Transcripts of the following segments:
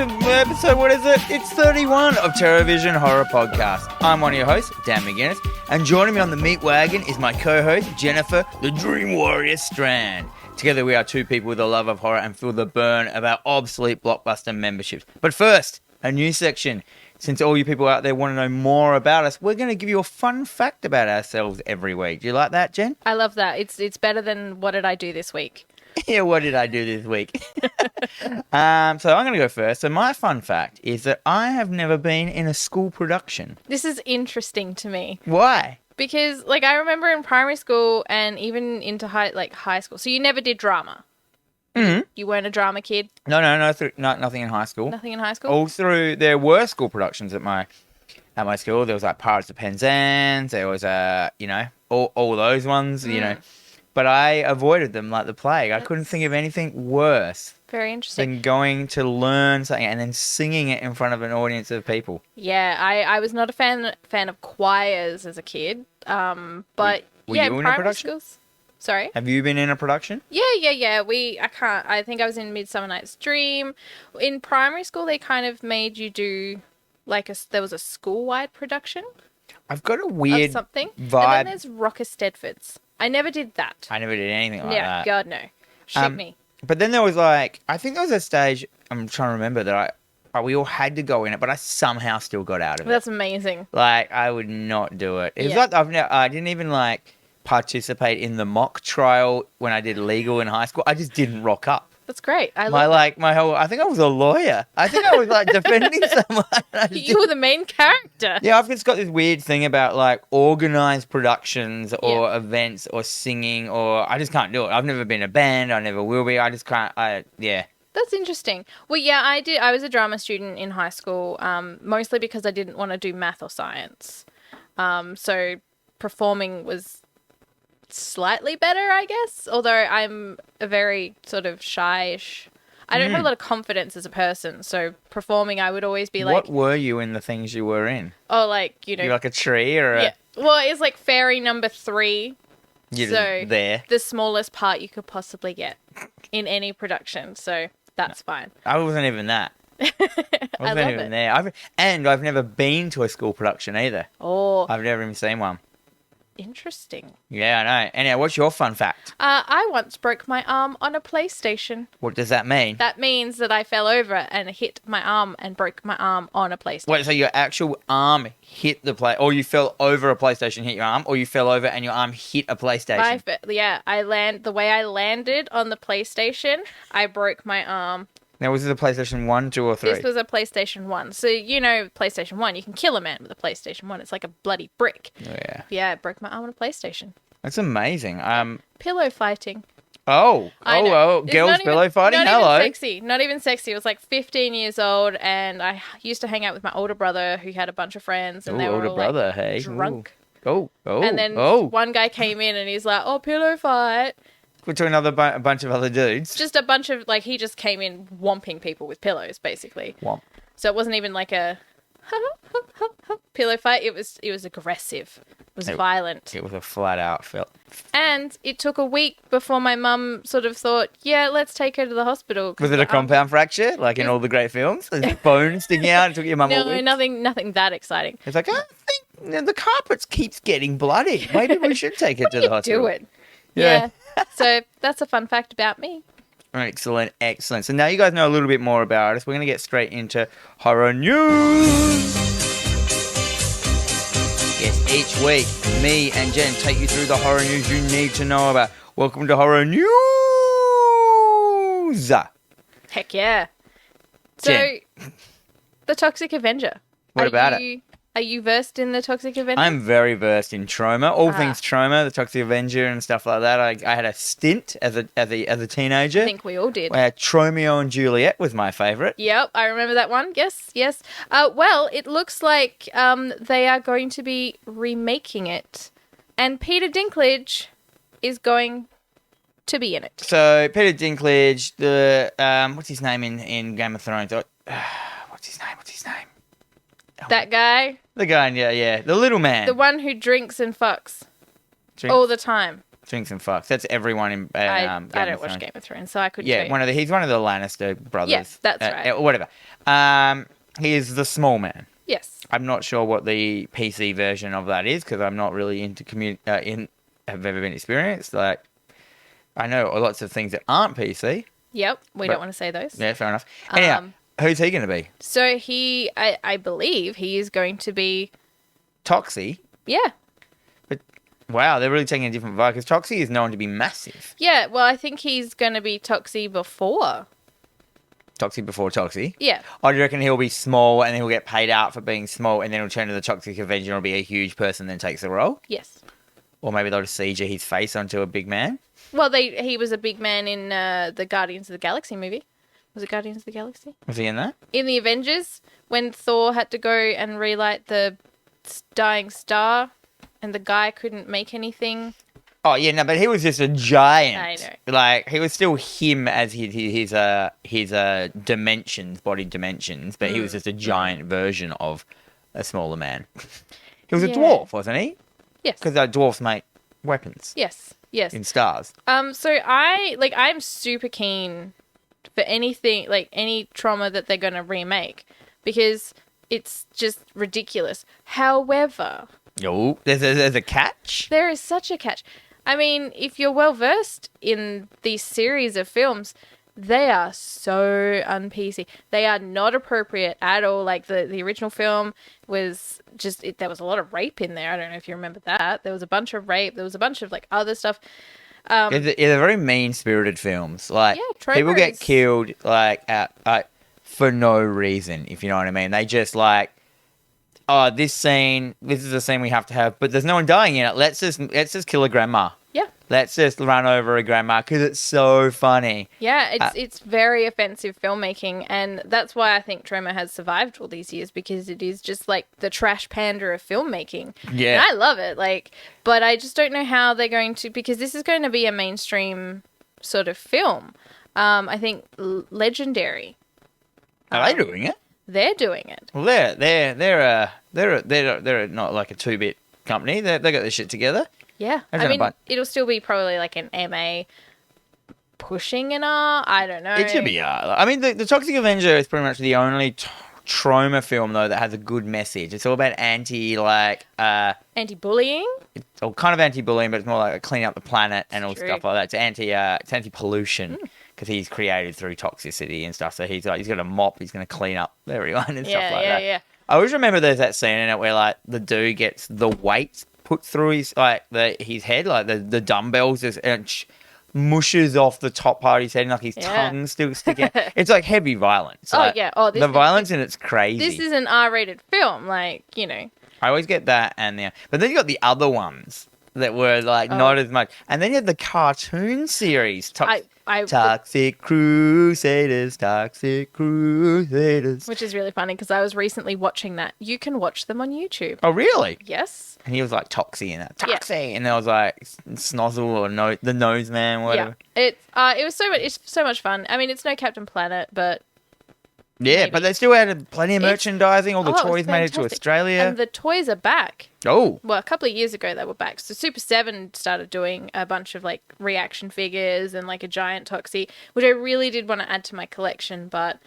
to episode, what is it? It's 31 of TerrorVision Horror Podcast. I'm one of your hosts, Dan McGuinness, and joining me on the meat wagon is my co-host, Jennifer, the Dream Warrior Strand. Together we are two people with a love of horror and feel the burn of our obsolete Blockbuster memberships. But first, a new section. Since all you people out there want to know more about us, we're going to give you a fun fact about ourselves every week. Do you like that, Jen? I love that. It's better than what did I do this week? Yeah, what did I do this week? So I'm going to go first. So my fun fact is that I have never been in a school production. This is interesting to me. Why? Because, I remember in primary school and even into high school. So you never did drama? Mm-hmm. You weren't a drama kid? No, nothing in high school. Nothing in high school? All through, there were school productions at my school. There was Pirates of Penzance. There was all those ones, But I avoided them like the plague. I couldn't think of anything worse Very interesting. than going to learn something and then singing it in front of an audience of people. Yeah, I was not a fan of choirs as a kid. But Were yeah, you in a primary production? schools. Sorry? Have you been in a production? Yeah. I think I was in Midsummer Night's Dream. In primary school, they kind of made you do, there was a school-wide production I've got a weird of something. vibe. And then there's Rocker Stedfords. I never did that. I never did anything like Yeah, that. God, no. Shit me. But then there was I think there was a stage, I'm trying to remember, that we all had to go in it, but I somehow still got out of it. That's amazing. I would not do it. It was Yeah. I didn't even participate in the mock trial when I did legal in high school. I just didn't rock up. That's great. I love I think I was a lawyer. I think I was defending someone. You were the main character. Yeah, I've just got this weird thing about organized productions or events or singing, or I just can't do it. I've never been in a band. I never will be. I just can't. That's interesting. Well, yeah, I did. I was a drama student in high school, mostly because I didn't want to do math or science. So performing was slightly better, I guess. Although I'm a very sort of shy-ish. I don't have a lot of confidence as a person. So performing, I would always be What were you in the things you were in? Oh, You're like a tree or a... Yeah. Well, it's like fairy number 3. You're So there. the smallest part you could possibly get in any production. So that's fine. I wasn't even that. I wasn't love even it. there. I've never been to a school production either. Oh, I've never even seen one. interesting. Yeah, I know. Anyhow, what's your fun fact? I once broke my arm on a PlayStation. What does that mean? That means that I fell over and hit my arm and broke my arm on a PlayStation. Wait, so your actual arm hit the play, or you fell over a PlayStation, hit your arm, or you fell over and your arm hit a PlayStation? The way I landed on the PlayStation, I broke my arm. Now, was it a PlayStation 1, 2, or 3? This was a PlayStation 1. So, PlayStation 1, you can kill a man with a PlayStation 1. It's like a bloody brick. Oh, yeah. Yeah, I broke my arm on a PlayStation. That's amazing. Pillow fighting. Girls pillow fighting? Hello. Not even sexy. It was 15 years old, and I used to hang out with my older brother who had a bunch of friends, and they were all drunk. Oh. And then one guy came in and he's like, "Oh, pillow fight." To another bunch of other dudes. Just a bunch of, he just came in whomping people with pillows, basically. Whomp. So it wasn't even like a pillow fight. It was aggressive. It was violent. It was a flat out fight. And it took a week before my mum sort of thought, yeah, let's take her to the hospital. Was it a compound fracture, like in all the great films? There's bone sticking out and took your mum a No, week? nothing that exciting. It's I think the carpet keeps getting bloody. Maybe we should take her to the hospital. Do it. Yeah. So that's a fun fact about me. Excellent. So now you guys know a little bit more about us. We're going to get straight into horror news. Yes, each week, me and Jen take you through the horror news you need to know about. Welcome to Horror News. Heck yeah. So, Jen. the Toxic Avenger. What about it? Are you versed in the Toxic Avenger? I'm very versed in trauma, all things trauma, the Toxic Avenger and stuff like that. I had a stint as a teenager. I think we all did. Where Tromeo and Juliet was my favourite. Yep, I remember that one. Yes. Well, it looks like they are going to be remaking it, and Peter Dinklage is going to be in it. So Peter Dinklage, the what's his name in Game of Thrones? What's his name? That guy? The guy, yeah. The little man. The one who drinks and fucks Drinks. all the time. Drinks and fucks. That's everyone in I Game don't of watch Thrones. Game of Thrones, so I couldn't. Yeah, tell you. he's one of the Lannister brothers. Yes, that's right. Whatever. He is the small man. Yes. I'm not sure what the PC version of that is because I'm not really into have ever been experienced. Like, I know lots of things that aren't PC. Yep. We don't want to say those. Yeah, fair enough. Anyhow, who's he going to be? So I believe he is going to be. Toxie. Yeah. But wow, they're really taking a different vibe because Toxie is known to be massive. Yeah. Well, I think he's going to be Toxie before. Toxie before Toxie? Yeah. I reckon he'll be small and he'll get paid out for being small and then he'll turn to the Toxic Avenger and will be a huge person and then takes the role? Yes. Or maybe they'll just CG his face onto a big man? Well, he was a big man in the Guardians of the Galaxy movie. Was it Guardians of the Galaxy? Was he in that? In the Avengers, when Thor had to go and relight the dying star and the guy couldn't make anything. Oh, yeah, no, but he was just a giant. I know. Like, he was still him as his dimensions, body dimensions, but he was just a giant version of a smaller man. He was a dwarf, wasn't he? Yes. Because dwarfs make weapons. Yes. Yes. In stars. So I'm super keen for anything, like any trauma that they're going to remake because it's just ridiculous. However... Oh, there's a catch? There is such a catch. I mean, if you're well versed in these series of films, they are so un-PC. They are not appropriate at all. Like the original film was just there was a lot of rape in there. I don't know if you remember that. There was a bunch of rape. There was a bunch of like other stuff. They're very mean-spirited films. Like people get Tromers. killed like for no reason, if you know what I mean. They just like, oh, this is a scene we have to have, but there's no one dying in it. Let's just kill a grandma. Yeah. Let's just run over a grandma because it's so funny. Yeah, it's very offensive filmmaking, and that's why I think Troma has survived all these years because it is just like the trash panda of filmmaking. Yeah. And I love it, but I just don't know how they're going to, because this is going to be a mainstream sort of film. I think Legendary. Are they doing it? They're doing it. Well, they're not like a 2-bit company. They got their shit together. Yeah. I mean, it'll still be probably like an MA pushing an R. I don't know. It should be R. I mean, the Toxic Avenger is pretty much the only trauma film, though, that has a good message. It's all about anti-bullying? It's all kind of anti-bullying, but it's more like cleaning up the planet and all True. stuff like that. It's anti-pollution because he's created through toxicity and stuff. So he's got a mop. He's going to clean up everyone and stuff like that. Yeah. I always remember there's that scene in it where like the dude gets the weights put through his his head, like the dumbbells, and mushes off the top part of his head, and like his tongue still sticking out. It's like heavy violence. Like, the violence in it's crazy. This is an R-rated film, like, you know. I always get that, but then you got the other ones that were like not as much, and then you had the cartoon series. Toxic Crusaders, which is really funny because I was recently watching that. You can watch them on YouTube. Oh, really? Yes. And he was like Toxie in that. Toxie! Yeah. And there was like Snozzle or the Nose Man, whatever. Yeah. It's so much fun. I mean, it's no Captain Planet, but... Yeah, maybe. But they still had plenty of merchandising. All the toys made it to Australia. And the toys are back. Oh. Well, a couple of years ago they were back. So Super 7 started doing a bunch of like reaction figures and like a giant Toxie, which I really did want to add to my collection, but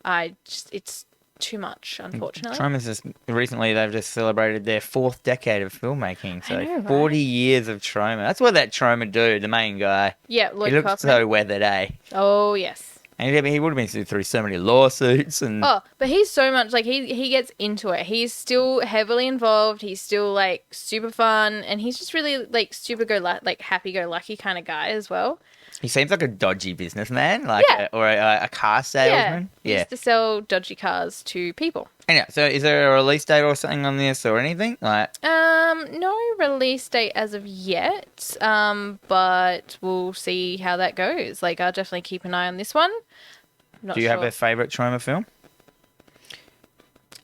it's too much, unfortunately. Troma's recently they've just celebrated their 4th decade of filmmaking. So I know, right? 40 years of Troma. That's what that Troma dude, the main guy. Yeah, Lloyd He looks Kaufman. so weathered, eh? Oh, yes. And he would have been through so many lawsuits and... Oh, but he's so much, like, he gets into it. He's still heavily involved. He's still, like, super fun. And he's just really, like, happy-go-lucky kind of guy as well. He seems like a dodgy businessman, like or a car salesman. Yeah, he used to sell dodgy cars to people. Anyway, so is there a release date or something on this or anything? No release date as of yet, but we'll see how that goes. Like, I'll definitely keep an eye on this one. Do you have a favourite Troma film?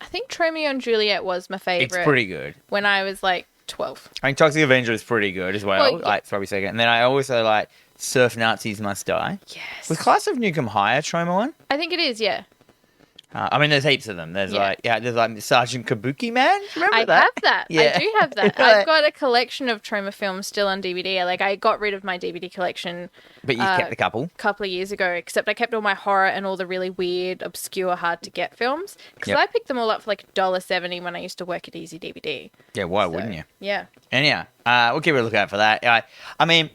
I think Romeo and Juliet was my favourite. It's pretty good. When I was, like, 12. I mean, Toxic Avenger is pretty good as well. Like, probably second. And then I also like Surf Nazis Must Die. Yes. Was Class of Nukem High a Troma one? I think it is, yeah. I mean, there's heaps of them. There's there's like Sergeant Kabuki Man. Remember I that? have that. Yeah. I do have that. I've got a collection of Troma films still on DVD. Like, I got rid of my DVD collection. But you kept a couple. Couple of years ago, except I kept all my horror and all the really weird, obscure, hard to get films because I picked them all up for like $1.70 when I used to work at Easy DVD. Yeah, why wouldn't you? Yeah. Anyhow, we'll keep a lookout for that. I mean,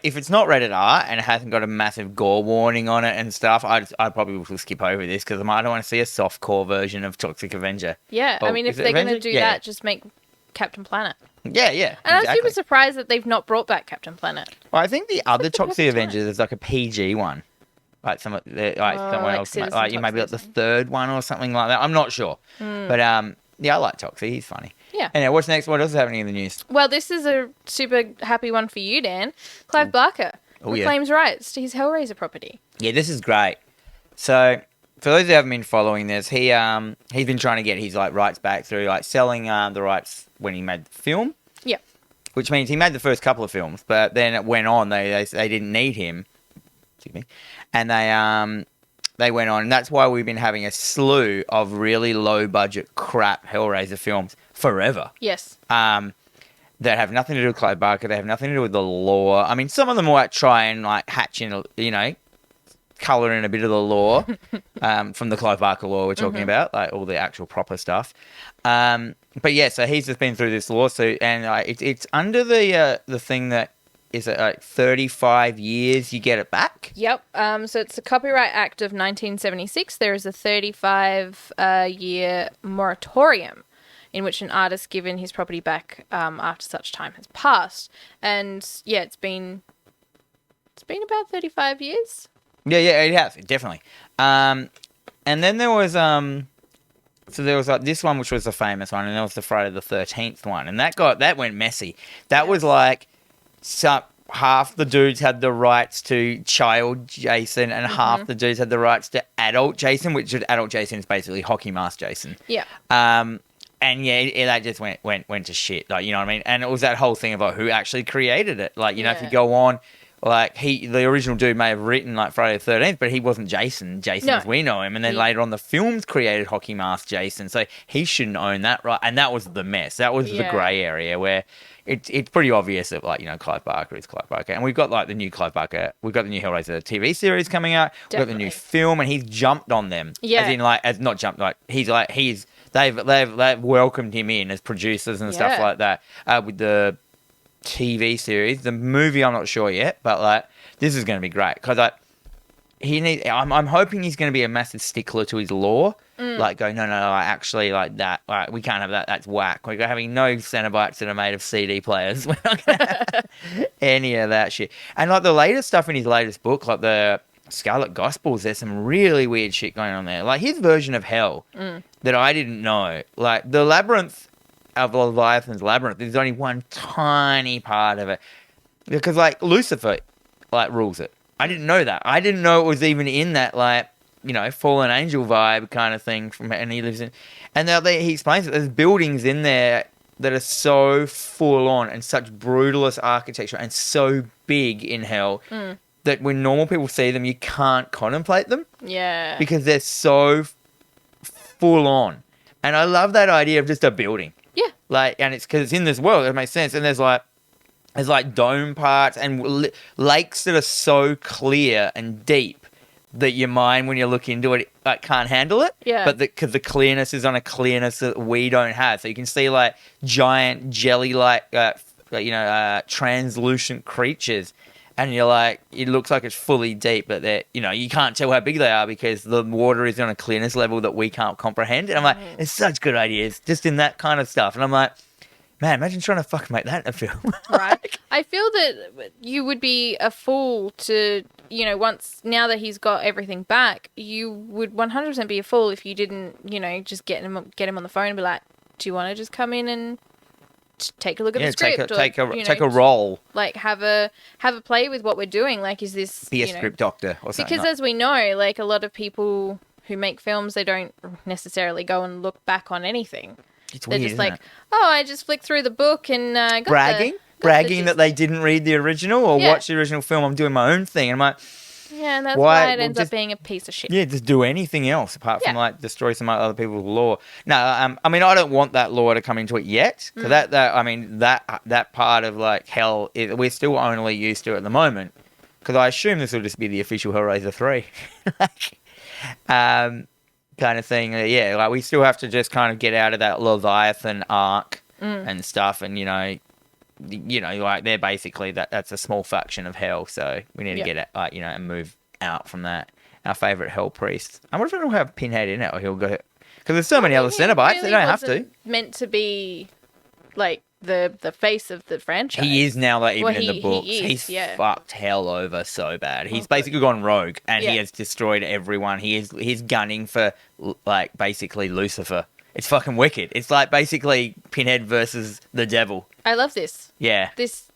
if it's not rated R and it hasn't got a massive gore warning on it and stuff, I probably will skip over this because I don't want to see a soft core version of Toxic Avenger. Yeah, I mean, if they're going to do that, just make Captain Planet. Yeah. And exactly. I'm super surprised that they've not brought back Captain Planet. Well, I think the other Toxic Avenger, there's like a PG one. Like someone else, like you maybe like the third one or something like that. I'm not sure. But yeah, I like Toxic. He's funny. Yeah. Anyway, what's next? What else is happening in the news? Well, this is a super happy one for you, Dan. Clive Barker reclaims rights to his Hellraiser property. Yeah, this is great. So, for those who haven't been following this, he's been trying to get his rights back through selling the rights when he made the film. Yeah. Which means he made the first couple of films, but then it went on. They didn't need him. Excuse me. And they went on, and that's why we've been having a slew of really low budget crap Hellraiser films forever. Yes. That have nothing to do with Clive Barker. They have nothing to do with the lore. I mean, some of them might try and hatch in, colour in a bit of the lore from the Clive Barker lore we're talking about, like all the actual proper stuff. But yeah, so he's just been through this lawsuit, and it's under the thing that is it 35 years you get it back? Yep. So it's the Copyright Act of 1976. There is a 35-year moratorium in which an artist given his property back after such time has passed. And yeah, it's been about 35 years. Yeah, it has, definitely. And then there was so there was this one, which was the famous one, and there was the Friday the 13th one, and that went messy. That was like half the dudes had the rights to child Jason, and half the dudes had the rights to adult Jason, which adult Jason is basically hockey mask Jason. Yeah. And yeah, that just went to shit. Like, you know what I mean? And it was that whole thing about who actually created it. Like, you know, if you go on, like the original dude may have written like Friday the 13th, but he wasn't Jason as we know him. And then later on, the films created hockey mask Jason, so he shouldn't own that, right? And that was the mess. That was the grey area where it's pretty obvious that Clive Barker is Clive Barker. And we've got the new Clive Barker. We've got the new Hellraiser TV series coming out. Definitely. We've got the new film, and he's jumped on them. Yeah. They've welcomed him in as producers and stuff like that with the TV series. The movie, I'm not sure yet, but this is going to be great because I'm hoping he's going to be a massive stickler to his lore. Like, go, no, actually, like that, we can't have that. That's whack. We're having no Cenobites that are made of CD players. We're not going to have any of that shit. And like the latest stuff in his latest book, like the Scarlet Gospels, there's some really weird shit going on there. Like his version of hell that I didn't know. Like the labyrinth of Leviathan's labyrinth is only one tiny part of it. Because like Lucifer rules it. I didn't know that. I didn't know it was even in that fallen angel vibe kind of thing and he lives in. And now he explains that there's buildings in there that are so full on and such brutalist architecture and so big in hell that when normal people see them, you can't contemplate them. Yeah. Because they're so full on. And I love that idea of just a building. Yeah. And it's because it's in this world. It makes sense. And there's dome parts and lakes that are so clear and deep that your mind, when you look into it, can't handle it. Yeah. But because the clearness is on a clearness that we don't have. So you can see giant jelly-like, translucent creatures. And you're like, it looks like it's fully deep, but you can't tell how big they are because the water is on a clearness level that we can't comprehend. And I'm like, it's such good ideas just in that kind of stuff. And I'm like, man, imagine trying to fucking make that in a film. Right. I feel that you would be a fool to, now that he's got everything back, you would 100% be a fool if you didn't, just get him on the phone and be like, do you want to just come in and take a look at the script? Take a role. Have a play with what we're doing. Is this... Be a script doctor or something. Because as we know, a lot of people who make films, they don't necessarily go and look back on anything. It's They're weird, just isn't it? I just flicked through the book and got bragging that they didn't read the original or watch the original film. I'm doing my own thing. And I'm like, Yeah, and that's why it ends up being a piece of shit. Yeah, just do anything else apart from like destroy some other people's lore. No, I mean I don't want that lore to come into it yet because that part of like hell we're still only used to at the moment because I assume this will just be the official Hellraiser 3, kind of thing. Yeah, like we still have to just kind of get out of that Leviathan arc and stuff, and you know, like they're basically that's a small faction of hell, so we need to get it, like and move out from that. Our favorite hell priest. I wonder if it'll have Pinhead in it, or he'll go because there's so many other Cenobites. Really they don't have to. Meant to be like the face of the franchise. He is now, like even in the books. He's fucked hell over so bad. He's basically gone rogue, and he has destroyed everyone. He's gunning for like basically Lucifer. It's fucking wicked. It's like basically Pinhead versus the devil. I love this. Yeah. This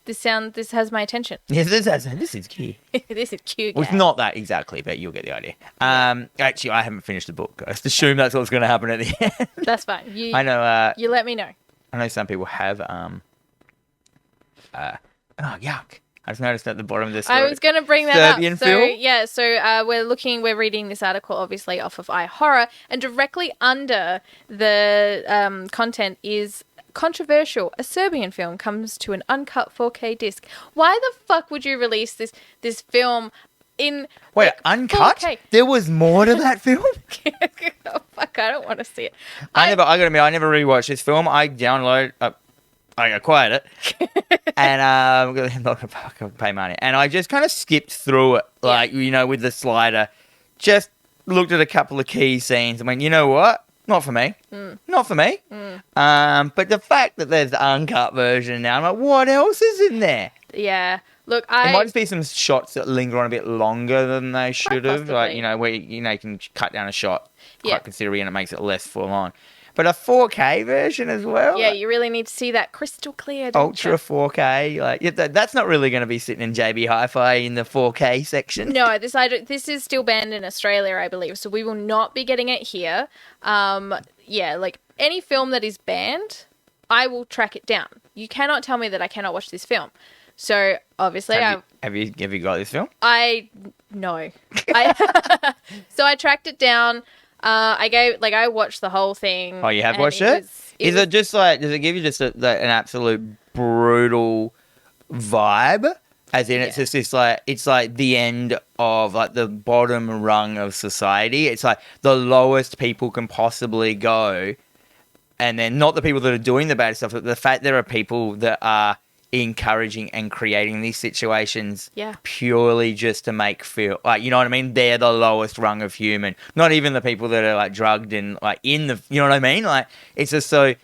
has my attention. Yes, this is cute. This is cute. Well, it's not that exactly, but you'll get the idea. Actually, I haven't finised the book. I just assume that's what's going to happen at the end. That's fine. I know. You let me know. I know some people have. Oh, yuck. I just noticed at the bottom of this story. I was going to bring that Serbian up. film? Yeah, so we're reading this article obviously off of iHorror, and directly under the content is controversial. A Serbian film comes to an uncut 4K disc. Why the fuck would you release this film in uncut? 4K? There was more to that film? Oh, fuck, I don't want to see it. I gotta admit, I never rewatched this film. I acquired it, and I'm not gonna pay money. And I just kind of skipped through it, like with the slider. Just looked at a couple of key scenes and went, you know what? Not for me. Not for me. But the fact that there's the uncut version now, I'm like, what else is in there? Yeah. Look, It might just be some shots that linger on a bit longer than they should have. Like, where you can cut down a shot quite considerably and it makes it less full on. But a 4K version as well? Yeah, you really need to see that crystal clear. Ultra 4K. Like, that's not really going to be sitting in JB Hi-Fi in the 4K section. No, this is still banned in Australia, I believe. So we will not be getting it here. Like any film that is banned, I will track it down. You cannot tell me that I cannot watch this film. So obviously, have you got this film? No. So I tracked it down. I watched the whole thing. Oh, you have watched it? Is it just like, does it give you just an absolute brutal vibe? As in, it's just this like, it's like the end of like the bottom rung of society. It's like the lowest people can possibly go. And then not the people that are doing the bad stuff, but the fact there are people that are encouraging and creating these situations purely just to make feel like, you know what I mean, they're the lowest rung of human, not even the people that are like drugged and like in the, you know what I mean, like it's just so.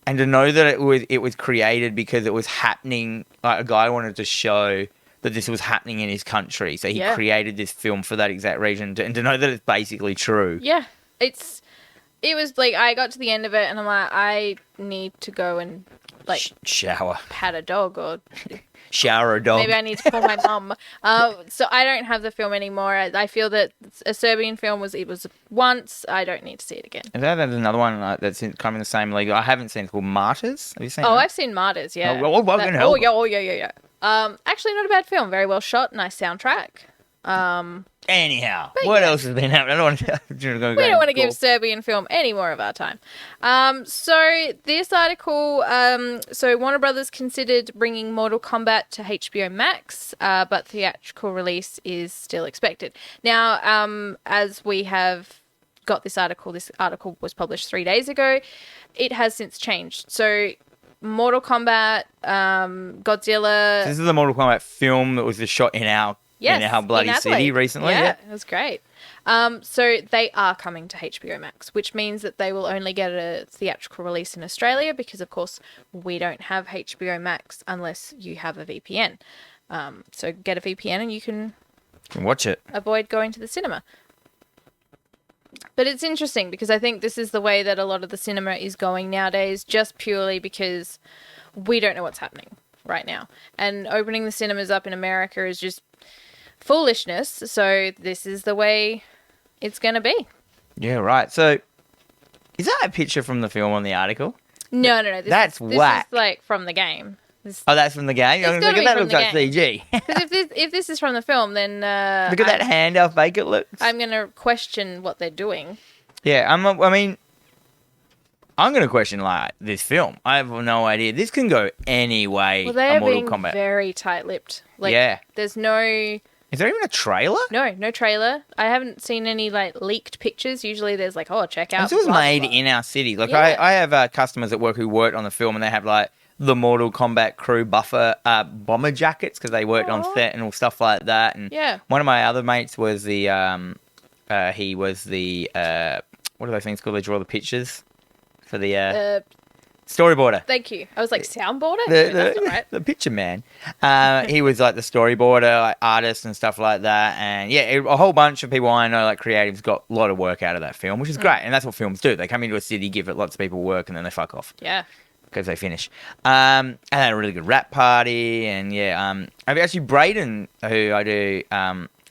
And to know that it was created because it was happening, like a guy wanted to show that this was happening in his country, so he created this film for that exact reason, and to know that it's basically true. It was like I got to the end of it and I'm like, I need to go and like shower, pat a dog, or shower a dog. Maybe I need to call my mum. So I don't have the film anymore. I feel that a Serbian film was once. I don't need to see it again. And there's another one that's kind of in the same league. I haven't seen it, called Martyrs. Have you seen? Oh, that? I've seen Martyrs. Yeah. Yeah. Actually, not a bad film. Very well shot. Nice soundtrack. Anyhow, what else has been happening? I don't want to we don't want to give Serbian film any more of our time. So this article, so Warner Brothers considered bringing Mortal Kombat to HBO Max, but theatrical release is still expected. Now, as we have got this article was published 3 days ago. It has since changed. So Mortal Kombat, Godzilla. So this is the Mortal Kombat film that was just shot in our bloody city recently. Yeah, it was great. So they are coming to HBO Max, which means that they will only get a theatrical release in Australia because, of course, we don't have HBO Max unless you have a VPN. So get a VPN and you can watch it. Avoid going to the cinema. But it's interesting because I think this is the way that a lot of the cinema is going nowadays, just purely because we don't know what's happening right now. And opening the cinemas up in America is just foolishness. So this is the way it's going to be. Yeah, right. So is that a picture from the film on the article? No. That's whack. This is like from the game. Oh, that's from the game? It's gotta be that from looks the like game. CG. Because if this is from the film, then Look at that hand, how fake it looks. I'm going to question what they're doing. Yeah, I'm going to question, like, this film. I have no idea. This can go any way. Well, they are Mortal being Kombat. very tight-lipped. Like, Yeah. there's no Is there even a trailer? no trailer. I haven't seen any, like, leaked pictures. Usually there's like, oh, check out. This was blah, blah, made blah. in our city. Like, Yeah. I have customers at work who worked on the film, and they have, like, the Mortal Kombat crew buffer bomber jackets because they worked on set and all stuff like that. And Yeah. one of my other mates was the he was the what are those things called? They draw the pictures for the storyboarder. Thank you. I was like, soundboarder? The, No, that's not right. the picture man. He was like the storyboarder, like artist and stuff like that. And yeah, a whole bunch of people I know, like creatives, got a lot of work out of that film, which is great. And that's what films do. They come into a city, give it lots of people work, and then they fuck off. Yeah. Because they finish. And they had a really good rap party. And yeah, I've actually Braden, who I do,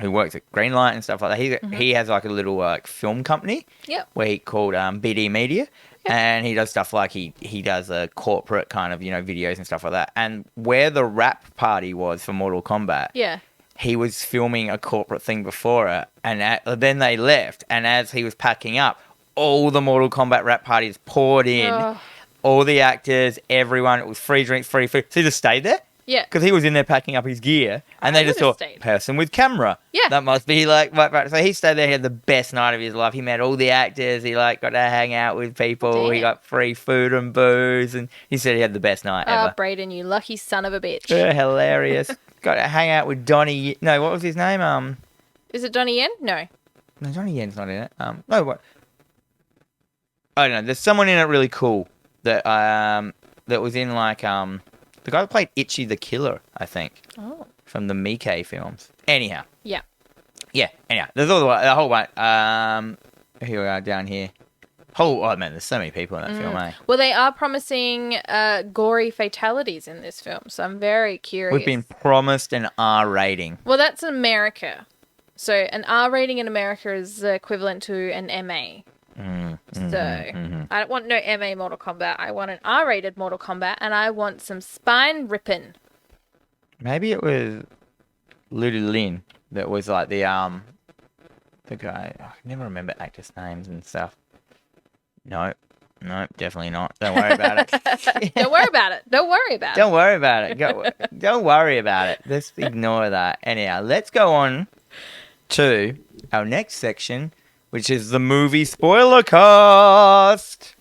who works at Greenlight and stuff like that. He has like a little like film company. Yep. Where he called BD Media. And he does stuff like he does a corporate kind of, videos and stuff like that. And where the rap party was for Mortal Kombat, Yeah. he was filming a corporate thing before it. And then they left. And as he was packing up, all the Mortal Kombat rap parties poured in. Oh. All the actors, everyone. It was free drinks, free food. So he just stayed there. Yeah. Because he was in there packing up his gear. And they just would've thought, stayed. person with camera. Yeah. That must be like... Right. So he stayed there. He had the best night of his life. He met all the actors. He got to hang out with people. He Damn. got free food and booze. And he said he had the best night Oh, ever. Braden, you lucky son of a bitch. Hilarious. Got to hang out with Donnie... No, what was his name? Is it Donnie Yen? No. No, Donnie Yen's not in it. No, what? I don't know. There's someone in it really cool that that was in like the guy that played Itchy the Killer, I think, from the Mickey films. Anyhow, Yeah. anyhow, there's all the whole bunch. Here we are down here. Oh man, there's so many people in that film, eh? Well, they are promising gory fatalities in this film, so I'm very curious. We've been promised an R rating. Well, that's America. So an R rating in America is equivalent to an MA. I don't want no MA Mortal Kombat. I want an R-rated Mortal Kombat, and I want some spine ripping. Maybe it was Lulu Lin that was like the guy. I can never remember actors' names and stuff. No, definitely not. Don't worry about it. Don't worry about it. Don't worry about it. Don't worry about it. Don't worry about it. Just ignore that. Anyhow, let's go on to our next section, which is the movie SpoilerCast.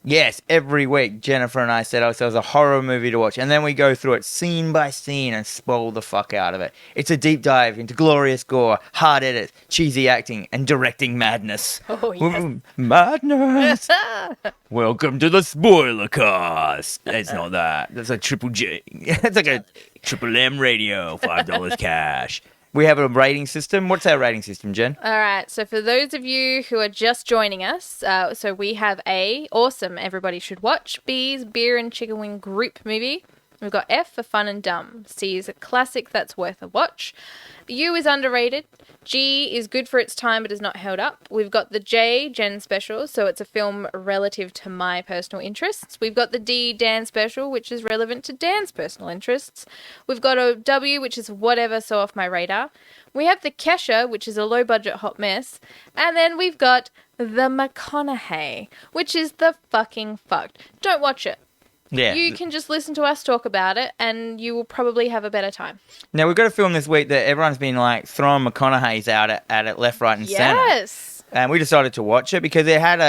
Yes, every week Jennifer and I set ourselves a horror movie to watch, and then we go through it scene by scene and spoil the fuck out of it. It's a deep dive into glorious gore, hard edits, cheesy acting, and directing madness. Oh, yes. Madness! Welcome to the SpoilerCast. It's not that. That's a triple J. It's like a triple M radio, $5 cash. We have a rating system. What's our rating system, Jen? All right. So for those of you who are just joining us, so we have A, awesome, everybody should watch. B is beer and chicken wing group movie. We've got F for fun and dumb. C is a classic that's worth a watch. U is underrated. G is good for its time but is not held up. We've got the J, Jen special, so it's a film relative to my personal interests. We've got the D, Dan special, which is relevant to Dan's personal interests. We've got a W, which is whatever, so off my radar. We have the Kesha, which is a low-budget hot mess. And then we've got the McConaughey, which is the fucking fucked. Don't watch it. Yeah. You can just listen to us talk about it and you will probably have a better time. Now, we've got a film this week that everyone's been like throwing McConaughey's out at it left, right, and centre. Yes. And we decided to watch it because it had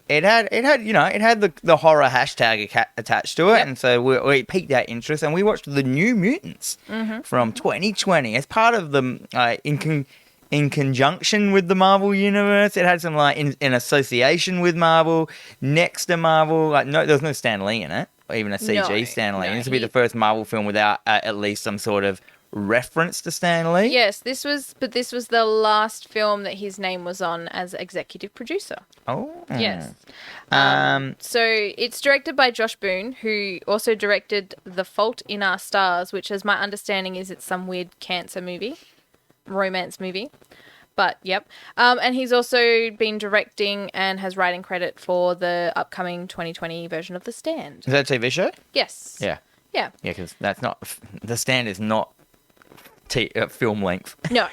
the horror hashtag attached to it, Yep. and so we piqued our interest, and we watched the New Mutants from 2020 as part of the in conjunction with the Marvel universe. It had some like in association with Marvel, next to Marvel. Like no, there was no Stan Lee in it, or even a CG Stan Lee. This would be the first Marvel film without at least some sort of reference to Stan Lee. Yes, this was the last film that his name was on as executive producer. Oh. Yes. So it's directed by Josh Boone, who also directed The Fault in Our Stars, which, as my understanding, is it's some weird cancer movie, romance movie. But, yep. And he's also been directing and has writing credit for the upcoming 2020 version of The Stand. Is that a TV show? Yes. Yeah. Yeah. Yeah, because that's not the standard is not film length. No.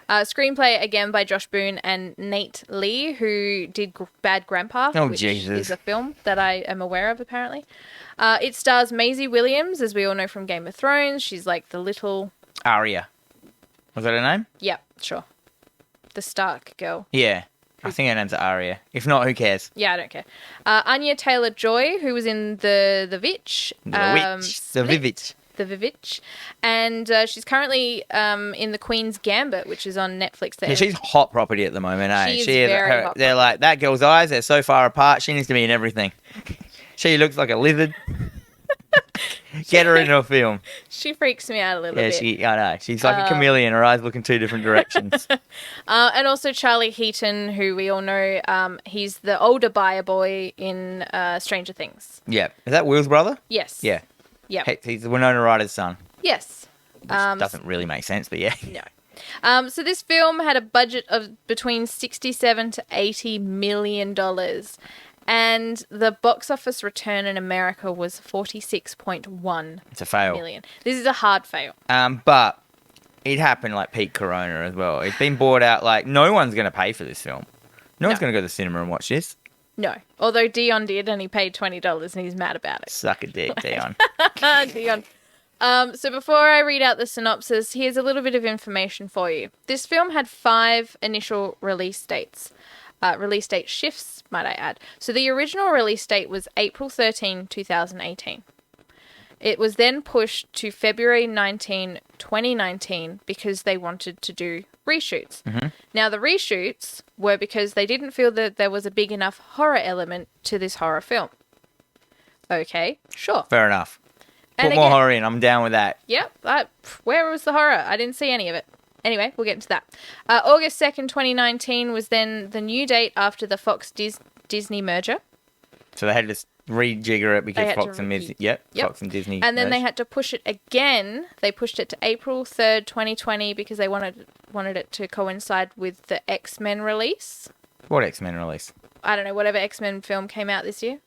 Screenplay again by Josh Boone and Nate Lee, who did Bad Grandpa, which Jesus. is a film that I am aware of, apparently. It stars Maisie Williams, as we all know from Game of Thrones. She's like the little... Arya. Was that her name? Yeah, sure. The Stark girl. Yeah. I think her name's Arya. If not, who cares? Yeah, I don't care. Anya Taylor-Joy, who was in The Witch. The Vivitch. The Vivitch. And she's currently in The Queen's Gambit, which is on Netflix. Yeah, she's hot property at the moment, eh? She is very hot they're like, that girl's eyes, they're so far apart, she needs to be in everything. She looks like a lizard. Get her into a film. She freaks me out a little bit. I know. She's like a chameleon. Her eyes look in two different directions. And also Charlie Heaton, who we all know, he's the older buyer boy in Stranger Things. Yeah. Is that Will's brother? Yes. Yeah. Yep. He's the Winona Ryder's son. Yes. Which doesn't really make sense, but yeah. No. So this film had a budget of between $67 to $80 million. And the box office return in America was 46.1. It's a fail. Million. This is a hard fail. But it happened like peak Corona as well. It's been bought out like no one's going to pay for this film. No one's going to go to the cinema and watch this. No. Although Dion did, and he paid $20 and he's mad about it. Suck a dick, Dion. Dion. So before I read out the synopsis, here's a little bit of information for you. This film had 5 initial release dates. Release date shifts, might I add. So the original release date was April 13, 2018. It was then pushed to February 19, 2019 because they wanted to do reshoots. Mm-hmm. Now, the reshoots were because they didn't feel that there was a big enough horror element to this horror film. Okay, sure. Fair enough. And Put more horror in. I'm down with that. Yep. Where was the horror? I didn't see any of it. Anyway, we'll get into that. August 2nd, 2019 was then the new date after the Fox-Disney merger. So they had to rejigger it because Fox and Fox and Disney. And then merged. they had to push it again. They pushed it to April 3rd, 2020 because they wanted it to coincide with the X-Men release. What X-Men release? I don't know, whatever X-Men film came out this year.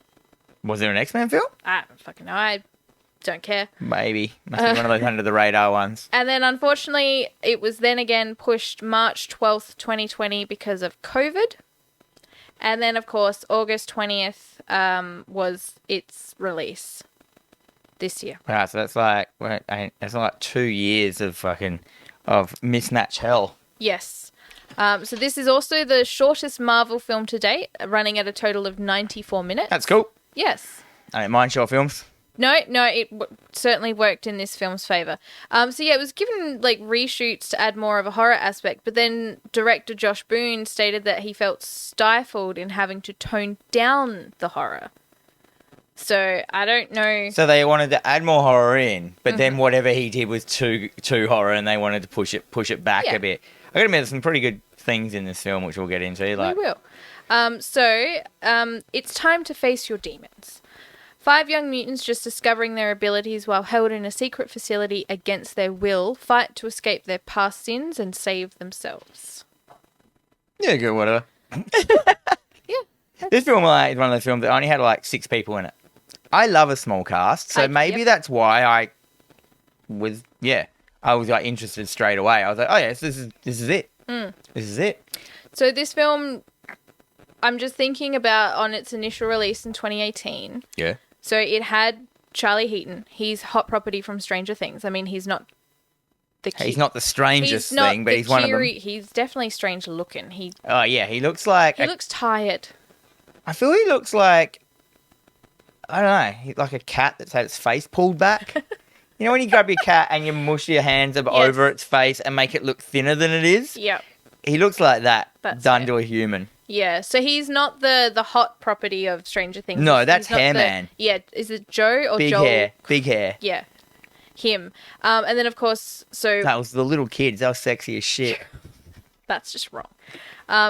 Was there an X-Men film? I don't fucking know. I don't care. Maybe. Must be one of those under the radar ones. And then unfortunately, it was then again pushed March 12th, 2020 because of COVID. And then, of course, August 20th was its release this year. Wow, so that's like 2 years of mismatch hell. Yes. So this is also the shortest Marvel film to date, running at a total of 94 minutes. That's cool. Yes. I don't mind short films. No, it certainly worked in this film's favour. So yeah, it was given like reshoots to add more of a horror aspect, but then director Josh Boone stated that he felt stifled in having to tone down the horror. So I don't know. So they wanted to add more horror in, but then whatever he did was too horror, and they wanted to push it back a bit. I gotta admit, there's some pretty good things in this film, which we'll get into. Like, we will. So it's time to face your demons. 5 young mutants, just discovering their abilities while held in a secret facility against their will, fight to escape their past sins and save themselves. Yeah, good, whatever. Yeah. This film is one of those films that only had like 6 people in it. I love a small cast, so maybe that's why I was like interested straight away. I was like, oh yes, this is it. This is it. So this film, I'm just thinking about on its initial release in 2018. Yeah. So it had Charlie Heaton. He's hot property from Stranger Things. I mean, he's not the cute. He's not the strangest thing, but he's one of them. He's definitely strange looking. He looks like... He looks tired. I feel he looks like... I don't know. Like a cat that's had its face pulled back. You know when you grab your cat and you mush your hands over its face and make it look thinner than it is? Yep. He looks like that, done to a human. Yeah, so he's not the hot property of Stranger Things. No, that's Hair Man. Yeah, is it Joe or Big Joel? Big hair. Yeah, him. And then, of course, so... That was the little kids. They were sexy as shit. That's just wrong.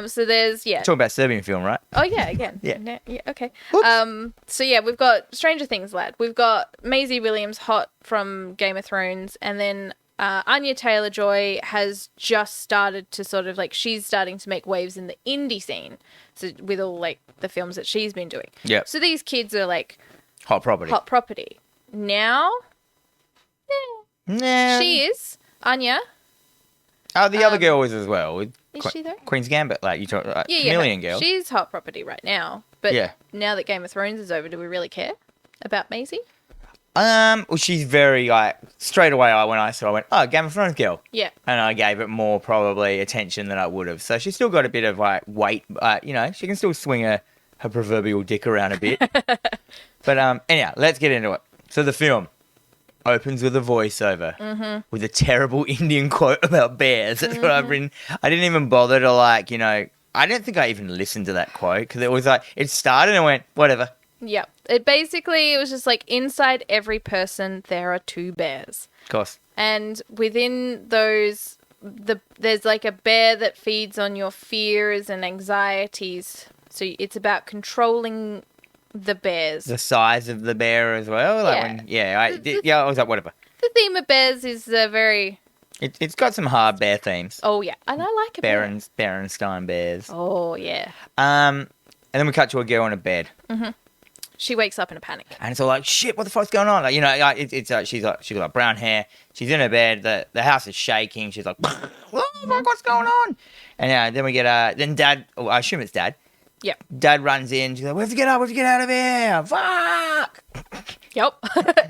So there's, Talking about Serbian film, right? Oh, yeah, again. Yeah, okay. Whoops. So yeah, we've got Stranger Things, lad. We've got Maisie Williams, hot from Game of Thrones, and then... Anya Taylor-Joy has just started to sort of she's starting to make waves in the indie scene, so with all the films that she's been doing. Yeah. So these kids are hot property. Hot property. now Nah. she is Anya. Oh, the other girl is as well. Is she though? Queen's Gambit, like you talk, like Yeah, Chameleon no, girl. she's hot property right now. But Yeah. now that Game of Thrones is over, do we really care about Maisie? Well, she's very like straight away. When I saw, I went, "Oh, Game of Thrones girl," Yeah. and I gave it more probably attention than I would have. So she's still got a bit of like weight. She can still swing her proverbial dick around a bit. But anyhow, let's get into it. So the film opens with a voiceover with a terrible Indian quote about bears. That's what I've written. I didn't even bother to I didn't think I even listened to that quote because it was like it started and went whatever. Yep. It was just like inside every person there are two bears. Of course. And within those there's like a bear that feeds on your fears and anxieties. So it's about controlling the bears. The size of the bear as well. I was like whatever. The theme of bears is very It's got some hard bear themes. Oh yeah. And I like a bear. Berenstein bears. Oh yeah. And then we cut to a girl in a bed. Mm-hmm. She wakes up in a panic. And it's all like, shit, what the fuck's going on? Like, she's got like brown hair. She's in her bed. The house is shaking. She's like, oh, fuck, what's going on? And then we get, then Dad, I assume it's Dad. Yep. Dad runs in. She's like, we have to get up. We have to get out of here. Fuck. Yep.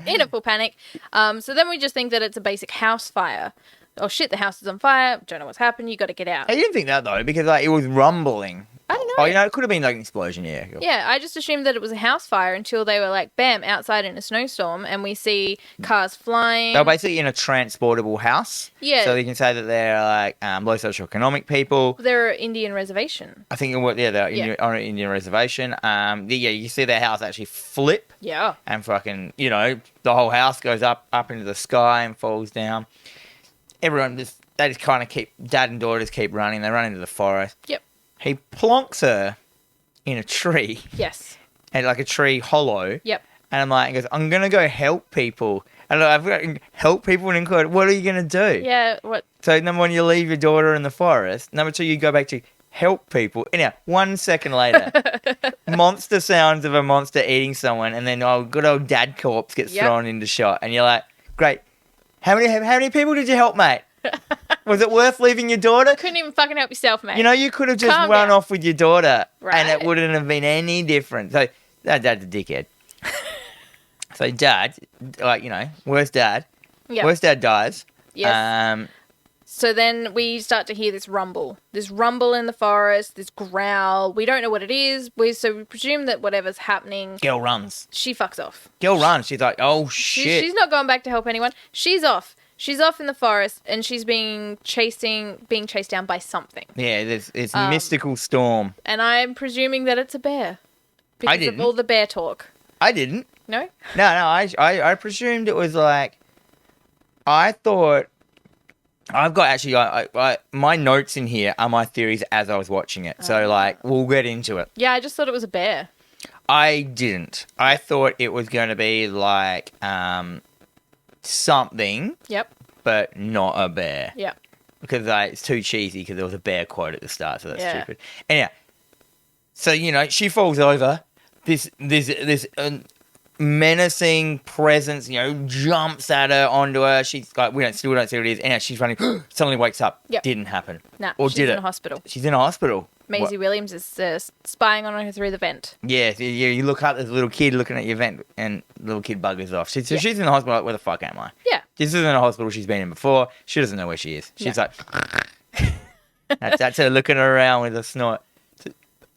In a full panic. So then we just think that it's a basic house fire. Oh shit, the house is on fire. Don't know what's happened. You got to get out. I didn't think that though, because it was rumbling. I don't know. Oh, it could have been like an explosion, yeah. Yeah, I just assumed that it was a house fire until they were like, bam, outside in a snowstorm, and we see cars flying. They're basically in a transportable house. Yeah. So you can say that they're like low socioeconomic people. They're an Indian reservation. I think they're on an Indian reservation. You see their house actually flip. Yeah. And fucking, the whole house goes up into the sky and falls down. Everyone they just kind of Dad and daughter keep running. They run into the forest. Yep. He plonks her in a tree. Yes. And like a tree hollow. Yep. And I'm like, he goes, I'm going to go help people. And I've got to help people and include, what are you going to do? Yeah, what? So number one, you leave your daughter in the forest. Number two, you go back to help people. Anyhow, 1 second later, monster sounds of a monster eating someone. And then good old dad corpse gets thrown into shot. And you're like, great. How many people did you help, mate? Was it worth leaving your daughter? Couldn't even fucking help yourself, mate. You could have just Calm run down. off with your daughter. Right. And it wouldn't have been any different. So that dad's a dickhead. So dad, worst dad. Yep. Worst dad dies. Yes. So then we start to hear this rumble in the forest, this growl. We don't know what it is. We presume that whatever's happening. Girl runs. She fucks off. Girl runs. She's like, oh shit. She's not going back to help anyone. She's off. She's off in the forest, and she's being chased down by something. Yeah, it's mystical storm. And I'm presuming that it's a bear. Because I didn't. of all the bear talk. I didn't. No? No, I presumed it was like, I thought, I've got actually, my notes in here are my theories as I was watching it. So we'll get into it. Yeah, I just thought it was a bear. I didn't. I thought it was going to be like something. Yep. But not a bear. Yep. Because it's too cheesy because there was a bear quote at the start, so that's stupid. Anyhow, so, she falls over. This menacing presence, jumps at her, onto her. She's like, we still don't see what it is. Anyhow, she's running. Suddenly wakes up. Yep. Didn't happen. Nah, or she's did in it? a hospital. She's in a hospital. Maisie Williams is spying on her through the vent. Yeah, you look up, there's a little kid looking at your vent, and the little kid buggers off. She's in the hospital, like, where the fuck am I? Yeah. This isn't a hospital she's been in before. She doesn't know where she is. She's like... that's her looking around with a snort.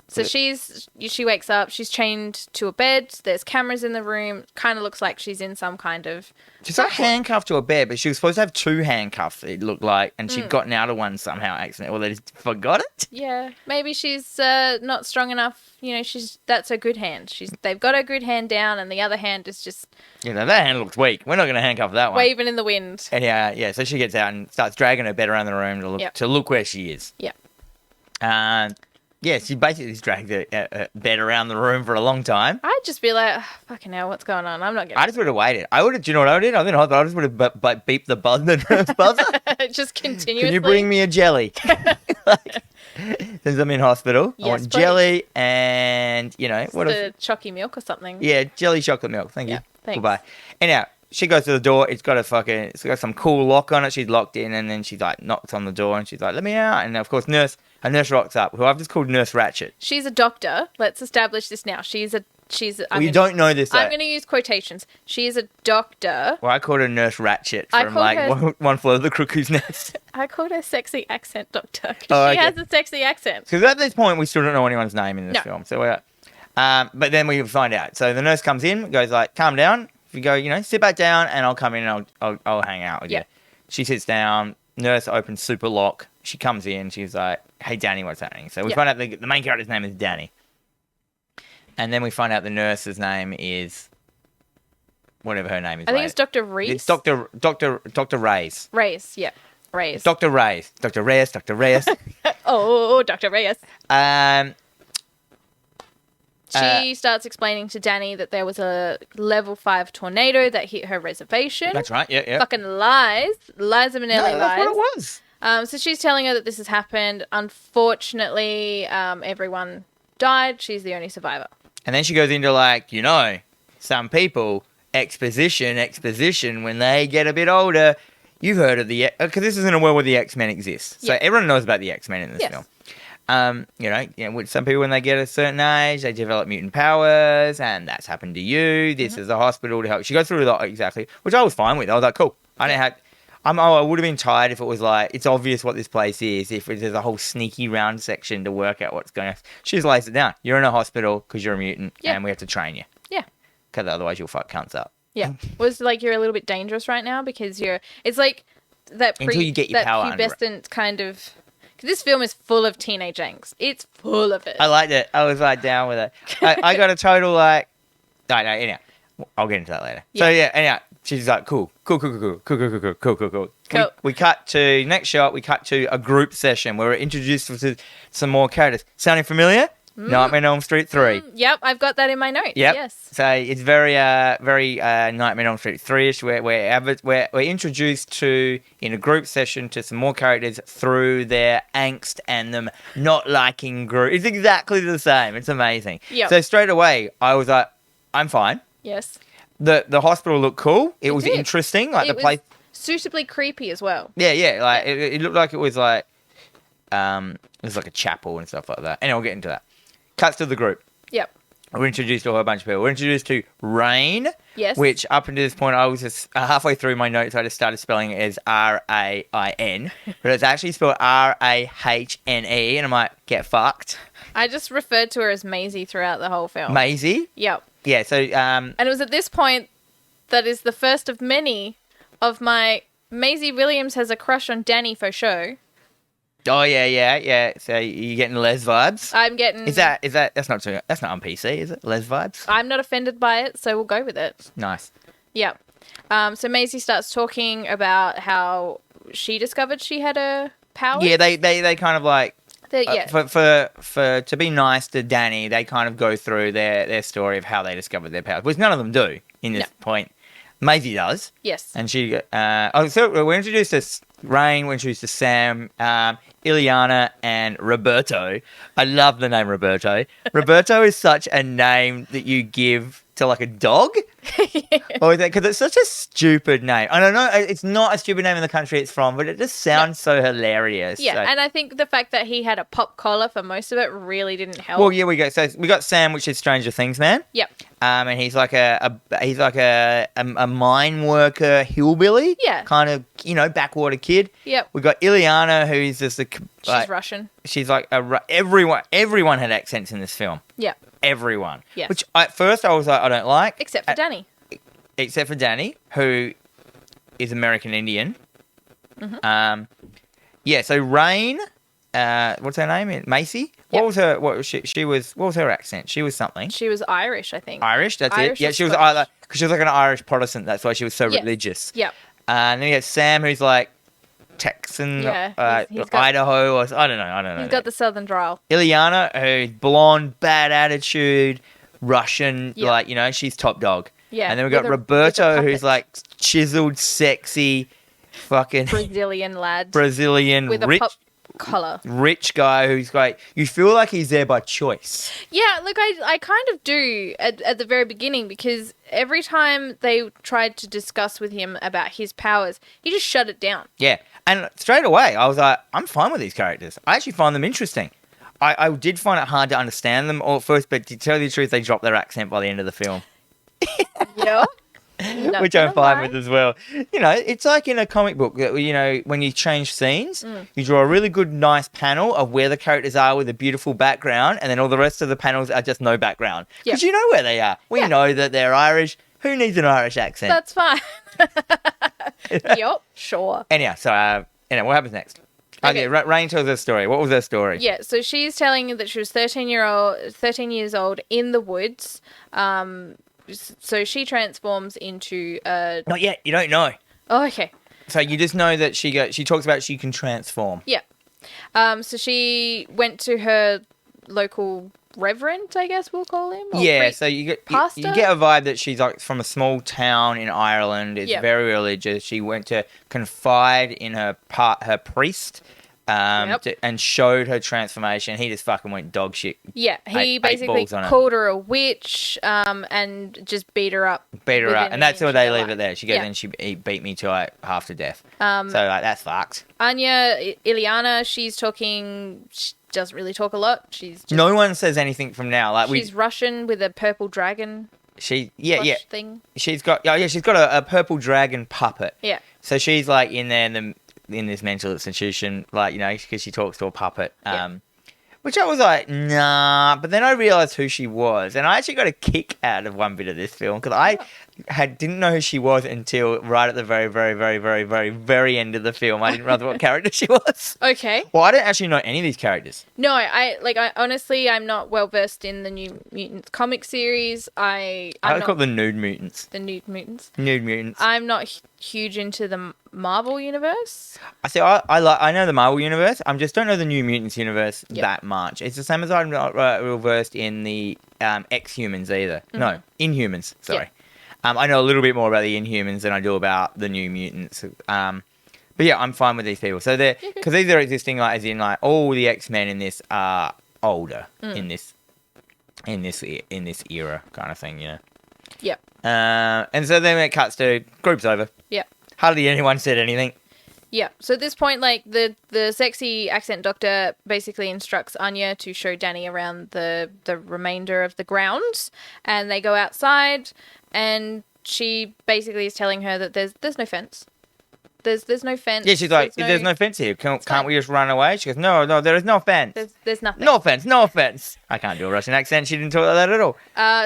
So she wakes up, she's chained to a bed, there's cameras in the room, kind of looks like she's in some kind of... She's not handcuffed to a bed, but she was supposed to have two handcuffs, it looked like, and she'd gotten out of one somehow accidentally. Well, they just forgot it? Yeah, maybe she's not strong enough, that's her good hand. They've got her good hand down, and the other hand is just... That hand looks weak. We're not going to handcuff that one. Waving in the wind. And yeah, so she gets out and starts dragging her bed around the room to look where she is. Yeah. And Yeah, she basically just dragged a bed around the room for a long time. I'd just be like, "Oh, fucking hell, what's going on? I'm not I getting just would have waited. Do you know what I did? I didn't I just would have beeped the nurse buzzer. just continuously. Can you bring me a jelly? Like, since I'm in hospital, I Yes, want please. jelly and, what else? the chalky milk or something? Yeah, jelly chocolate milk. Thank you. Yeah, thanks. Goodbye. Anyhow, she goes to the door. It's got some cool lock on it. She's locked in, and then she's like knocks on the door, and she's like, "Let me out!" And of course, a nurse rocks up, who I've just called Nurse Ratchet. She's a doctor. Let's establish this now. You don't know this. I'm going to use quotations. She is a doctor. Well, I called her Nurse Ratchet I from called her- One Flew Over the Cuckoo's Nest. I called her sexy accent doctor. 'Cause Oh, she okay. has a sexy accent. Because at this point, we still don't know anyone's name in this No. film. So but then we find out. So the nurse comes in, goes like, "Calm down." We go, sit back down, and I'll come in and I'll hang out with Yeah. you. She sits down. Nurse opens super lock. She comes in. She's like, "Hey, Danny, what's happening?" So we Yeah. find out the main character's name is Danny, and then we find out the nurse's name is whatever her name is. I think it's Dr. Reese. It's Dr. Reyes. Reyes, yeah. Reyes. Dr. Reyes. Dr. Reyes. Dr. Reyes. Oh, Dr. Reyes. um. She starts explaining to Danny that there was a level 5 tornado that hit her reservation. That's right. Yeah. Yeah. Fucking lies. Liza Minnelli No, lies. that's what it was. So she's telling her that this has happened. Unfortunately, everyone died. She's the only survivor. And then she goes into some people, exposition, when they get a bit older, you've heard of because this is in a world where the X-Men exist. So Yeah. everyone knows about the X-Men in this Yes. film. With some people, when they get a certain age, they develop mutant powers, and that's happened to you. This is a hospital to help. She goes through that exactly, which I was fine with. I was like, cool. I would have been tired if it was like, it's obvious what this place is, if there's a whole sneaky round section to work out what's going on. She just lays it down. You're in a hospital because you're a mutant, Yeah. and we have to train you. Yeah. Because otherwise you'll fuck cunts up. Yeah. Was like you're a little bit dangerous right now because it's like that Until you get your that power under it. pubescent kind of. Cause this film is full of teenage angst. It's full of it. I liked it. I was down with it. I got a total no, anyhow. I'll get into that later. Yeah. So yeah, anyhow, she's like, cool. Cool. We cut to next shot. We cut to a group session where we're introduced to some more characters. Sounding familiar? Nightmare on Elm Street 3. Yep, I've got that in my notes. Yep. Yes. So it's very Nightmare on Elm Street 3ish. We're introduced to in a group session to some more characters through their angst and them not liking group. It's exactly the same. It's amazing. Yep. So straight away, I was like, I'm fine. Yes. The hospital looked cool. It was did. interesting. Like It the place. was suitably creepy as well. Yeah. Like it looked like it was like a chapel and stuff like that. Anyway, we'll get into that. Cuts to the group. Yep. We're introduced to a whole bunch of people. We're introduced to Rain, Yes. which up until this point, I was just halfway through my notes, I just started spelling it as Rain, but it's actually spelled Rahne, and I'm like, get fucked. I just referred to her as Maisie throughout the whole film. Maisie? Yep. Yeah, so, And it was at this point that is the first of many of my Maisie Williams has a crush on Danny for show. oh, yeah. So you're getting Les vibes? I'm getting. That's not on PC, is it? Les vibes? I'm not offended by it, so we'll go with it. Nice. Yep. So Maisie starts talking about how she discovered she had a power. Yeah, they kind of like, Yeah. for to be nice to Danny, they kind of go through their story of how they discovered their powers, which none of them do in this point. Maisie does. Yes. And she, so we're introduced to Rain, we're introduced to Sam, Ileana, and Roberto. I love the name Roberto. Roberto is such a name that you give to like a dog. Or because it's such a stupid name. I don't know, it's not a stupid name in the country it's from, but it just sounds so hilarious. Yeah, so. and I think the fact that he had a pop collar for most of it really didn't help. Well, yeah, we got Sam, which is Stranger Things man. Yep. And he's like a mine worker hillbilly. Yeah. Kind of, backwater kid. Yep. We got Ileana, who's just She's Russian. She's like everyone had accents in this film. Yep. Everyone. Yes. Which at first I was like, I don't like. Except for Danny. Except for Danny, who is American Indian. Mm-hmm. Yeah. So Rain, what's her name? Macy. Yep. What was her accent? She was something. She was Irish, I think. Irish. That's Irish it. Yeah. or She was Scottish. because she was like an Irish Protestant. That's why she was so Yes. religious. Yep. And then you have Sam, who's like Texan, he's got, Idaho, or I don't know. He's got the southern drawl. Ileana, who's blonde, bad attitude, Russian, she's top dog. Yeah. And then we've got Roberto, who's like chiseled, sexy, fucking Brazilian lad. With a pop collar. Rich guy who's like, you feel like he's there by choice. Yeah, look, I kind of do at the very beginning, because every time they tried to discuss with him about his powers, he just shut it down. Yeah, and straight away I was like, I'm fine with these characters. I actually find them interesting. I did find it hard to understand them all at first, but to tell you the truth, they dropped their accent by the end of the film. Yeah. Which I'm fine with as well. It's like in a comic book that, when you change scenes, you draw a really good, nice panel of where the characters are with a beautiful background, and then all the rest of the panels are just no background. Because you know where they are. We know that they're Irish. Who needs an Irish accent? That's fine. Yup, sure. Anyhow, so, what happens next? Okay, Rain tells her story. What was her story? Yeah, so she's telling that she was 13 years old in the woods. So she transforms into a... Not yet. You don't know. Oh, okay. So you just know that she talks about she can transform. Yeah. So she went to her local reverend, I guess we'll call him. Yeah, so you get a vibe that she's like from a small town in Ireland. It's very religious. She went to confide in her priest and showed her transformation. He just fucking went dog shit. Yeah, he basically called her a witch and just beat her up. And that's where they leave it there. She goes, and he beat me to half to death. So that's fucked. Anya, Ileana, she's talking... She doesn't really talk a lot. She's just, no one says anything from now. Like she's Russian with a purple dragon. Thing. She's got a purple dragon puppet. Yeah. So she's like in there in this mental institution, like, because she talks to a puppet. Which I was like, nah. But then I realised who she was. And I actually got a kick out of one bit of this film, because I didn't know who she was until right at the very, very, very, very, very, very end of the film. I didn't realize what character she was. Okay. Well, I didn't actually know any of these characters. No, I honestly, I'm not well versed in the New Mutants comic series. I call the Nude Mutants. The Nude Mutants. Nude Mutants. I'm not huge into the Marvel universe. I know the Marvel universe. I just don't know the New Mutants universe that much. It's the same as I'm not real versed in the Ex-Humans either. Mm-hmm. No, Inhumans. Sorry. I know a little bit more about the Inhumans than I do about the New Mutants. But yeah, I'm fine with these people. So they're because these are existing like as in like all the X-Men in this are older in this era kind of thing, Yep. And so then it cuts to group's over. Yep. Hardly anyone said anything. Yeah. So at this point, like the sexy accent doctor basically instructs Anya to show Danny around the remainder of the grounds, and they go outside, and she basically is telling her that there's no fence. There's no fence. Yeah, she's like, there's no fence here. Can't we just run away? She goes, no, there is no fence. There's nothing. No offense. I can't do a Russian accent. She didn't talk like that at all.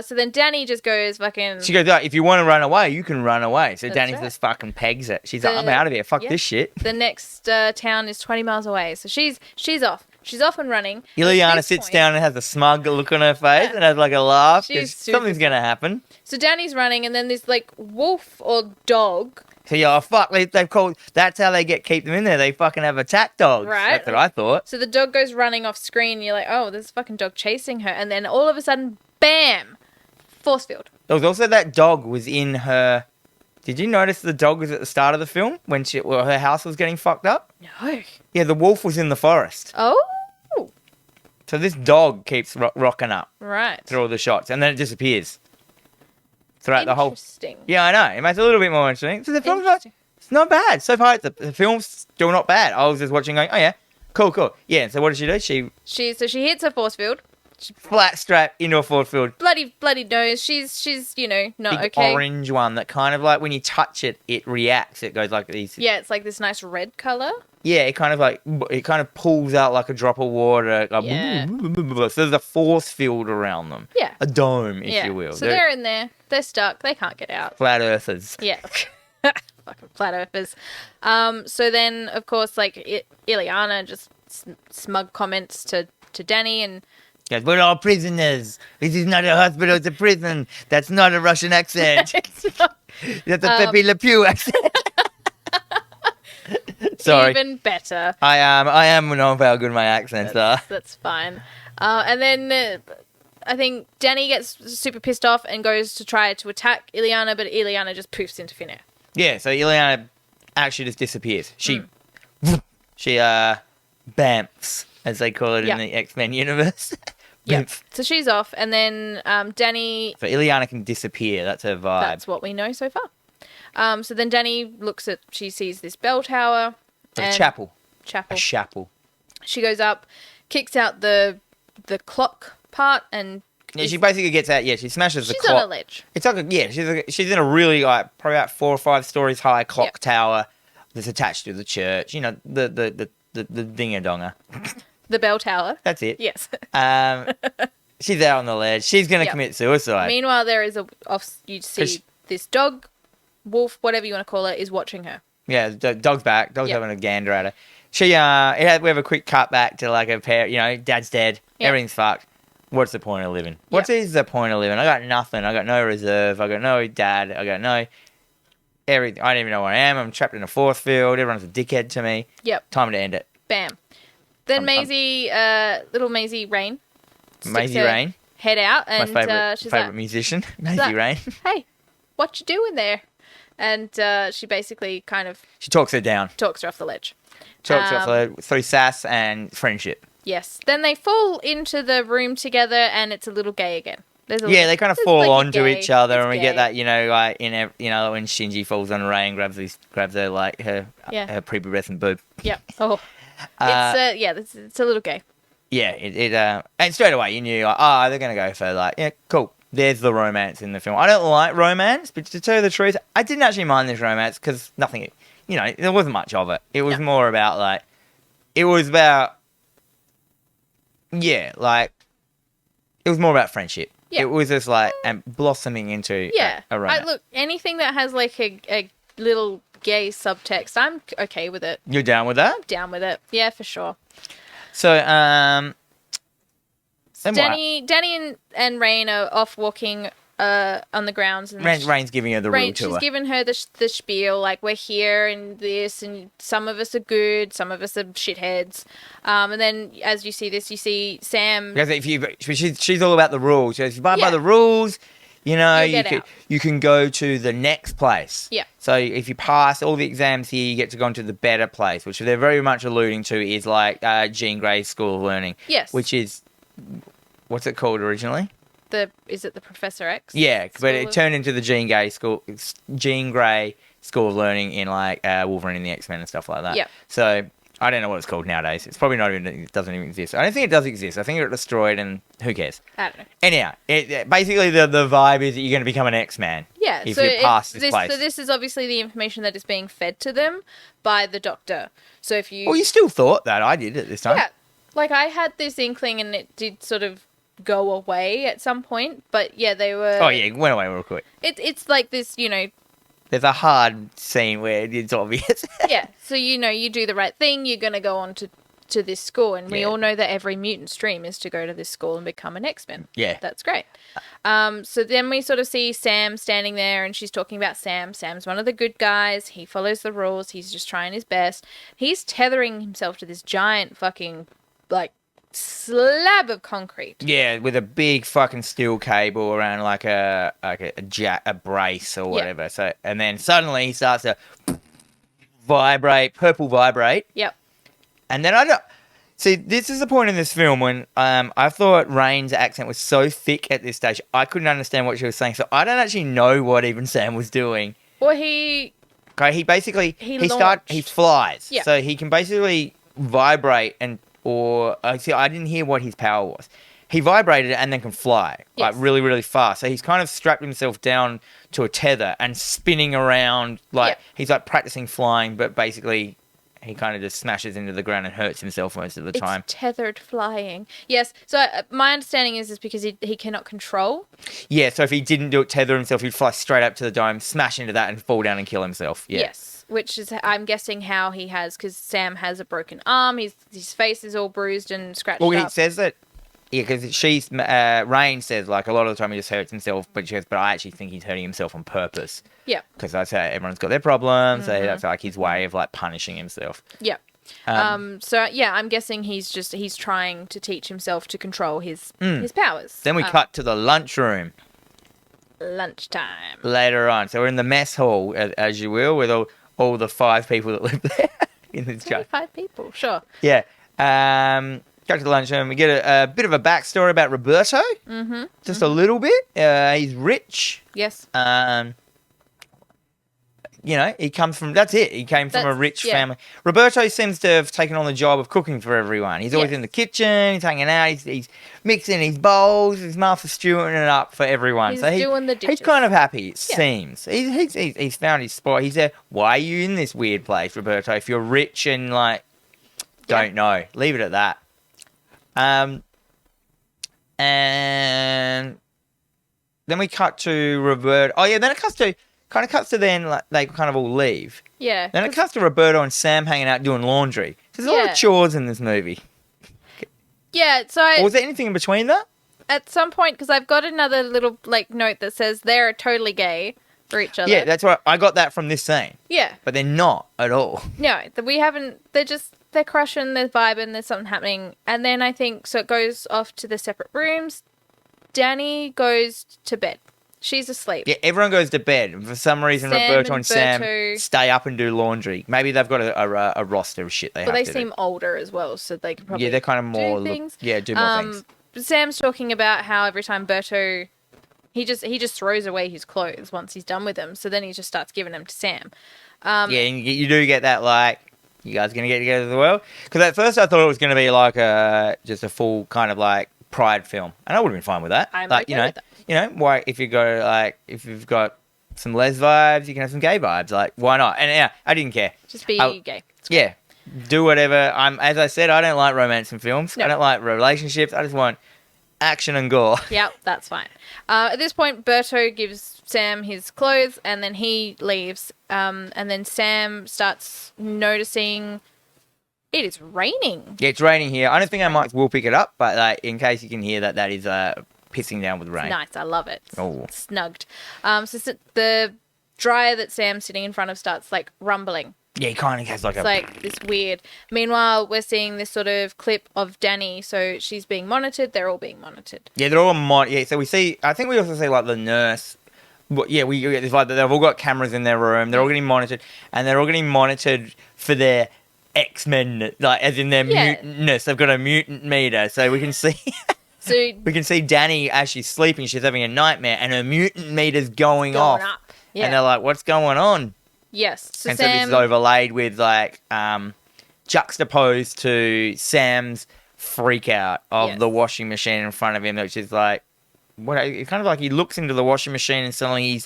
So then Danny just goes fucking... She goes, if you want to run away, you can run away. So Danny just fucking pegs it. She's like, I'm out of here. Fuck this shit. The next town is 20 miles away. So she's off. She's off and running. Ileana sits down and has a smug look on her face and has like a laugh because something's going to happen. So Danny's running, and then this like wolf or dog... So yeah, fuck, they've called, that's how they keep them in there. They fucking have attack dogs. Right. That's what I thought. So the dog goes running off screen, and you're like, oh, there's a fucking dog chasing her. And then all of a sudden, bam, force field. There was also that dog was in her... Did you notice the dog was at the start of the film when her house was getting fucked up? No. Yeah, the wolf was in the forest. Oh. So this dog keeps rocking up. Right. Through all the shots, and then it disappears. Throughout the whole... Interesting. Yeah, I know. It makes it a little bit more interesting. So the film's it's not bad. So far, the film's still not bad. I was just watching going, oh yeah, cool. Yeah, so what does she do? She hits her force field. Flat strap into a force field. Bloody nose. She's not big okay. Orange one that kind of like when you touch it, it reacts. It goes like these. Yeah, it's like this nice red colour. Yeah, it kind of pulls out like a drop of water. Like, so there's a force field around them. Yeah. A dome, if you will. So they're in there. They're stuck. They can't get out. Flat earthers. Yeah. Fucking flat earthers. So then, of course, like, Ileana just smug comments to Danny and... Yes, we're all prisoners. This is not a hospital, it's a prison. That's not a Russian accent. It's not. That's a Pepe Le Pew accent. Sorry. Even better. I am known for how good my accents are. That's fine. And then I think Danny gets super pissed off and goes to try to attack Ileana, but Ileana just poofs into thin air. Yeah, so Ileana actually just disappears. She bamfs, as they call it in the X-Men universe. Yeah. So she's off, and then Danny... So Ileana can disappear. That's her vibe. That's what we know so far. So then Danny she sees this bell tower. A chapel. Chapel. A chapel. She goes up, kicks out the clock part, and... Yeah, she basically gets out. Yeah, she smashes the clock. She's on a ledge. It's like she's in a really probably about 4 or 5 stories high clock tower that's attached to the church. You know, the dinger-donger. The bell tower. That's it. Yes. She's out on the ledge. She's going to commit suicide. Meanwhile, there is you see this dog, wolf, whatever you want to call it, is watching her. Yeah, the dog's back. Dog's having a gander at her. We have a quick cut back to like a pair. You know, dad's dead. Yep. Everything's fucked. What's the point of living? What is the point of living? I got nothing. I got no reserve. I got no dad. I got no everything. I don't even know where I am. I'm trapped in a force field. Everyone's a dickhead to me. Yep. Time to end it. Bam. Then Maisie, little Maisie Rain. Maisie Rain. Head out, and she's my favourite musician, Maisie Rain. Hey, what you doing there? And she basically kind of... She talks her down. Talks her off the ledge. Talks her off the ledge through sass and friendship. Yes. Then they fall into the room together, and it's a little gay again. They kind of fall onto each other, and we get that, like when Shinji falls on Rei and grabs her like her prepubescent boob. Yep. Oh. It's a little gay. Yeah, and straight away you knew, like, they're going to go for, cool. There's the romance in the film. I don't like romance, but to tell you the truth, I didn't actually mind this romance because nothing, there wasn't much of it. It was more about, it was more about friendship. Yeah. It was just, and blossoming into a romance. Look, anything that has, a little gay subtext, I'm okay with it. You're down with that? I'm down with it. Yeah, for sure. So, Danny and Rain are off walking on the grounds. And Rain's giving her the real tour. She's giving her the spiel, like, we're here and this, and some of us are good, some of us are shitheads. And then as you see this, you see Sam... She's all about the rules. If you buy by the rules... you can go to the next place. Yeah. So if you pass all the exams here, you get to go into the better place, which they're very much alluding to is Jean Grey's School of Learning. Yes. Which is, what's it called originally? Is it the Professor X? Yeah, but it turned into the Jean Grey School of Learning in Wolverine and the X-Men and stuff like that. Yeah. So I don't know what it's called nowadays. It's probably it doesn't even exist. I don't think it does exist. I think it got destroyed and who cares? I don't know. Anyhow, basically the vibe is that you're going to become an X-Man. Yeah. If you pass this place. So this is obviously the information that is being fed to them by the Doctor. So if you... Well, you still thought that. I did at this time. Yeah. I had this inkling and it did sort of go away at some point. But yeah, they were... Oh yeah, it went away real quick. It's like this, There's a hard scene where it's obvious. Yeah, so you do the right thing, you're going to go on to this school, and we all know that every mutant's dream is to go to this school and become an X-Men. Yeah. That's great. So then we sort of see Sam standing there, and she's talking about Sam. Sam's one of the good guys. He follows the rules. He's just trying his best. He's tethering himself to this giant fucking, slab of concrete. Yeah, with a big fucking steel cable around a brace or whatever. Yeah. So and then suddenly he starts to purple vibrate. Yep. And then I don't see. This is the point in this film when I thought Rain's accent was so thick at this stage I couldn't understand what she was saying. So I don't actually know what even Sam was doing. Well, he flies. Yeah. So he can basically vibrate I didn't hear what his power was. He vibrated and then can fly, really, really fast. So he's kind of strapped himself down to a tether and spinning around he's practicing flying, but basically he kind of just smashes into the ground and hurts himself most of the time. It's tethered flying. Yes. So my understanding is because he cannot control. Yeah. So if he didn't tether himself, he'd fly straight up to the dome, smash into that, and fall down and kill himself. Yeah. Yes. Which is, I'm guessing, how he has, because Sam has a broken arm. His face is all bruised and scratched up. Well, he says that Yeah, because Rain says, like, a lot of the time he just hurts himself, but she goes, but I actually think he's hurting himself on purpose. Yeah. Because that's how everyone's got their problems. So that's like his way of, like, punishing himself. Yeah. So yeah, I'm guessing he's trying to teach himself to control his powers. Then we cut to the lunchroom. Lunchtime. Later on. So we're in the mess hall, as you will, with all the 5 people that live there in this show. 5 people, sure. Yeah. Go to the lunchroom. We get a bit of a backstory about Roberto. Mm-hmm. Just a little bit. He's rich. Yes. He comes from... That's it. He came from a rich family. Roberto seems to have taken on the job of cooking for everyone. He's always in the kitchen. He's hanging out. He's mixing his bowls. His Martha Stewart it up for everyone. He's doing the dishes. He's kind of happy, it seems. He's found his spot. He's there. Why are you in this weird place, Roberto? If you're rich and, like, don't know. Leave it at that. And then we cut to Roberto. Oh, yeah, then it cuts to then, like, they kind of all leave. Yeah. Then it cuts to Roberto and Sam hanging out doing laundry. There's a lot of chores in this movie. Yeah, so Or was there anything in between that? At some point, because I've got another little, like, note that says they're totally gay for each other. Yeah, that's what I got that from this scene. Yeah. But they're not at all. No, we haven't, they're crushing, they're vibing, there's something happening. And then I think, so it goes off to the separate rooms. Danny goes to bed. She's asleep. Yeah, everyone goes to bed. For some reason, Roberto and Sam stay up and do laundry. Maybe they've got a roster of shit they have to do. But they seem older as well, so they can probably they're kind of more... do things. Do more things. Sam's talking about how every time Berto... He just throws away his clothes once he's done with them, so then he just starts giving them to Sam. And you do get that, like... You guys going to get together as well? Because at first I thought it was going to be like just a full kind of like Pride film. And I would have been fine with that. I'm like, okay with that. Why if you go like, if you've got some les vibes, you can have some gay vibes. Like, why not? And yeah, I didn't care. Just be gay. Yeah. Do whatever. As I said, I don't like romance in films. No. I don't like relationships. I just want action and gore. Yeah, that's fine. At this point, Berto gives Sam his clothes and then he leaves. And then Sam starts noticing it is raining. Yeah, it's raining here. I don't think our mics will pick it up, but like, in case you can hear that is pissing down with rain. Nice, I love it. Oh. Snugged. So the dryer that Sam's sitting in front of starts like rumbling. Yeah, he kind of has like it's like this weird... Meanwhile, we're seeing this sort of clip of Danny. So she's being monitored. They're all being monitored. Yeah, they're all so we see... I think we also see like the nurse... Yeah, we get this like they've all got cameras in their room. They're all getting monitored. And they're all getting monitored for their X-Men... Like, as in their mutantness. They've got a mutant meter. So we can see... So we can see Danny as she's sleeping. She's having a nightmare. And her mutant meter's going off. Up. Yeah. And they're like, what's going on? Yes. So this is overlaid with like juxtaposed to Sam's freak out of the washing machine in front of him, which is like it's kind of like he looks into the washing machine and suddenly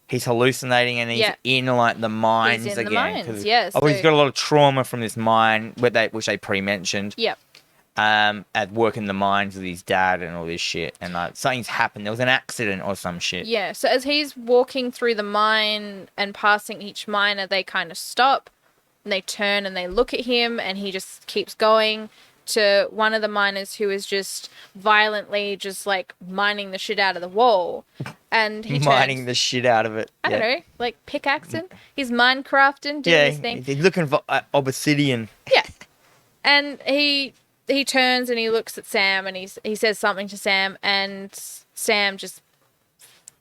he's hallucinating and he's in like the mines he's in again. The mines, yes. He's got a lot of trauma from this mine which they pre-mentioned. Yep. At work in the mines with his dad and all this shit, and like something's happened. There was an accident or some shit. Yeah. So as he's walking through the mine and passing each miner, they kind of stop and they turn and they look at him, and he just keeps going to one of the miners who is just violently just like mining the shit out of the wall, and he mining the shit out of it. I don't know, like pickaxing. He's Minecrafting, doing his thing. He's looking for obsidian. Yeah, and he turns and he looks at Sam and he says something to Sam, and Sam just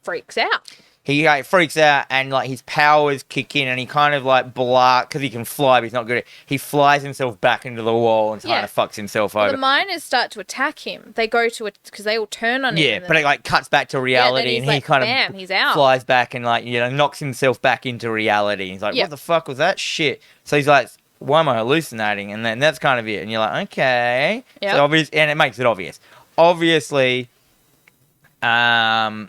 freaks out. He freaks out and like his powers kick in and he kind of like because he can fly but he's not good at it. He flies himself back into the wall and kind of fucks himself over. The miners start to attack him. They go to it because they all turn on him. Yeah, but it like cuts back to reality and he kind of he's out. Flies back and like, knocks himself back into reality. He's like, what the fuck was that shit? So he's like, why am I hallucinating? And then that's kind of it. And you're like, okay. Yep. So obvious, and it makes it obvious. Obviously, obviously,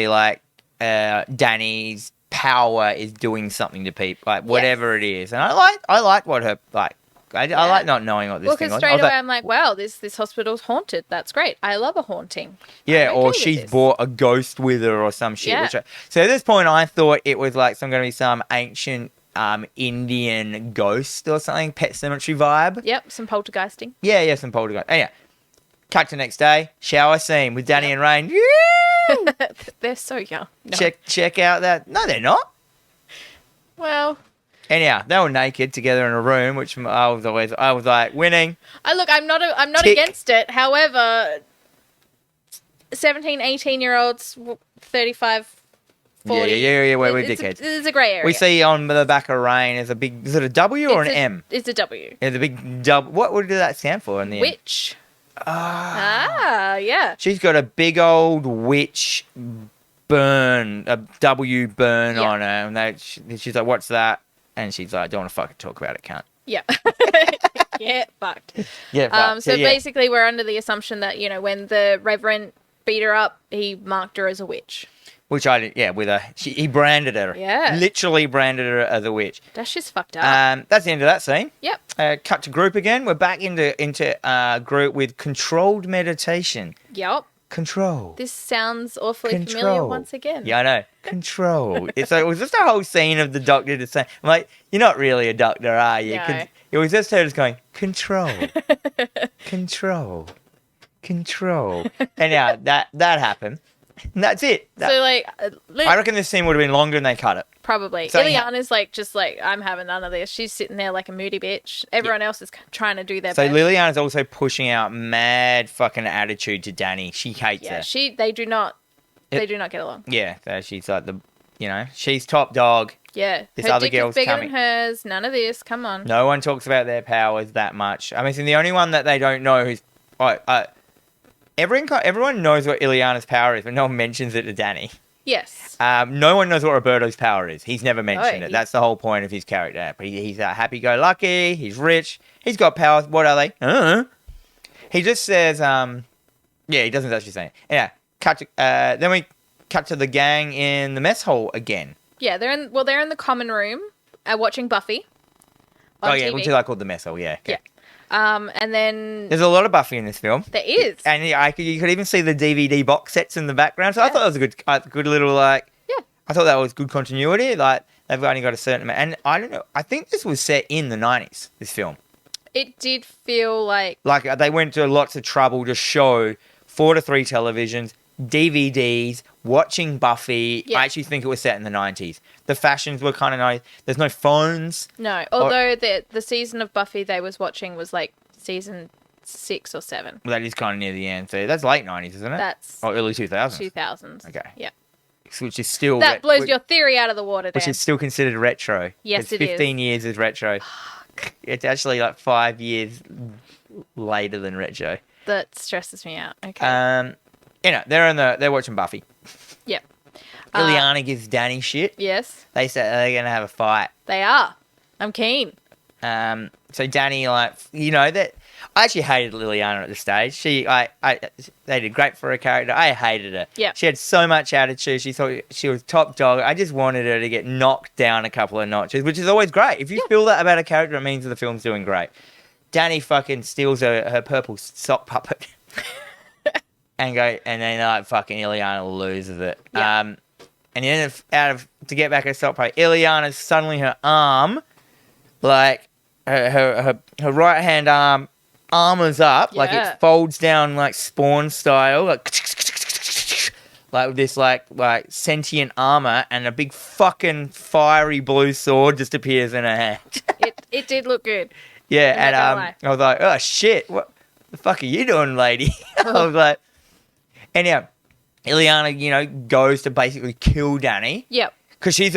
like, Danny's power is doing something to people, like, whatever it is. And I like what her, like, I like not knowing what this thing was. Because straight away I'm like, wow, this hospital's haunted. That's great. I love a haunting. Yeah, or she's brought a ghost with her or some shit. Yeah. So at this point, I thought it was like going to be some ancient Indian ghost or something, Pet Cemetery vibe. Yep, some poltergeisting. Yeah, some poltergeist. Oh, yeah. Cut to next day, shower scene with Danny and Rain. They're so young. No. Check out that. No, they're not. Well, Anyhow, they were naked together in a room, which I was like, winning. I'm not Tick. against it. However, 17, 18-year-olds, 35, 40. Yeah, we're dickheads. It's a grey area. We see on the back of Rain is a big, is it a W or an M? It's a W. Yeah, the big W. What did that stand for in the end? Witch. Yeah. She's got a big old witch burn, a W burn on her. And she's like, what's that? And she's like, don't want to fucking talk about it, cunt. Yeah. Yeah, fucked. Yeah, fucked. So basically we're under the assumption that, when the Reverend beat her up, he marked her as a witch. Which he branded her. Yeah. Literally branded her as a witch. That's just fucked up. That's the end of that scene. Yep. Cut to group again. We're back into group with controlled meditation. Yep. Control. This sounds awfully familiar once again. Yeah, I know. Control. It was just a whole scene of the doctor just saying, I'm like, you're not really a doctor, are you? No. It was just her just going, control. Control. Control. And yeah, that happened. And that's it. I reckon this scene would have been longer and they cut it. Probably. So Liliana's I'm having none of this. She's sitting there like a moody bitch. Everyone else is trying to do their So best. Liliana's also pushing out mad fucking attitude to Danny. She hates her. They do not get along. Yeah, so she's like she's top dog. Yeah. This her other dick girl's is bigger coming. than hers. None of this. Come on. No one talks about their powers that much. I mean, so the only one that they don't know who's... everyone knows what Ileana's power is, but no one mentions it to Danny. Yes. No one knows what Roberto's power is. He's never mentioned it. That's the whole point of his character. He's happy-go-lucky. He's rich. He's got powers. What are they? He just says... he doesn't actually say it. Yeah. Then we cut to the gang in the mess hall again. Yeah, they're in the common room watching Buffy on TV. Which is like called the mess hall, yeah. Okay. Yeah. And then... There's a lot of Buffy in this film. There is. And you could even see the DVD box sets in the background. So I thought that was a good little, I thought that was good continuity. Like, they've only got a certain amount. And I don't know, I think this was set in the 90s, this film. It did feel like... Like, they went to lots of trouble to show 4 to 3 televisions, DVDs, watching Buffy. Yeah. I actually think it was set in the 90s. The fashions were kind of nice. There's no phones. No, although the season of Buffy they was watching was like season 6 or 7. Well, that is kind of near the end. So that's late 90s, isn't it? That's... Or early 2000s. 2000s. Okay. Yeah. Which is still... That blows your theory out of the water, Dan. Which is still considered retro. Yes, it is. 15 years is retro. It's actually like 5 years later than retro. That stresses me out. Okay. They're watching Buffy. Yep. Ileana gives Danny shit. Yes. They say they're going to have a fight. They are. I'm keen. So Danny, that I actually hated Liliana at the stage. They did great for her character. I hated her. Yeah. She had so much attitude. She thought she was top dog. I just wanted her to get knocked down a couple of notches, which is always great. If you feel that about a character, it means that the film's doing great. Danny fucking steals her purple sock puppet. And then fucking Ileana loses it. Yeah. And then to get back her sock puppet, Ileana's suddenly her arm, like her right hand arm armors up, like it folds down like Spawn style, like with this like sentient armor, and a big fucking fiery blue sword just appears in her hand. It did look good. Yeah, and I was like, oh shit, what the fuck are you doing, lady? I was like, anyhow, Ileana, goes to basically kill Danny. Yep. Because she's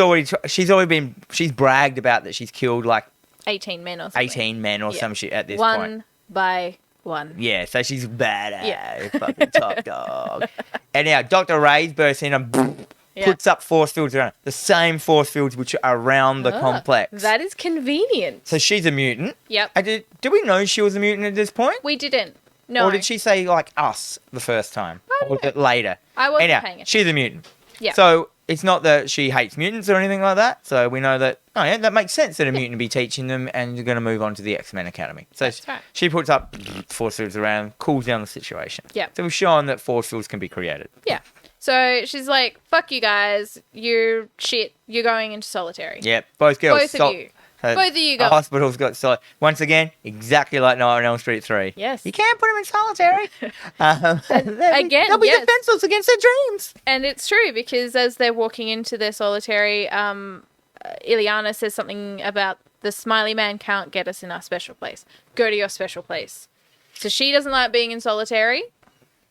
bragged about that she's killed like 18 men or something. 18 men or some shit at this point. point. One by one. Yeah, so she's badass. Yeah. Fucking top dog. And now Dr. Ray's bursts in and puts up force fields around it. The same force fields which are around the complex. That is convenient. So she's a mutant. Yep. Did we know she was a mutant at this point? We didn't. No. Or did she say like us the first time? Or was it later? I wasn't paying attention. She's a mutant. Yeah. So it's not that she hates mutants or anything like that. So we know that, that makes sense that a mutant be teaching them and you're going to move on to the X-Men Academy. So that's right. She puts up force fields around, cools down the situation. Yeah. So we've shown that force fields can be created. Yeah. So she's like, fuck you guys. You're shit. You're going into solitary. Yep. Both girls. Both of you. Both of you The go. hospital's got solid. Once again, exactly like Nightmare on Elm Street 3. Yes. You can't put them in solitary. Again, they'll be yes. defenseless against their dreams. And it's true because as they're walking into their solitary, Ileana says something about the smiley man can't get us in our special place. Go to your special place. So she doesn't like being in solitary.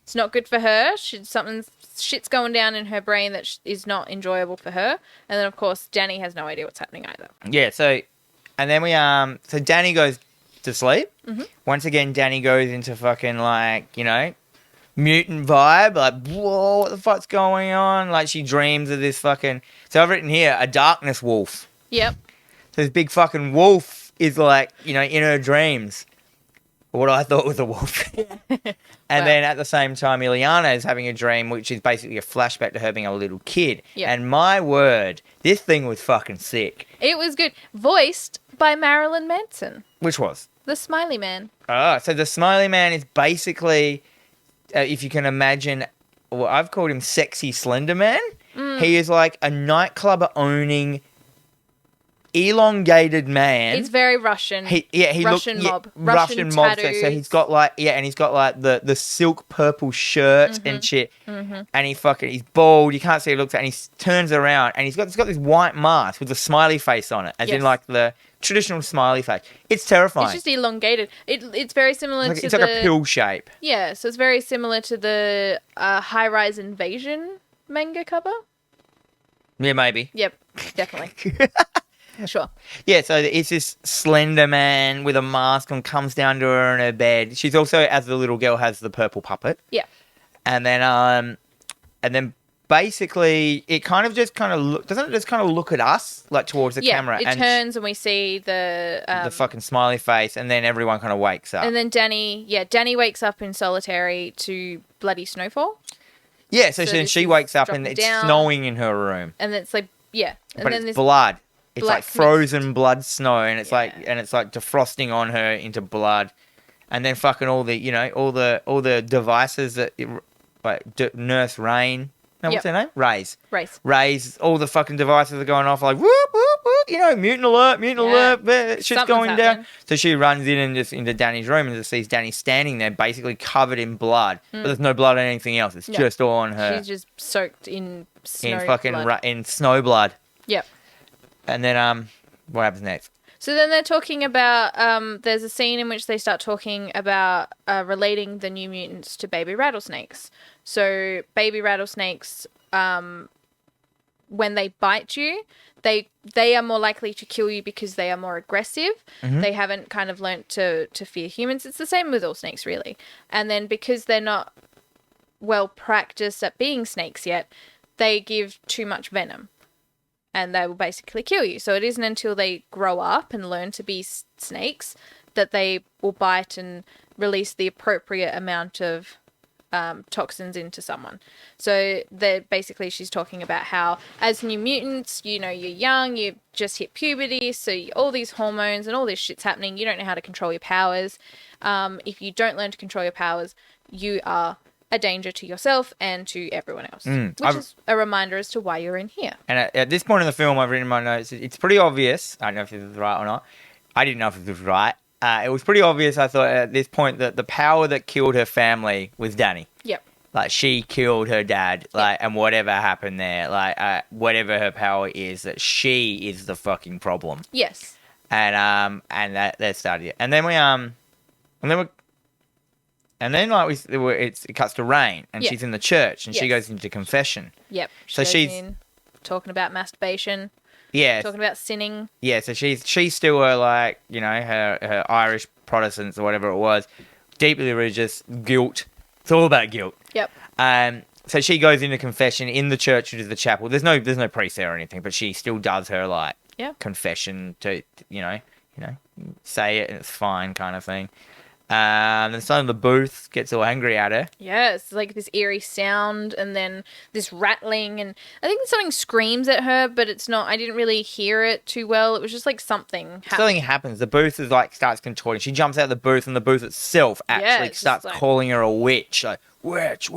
It's not good for her. Shit's going down in her brain that is not enjoyable for her. And then, of course, Danny has no idea what's happening either. Yeah, and then so Danny goes to sleep. Mm-hmm. Once again, Danny goes into fucking, like, mutant vibe. Like, whoa, what the fuck's going on? Like, she dreams of this fucking... So I've written here, a darkness wolf. Yep. So this big fucking wolf is, like, in her dreams. What I thought was a wolf. And then at the same time, Ileana is having a dream, which is basically a flashback to her being a little kid. Yep. And my word, this thing was fucking sick. It was good. Voiced by Marilyn Manson, Which was? the Smiley Man. Oh, so the Smiley Man is basically, if you can imagine, well, I've called him Sexy Slender Man. He is like a nightclub owning, elongated man. It's very Russian. Russian mob. Russian mob. So he's got like the silk purple shirt and shit. Mm-hmm. And he's bald. You can't see what he looks like. And he turns around and he's got this white mask with a smiley face on it, as in like the traditional smiley face. It's terrifying. It's just elongated. It's very similar to it's like a pill shape. Yeah, so it's very similar to the High-Rise Invasion manga cover. Yeah, maybe. Yep, definitely. Sure. Yeah, so it's this slender man with a mask and comes down to her in her bed. She's also, as the little girl, has the purple puppet. Yeah. And then basically it doesn't it just kind of look at us, like towards the camera? It turns and we see the fucking smiley face, and then everyone kind of wakes up. And then Danny wakes up in solitary to bloody snowfall. Yeah, so then she wakes up and it's down. snowing in her room. And it's like, yeah. And But then it's blood. It's black like frozen blood snow, and it's like defrosting on her into blood, and then fucking all the devices that Nurse Rain. No, what's her name? Ray's. All the fucking devices are going off like whoop whoop whoop. Mutant alert. Shit's going down. So she runs in and just into Danny's room and just sees Danny standing there, basically covered in blood, but there's no blood on anything else. It's just all on her. She's just soaked in snow. In snow blood. Yep. And then, what happens next? So then they're talking about, there's a scene in which they start talking about relating the New Mutants to baby rattlesnakes. So baby rattlesnakes, when they bite you, they are more likely to kill you because they are more aggressive. Mm-hmm. They haven't kind of learnt to fear humans. It's the same with all snakes, really. And then because they're not well practiced at being snakes yet, they give too much venom. And they will basically kill you. So it isn't until they grow up and learn to be snakes that they will bite and release the appropriate amount of toxins into someone. So she's talking about how as New Mutants, you're young, you just hit puberty, so all these hormones and all this shit's happening. You don't know how to control your powers. If you don't learn to control your powers, you are a danger to yourself and to everyone else, which is a reminder as to why you're in here. And at this point in the film, I've written in my notes, it's pretty obvious. I don't know if this is right or not. I didn't know if this was right. It was pretty obvious, I thought, at this point, that the power that killed her family was Danny. Yep. Like, she killed her dad, and whatever happened there, whatever her power is, that she is the fucking problem. Yes. And that started it. And then it cuts to Rain, and she's in the church, and she goes into confession. Yep. She's talking about masturbation. Yeah. Talking about sinning. Yeah, so she's still her Irish Protestants or whatever it was, deeply religious, guilt. It's all about guilt. Yep. So she goes into confession in the church, which is the chapel. There's no priest there or anything, but she still does her confession to say it and it's fine kind of thing. Then some of the booth gets all angry at her. Yeah, it's like this eerie sound and then this rattling, and I think something screams at her, but it's not. I didn't really hear it too well. It was just like something happened. Something happens. The booth starts contorting. She jumps out of the booth, and the booth itself actually starts calling her a witch. Like, witch.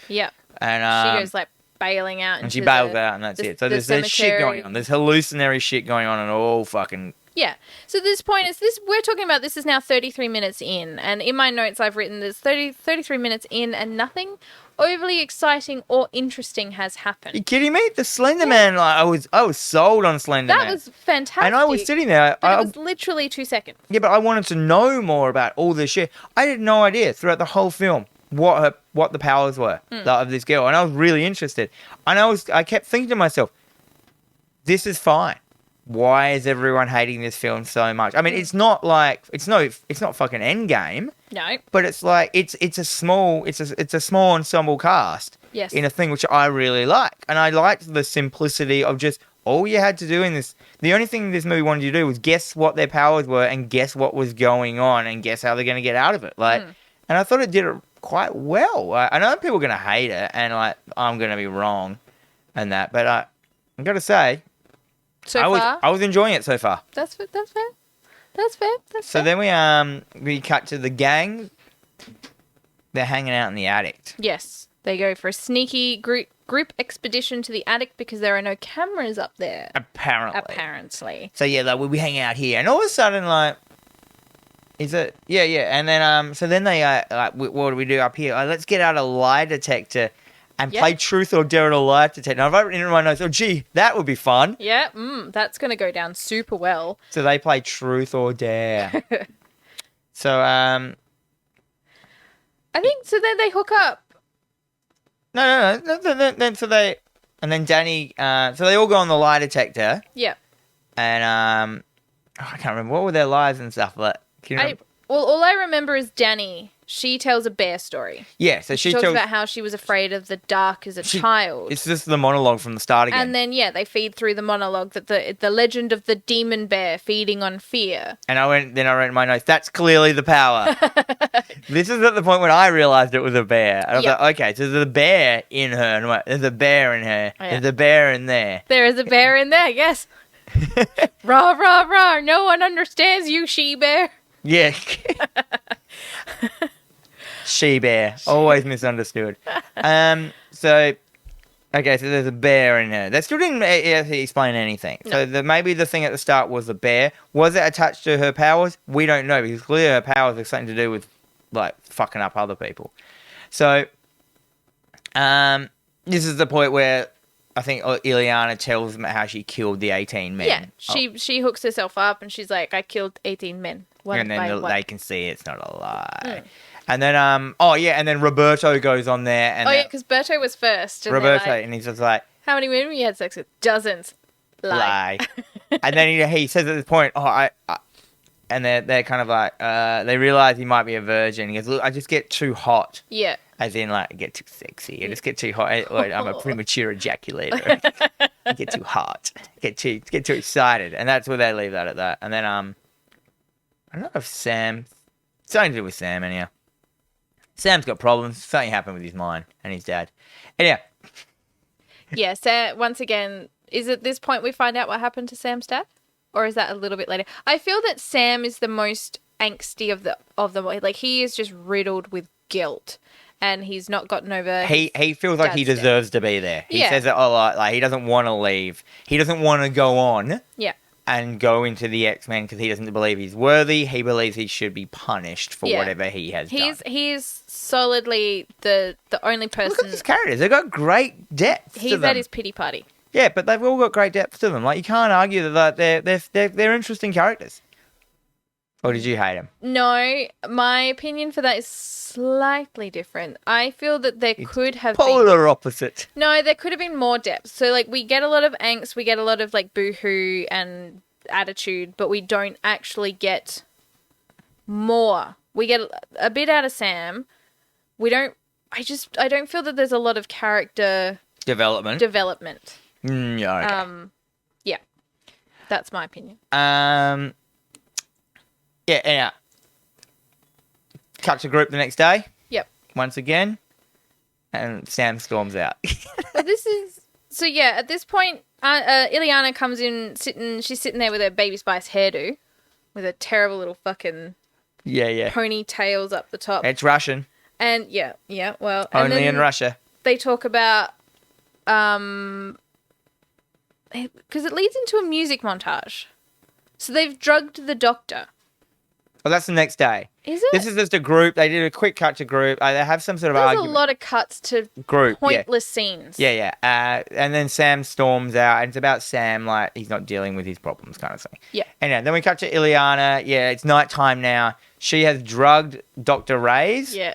Yeah. And she goes like bailing out. And she bails out, and that's it. So there's shit going on. There's hallucinatory shit going on, and all fucking... Yeah. So this point is this. We're talking about this is now 33 minutes in, and in my notes I've written there's 33 minutes in, and nothing overly exciting or interesting has happened. Are you kidding me? The Slender Man, like, I was sold on Slender Man. That was fantastic. And I was sitting there. But it was literally 2 seconds. Yeah, but I wanted to know more about all this shit. I had no idea throughout the whole film what the powers were of this girl, and I was really interested. And I kept thinking to myself, this is fine. Why is everyone hating this film so much? I mean, it's not fucking Endgame. No. But it's like it's a small ensemble cast. Yes. In a thing which I really like, and I liked the simplicity of just all you had to do in this. The only thing this movie wanted you to do was guess what their powers were and guess what was going on and guess how they're going to get out of it. Like, and I thought it did it quite well. I know people are going to hate it, and like I'm going to be wrong, and that, but I've got to say. I was enjoying it so far. That's fair. So then we cut to the gang. They're hanging out in the attic. Yes, they go for a sneaky group expedition to the attic because there are no cameras up there. Apparently. So yeah, like we hang out here, and all of a sudden, like, is it? Yeah. And then so then they like, what do we do up here? Let's get out a lie detector. And play truth or dare or lie detector. Now, if I written in my notes, gee, that would be fun. Yeah, that's going to go down super well. So they play truth or dare. So, I think, so then they hook up. No. Then Danny, so they all go on the lie detector. Yeah. And, I can't remember, what were their lies and stuff, but can you remember? Well, all I remember is Danny. She tells a bear story. Yeah, so she talks about how she was afraid of the dark as a child. It's just the monologue from the start again. And then, they feed through the monologue that the legend of the demon bear feeding on fear. And I wrote in my notes, that's clearly the power. This is at the point when I realised it was a bear. And I was like, okay, so there's a bear in her. And I'm like, there's a bear in her. Oh, yeah. There's a bear in there. There is a bear in there, yes. Rah, rah, rah. No one understands you, she-bear. Yeah. She-bear. Always misunderstood. So there's a bear in her. They still didn't explain anything. No. So maybe the thing at the start was the bear. Was it attached to her powers? We don't know, because clearly her powers have something to do with, like, fucking up other people. So, this is the point where I think Ileana tells them how she killed the 18 men. Yeah, she hooks herself up and she's like, I killed 18 men. And then they can see it's not a lie. And then, and then Roberto goes on there. And because Berto was first. And Roberto, and he's just like... How many women you had sex with? Dozens. Lie. And then he says at this point, and they're kind of like, they realise he might be a virgin. He goes, look, I just get too hot. Yeah. As in, like, I get too sexy. I just get too hot. I'm a premature ejaculator. I get too hot. Get too excited. And that's where they leave that at that. And then, I don't know if Sam... Something to do with Sam, anyhow. Sam's got problems. Something happened with his mind and his dad. Anyhow. Yeah, Sam, once again, is it this point we find out what happened to Sam's dad? Or is that a little bit later? I feel that Sam is the most angsty of the like, he is just riddled with guilt. And he's not gotten over... He feels like he deserves to be there. He says it a lot. Like, he doesn't want to leave. He doesn't want to go on. Yeah. And go into the X-Men because he doesn't believe he's worthy. He believes he should be punished for whatever he has done. He's solidly the only person... Look at these characters. They've got great depth to them. He's at his pity party. Yeah, but they've all got great depth to them. Like, you can't argue that they're interesting characters. Or did you hate them? No, my opinion for that is slightly different. I feel that there could have polar opposite. No, there could have been more depth. So, like, we get a lot of angst, we get a lot of, like, boo-hoo and attitude, but we don't actually get more. We get a bit out of Sam. I don't feel that there's a lot of character... Development. Yeah, okay. Yeah. That's my opinion. Yeah. Cut to group the next day. Yep. Once again. And Sam storms out. At this point, Ileana comes in, she's sitting there with her Baby Spice hairdo, with a terrible little fucking ponytails up the top. It's Russian. And, well... Only in Russia. They talk about because it leads into a music montage. So they've drugged the doctor. Well, that's the next day. Is it? This is just a group. They did a quick cut to group. They have some sort of There's argument. a lot of cuts to Group, pointless scenes. Yeah. And then Sam storms out, and it's about Sam, like, he's not dealing with his problems kind of thing. Yeah. Anyway, then we cut to Ileana. Yeah, it's nighttime now. She has drugged Dr. Reyes. Yeah.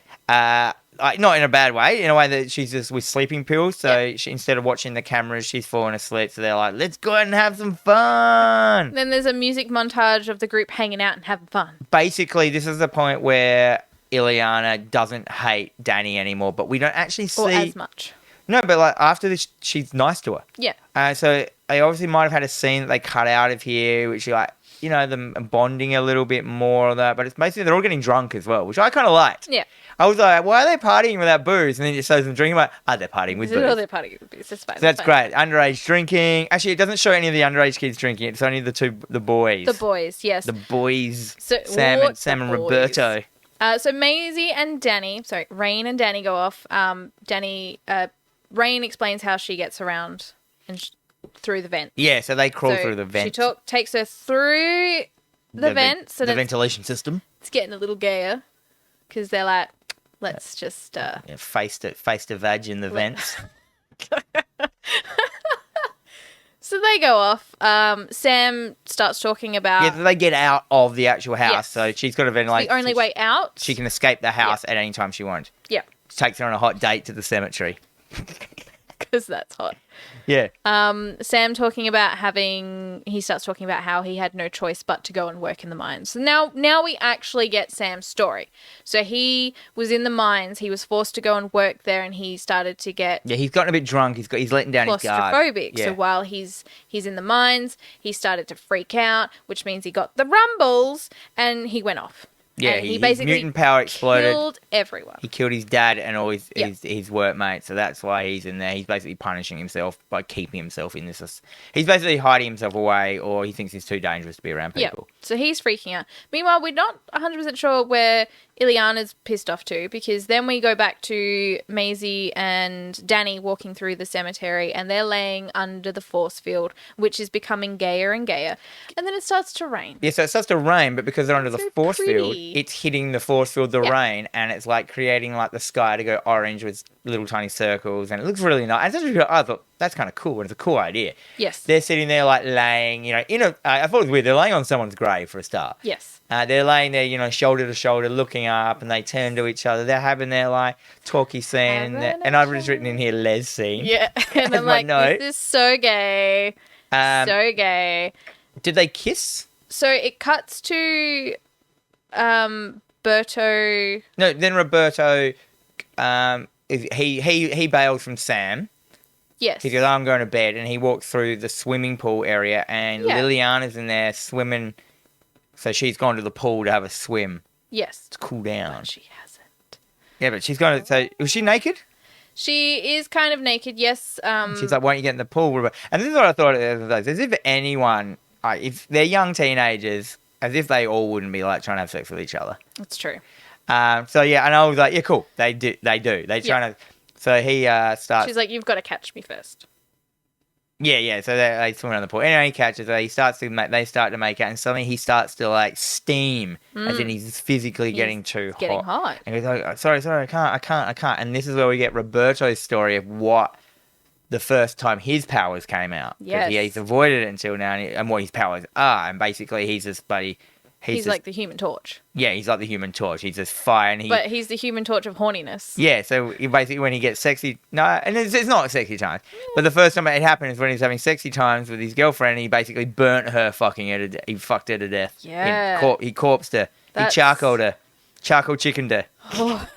Not in a bad way, in a way that she's just with sleeping pills. So she, instead of watching the cameras, she's falling asleep. So they're like, let's go out and have some fun. Then there's a music montage of the group hanging out and having fun. Basically, this is the point where Ileana doesn't hate Danny anymore, but we don't actually see... Or as much. No, but like after this, she's nice to her. Yeah. So they obviously might have had a scene that they cut out of here, which like, you know, them bonding a little bit more of that. But it's basically they're all getting drunk as well, which I kind of liked. Yeah. I was like, why are they partying without booze? And then it shows them drinking. Like, they're partying with booze. They're partying with booze. That's fine. So that's great. Underage drinking. Actually, it doesn't show any of the underage kids drinking. It's only the boys. The boys, yes. The boys. So, Sam and boys? Roberto. So Maisie and Rain and Danny go off. Rain explains how she gets around and through the vent. Yeah, so they crawl through the vent. She takes her through the vents. The ventilation system. It's getting a little gayer because they're like, let's just... face to vag in the vents. So they go off. Sam starts talking about... Yeah, they get out of the actual house. Yes. So she's got a ventilation. The only way out. She can escape the house at any time she wants. Yeah. Takes her on a hot date to the cemetery. Because that's hot. Yeah. Sam talking about he starts talking about how he had no choice but to go and work in the mines. So now we actually get Sam's story. So he was in the mines, he was forced to go and work there, and he started to get... Yeah, he's gotten a bit drunk, he's letting down his guard. Claustrophobic. Yeah. So while he's in the mines, he started to freak out, which means he got the rumbles, and he went off. Yeah, and his basically mutant power exploded. Killed everyone. He killed his dad and all his workmates, so that's why he's in there. He's basically punishing himself by keeping himself in this. He's basically hiding himself away, or he thinks he's too dangerous to be around people. Yeah, so he's freaking out. Meanwhile, we're not 100% sure where Ileana's pissed off to, because then we go back to Maisie and Danny walking through the cemetery, and they're laying under the force field, which is becoming gayer and gayer. And then it starts to rain. Yeah, so it starts to rain, but because they're under the force field, pretty. it's hitting the force field, rain, and it's like creating like the sky to go orange with little tiny circles, and it looks really nice. I thought that's kind of cool, and it's a cool idea. Yes. They're sitting there like laying, I thought it was weird. They're laying on someone's grave for a start. Yes. They're laying there, shoulder to shoulder, looking up, and they turn to each other. They're having their like talky scene, and I've just written in here les scene. Yeah, and I'm like, this is so gay, so gay. Did they kiss? So it cuts to Berto. No, then Roberto, he bails from Sam. Yes. He goes, I'm going to bed, and he walks through the swimming pool area, and Liliana's in there swimming. So she's gone to the pool to have a swim. Yes. To cool down. But she hasn't. Yeah, but she's going to... So, was she naked? She is kind of naked, yes. She's like, why don't you get in the pool? And this is what I thought of those. As if anyone... if they're young teenagers, as if they all wouldn't be like trying to have sex with each other. That's true. So, yeah, and I was like, yeah, cool. They do. They're trying to... So he starts... She's like, you've got to catch me first. Yeah. So they swim around the pool. Anyway, he catches her. They start to make out, and suddenly he starts to like steam, as in he's physically getting too hot. Getting hot. And he's like, sorry, I can't. And this is where we get Roberto's story of what the first time his powers came out. Yes. He's avoided it until now, and what his powers are. And basically, he's this buddy. He's like the Human Torch. Yeah, he's like the Human Torch. He's just fire, but he's the Human Torch of horniness. Yeah, so basically when he gets sexy... No, and it's not sexy times. But the first time it happened is when he was having sexy times with his girlfriend, and he basically burnt her he fucked her to death. Yeah. He corpsed her. He charcoaled her. Charcoal chickened her. Oh,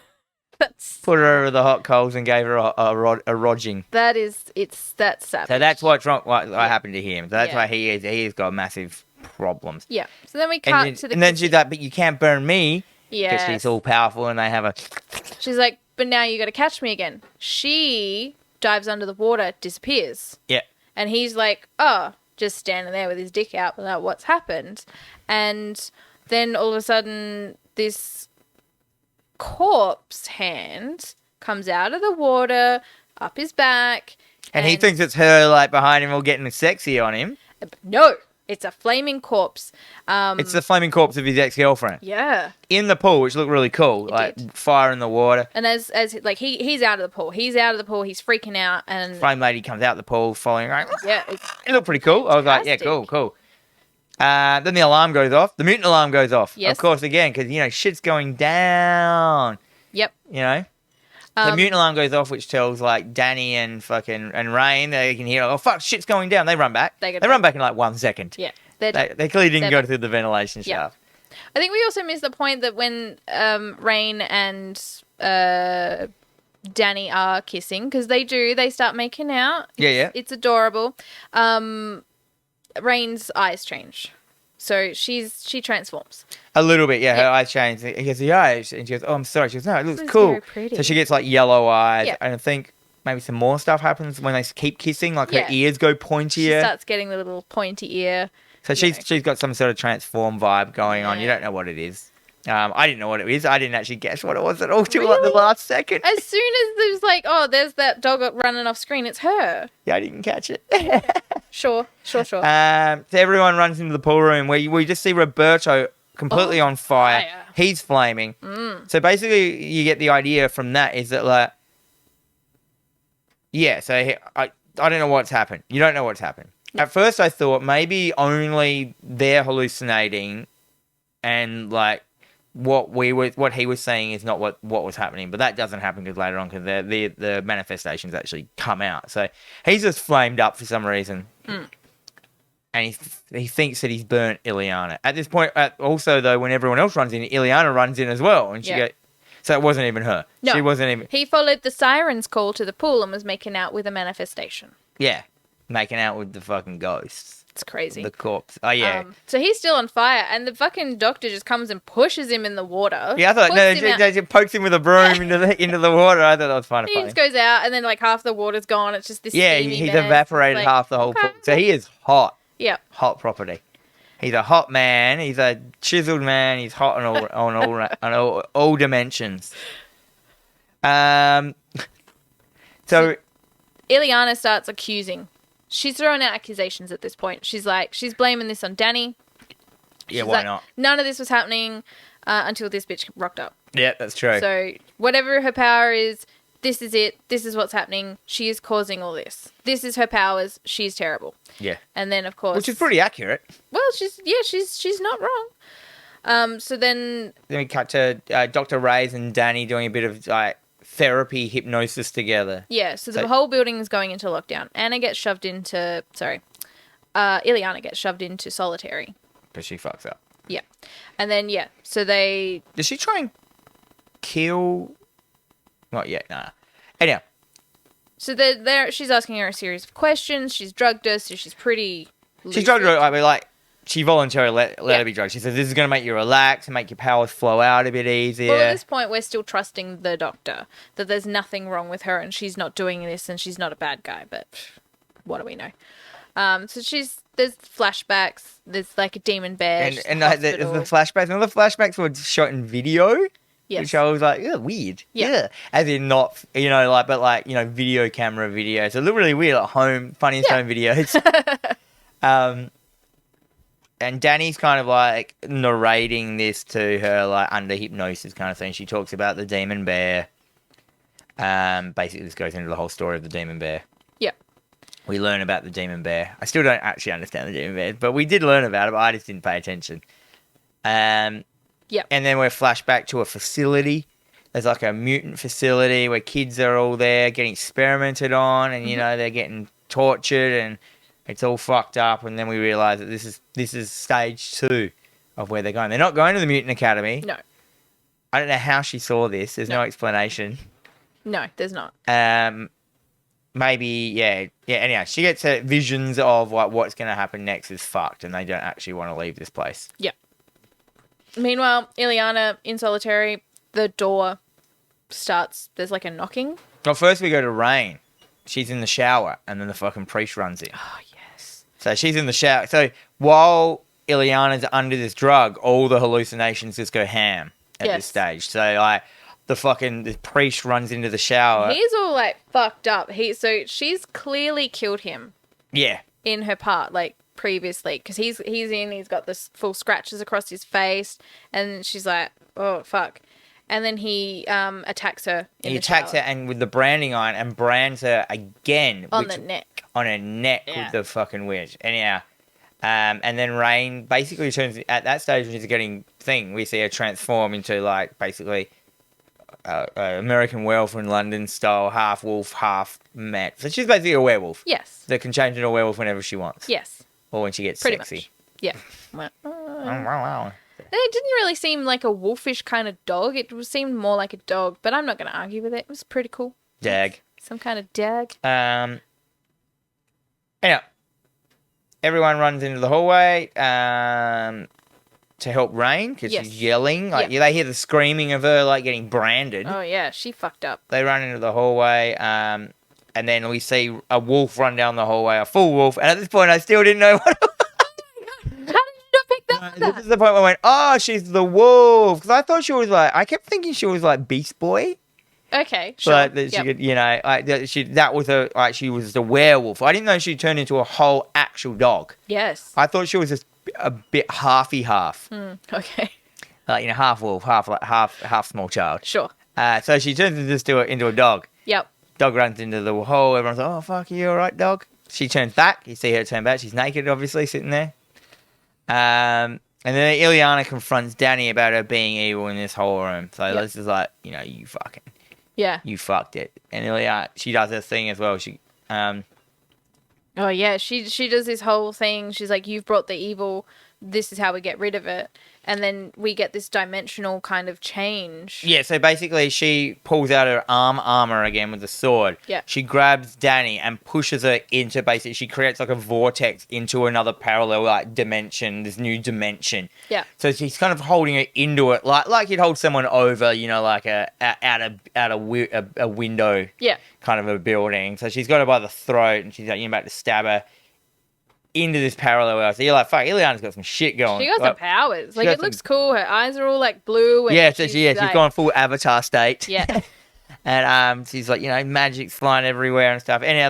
Put her over the hot coals and gave her a rodging. That's savage. So that's what happened to him. So that's why he's got massive problems. Yeah. So then we cut to the... And then she's like, but you can't burn me. Yeah. Because she's all powerful, and they have a... She's like, but now you got to catch me again. She dives under the water, disappears. Yeah. And he's like, oh, just standing there with his dick out without what's happened. And then all of a sudden, this corpse hand comes out of the water, up his back. And he thinks it's her, like, behind him all getting sexy on him. No, it's a flaming corpse. It's the flaming corpse of his ex-girlfriend. Yeah. In the pool, which looked really cool. Fire in the water. And as like, he's out of the pool. He's out of the pool. He's freaking out. And Flame lady comes out the pool, following around. yeah. It looked pretty cool. I was like, yeah, cool. Then the alarm goes off. The mutant alarm goes off. Yes. Of course, again, because, shit's going down. Yep. The mutant alarm goes off, which tells, like, Danny and Rain, they can hear, oh, fuck, shit's going down. They run back. They run back in, like, 1 second. Yeah. They clearly didn't go through the ventilation shaft. I think we also missed the point that when Rain and Danny are kissing, because they start making out. It's adorable. Rain's eyes change. So she transforms. A little bit, yeah. Her eyes change. He goes, the eyes. And she goes, oh, I'm sorry. She goes, no, it looks cool. Very pretty. So she gets, like, yellow eyes. Yeah. And I think maybe some more stuff happens when they keep kissing. Like, her ears go pointier. She starts getting the little pointy ear. So she's got some sort of transform vibe going on. You don't know what it is. I didn't know what it is. I didn't actually guess what it was at all till like the last second. As soon as there's like, oh, there's that dog running off screen, it's her. Yeah, I didn't catch it. Sure. So everyone runs into the pool room where we just see Roberto completely on fire. He's flaming. So basically you get the idea from that is that like, so I don't know what's happened. You don't know what's happened. No. At first I thought maybe only they're hallucinating and like what he was saying is not what was happening, but that doesn't happen because later on because the manifestations actually come out. So he's just flamed up for some reason, and he thinks that he's burnt Ileana. At this point, also though, when everyone else runs in, Ileana runs in as well, and she goes. So it wasn't even her. No, she wasn't even. He followed the siren's call to the pool and was making out with a manifestation. Yeah, making out with the fucking ghosts. It's crazy. The corpse. Oh, yeah. So he's still on fire, and the fucking doctor just comes and pushes him in the water. Yeah, I thought, she pokes him with a broom into the water. I thought that was funny. He just goes out, and then, like, half the water's gone. It's just this he's evaporated half the whole pool. So he is hot. Yeah. Hot property. He's a hot man. He's a chiseled man. He's hot on all dimensions. So Ileana starts accusing. She's throwing out accusations at this point. She's blaming this on Danny. Yeah, why not? None of this was happening until this bitch rocked up. Yeah, that's true. So whatever her power is, this is it. This is what's happening. She is causing all this. This is her powers. She's terrible. Yeah. And then of course, which is pretty accurate. Well, she's not wrong. So then we cut to Dr. Reyes and Danny doing a bit of like therapy hypnosis together. Yeah, so the whole building is going into lockdown. Ileana gets shoved into solitary. Because she fucks up. Yeah. And then, so they... Does she try and kill... Not yet, nah. Anyhow. So she's asking her a series of questions. She's drugged her, so she's pretty... She's drugged her, I mean, like... She voluntarily let her be drugged. She says, this is going to make you relax and make your powers flow out a bit easier. Well, at this point, we're still trusting the doctor. That there's nothing wrong with her and she's not doing this and she's not a bad guy. But what do we know? So there's flashbacks. There's like a demon bear. And the flashbacks. None of the flashbacks were shot in video. Yes. Which I was like, weird. Yeah. As in not, video camera videos. So it looked really weird at home, funniest home videos. And Danny's kind of like narrating this to her like under hypnosis kind of thing. She talks about the demon bear. Basically this goes into the whole story of the demon bear. Yeah. We learn about the demon bear. I still don't actually understand the demon bear, but we did learn about it, but I just didn't pay attention. Yeah. And then we're flashed back to a facility. There's like a mutant facility where kids are all there getting experimented on and, they're getting tortured and it's all fucked up, and then we realise that this is stage 2 of where they're going. They're not going to the Mutant Academy. No. I don't know how she saw this. There's no explanation. No, there's not. Maybe, anyhow, she gets visions of like what's going to happen next is fucked, and they don't actually want to leave this place. Yeah. Meanwhile, Ileana in solitary, the door starts, there's like a knocking. Well, first we go to Rain. She's in the shower, and then the fucking priest runs in. Oh, yes. So she's in the shower. So while Ileana's under this drug, all the hallucinations just go ham at this stage. So like the priest runs into the shower. He's all like fucked up. So she's clearly killed him Yeah. in her part, like previously, because he's got this full scratches across his face, and she's like, oh fuck. And then he attacks her. He attacks her and with the branding iron and brands her again. On the neck. On her neck with the fucking witch. Anyhow. And then Rain basically turns, at that stage when she's getting thing, we see her transform into like basically American Werewolf in London style, half wolf, half man. So she's basically a werewolf. Yes. That can change into a werewolf whenever she wants. Yes. Or when she gets Pretty sexy. much. Yeah. Wow. It didn't really seem like a wolfish kind of dog. It seemed more like a dog, but I'm not going to argue with it. It was pretty cool. Dag. Some kind of dag. Anyhow, everyone runs into the hallway to help Rain because she's yelling. Like they hear the screaming of her, like getting branded. Oh yeah, she fucked up. They run into the hallway, and then we see a wolf run down the hallway, a full wolf. And at this point, I still didn't know what. This is the point where I went, oh, she's the wolf. Because I thought she was like, I kept thinking she was like Beast Boy. Okay, sure. But that she could, she was the werewolf. I didn't know she turned into a whole actual dog. Yes. I thought she was just a bit half. Okay. Like, half wolf, half small child. Sure. So she turns into a dog. Yep. Dog runs into the hole. Everyone's like, oh, fuck, you all right, dog? She turns back. You see her turn back. She's naked, obviously, sitting there. And then Ileana confronts Danny about her being evil in this whole room. So this is like, you fucking... Yeah. You fucked it. And Ileana, she does her thing as well. She... Oh, yeah. She does this whole thing. She's like, you've brought the evil. This is how we get rid of it. And then we get this dimensional kind of change. Yeah, so basically she pulls out her armor again with the sword. Yeah. She grabs Danny and pushes her into basically, she creates like a vortex into another parallel like dimension, this new dimension. Yeah. So she's kind of holding her into it, like you'd hold someone over, like out a window. Yeah. Kind of a building. So she's got her by the throat and she's like, you're about to stab her into this parallel world. So you're like, fuck, Ileana's got some shit going. She got some powers. Like, it looks cool. Her eyes are all like blue. And she's gone full Avatar state. Yeah. And she's like, magic's flying everywhere and stuff. Anyhow,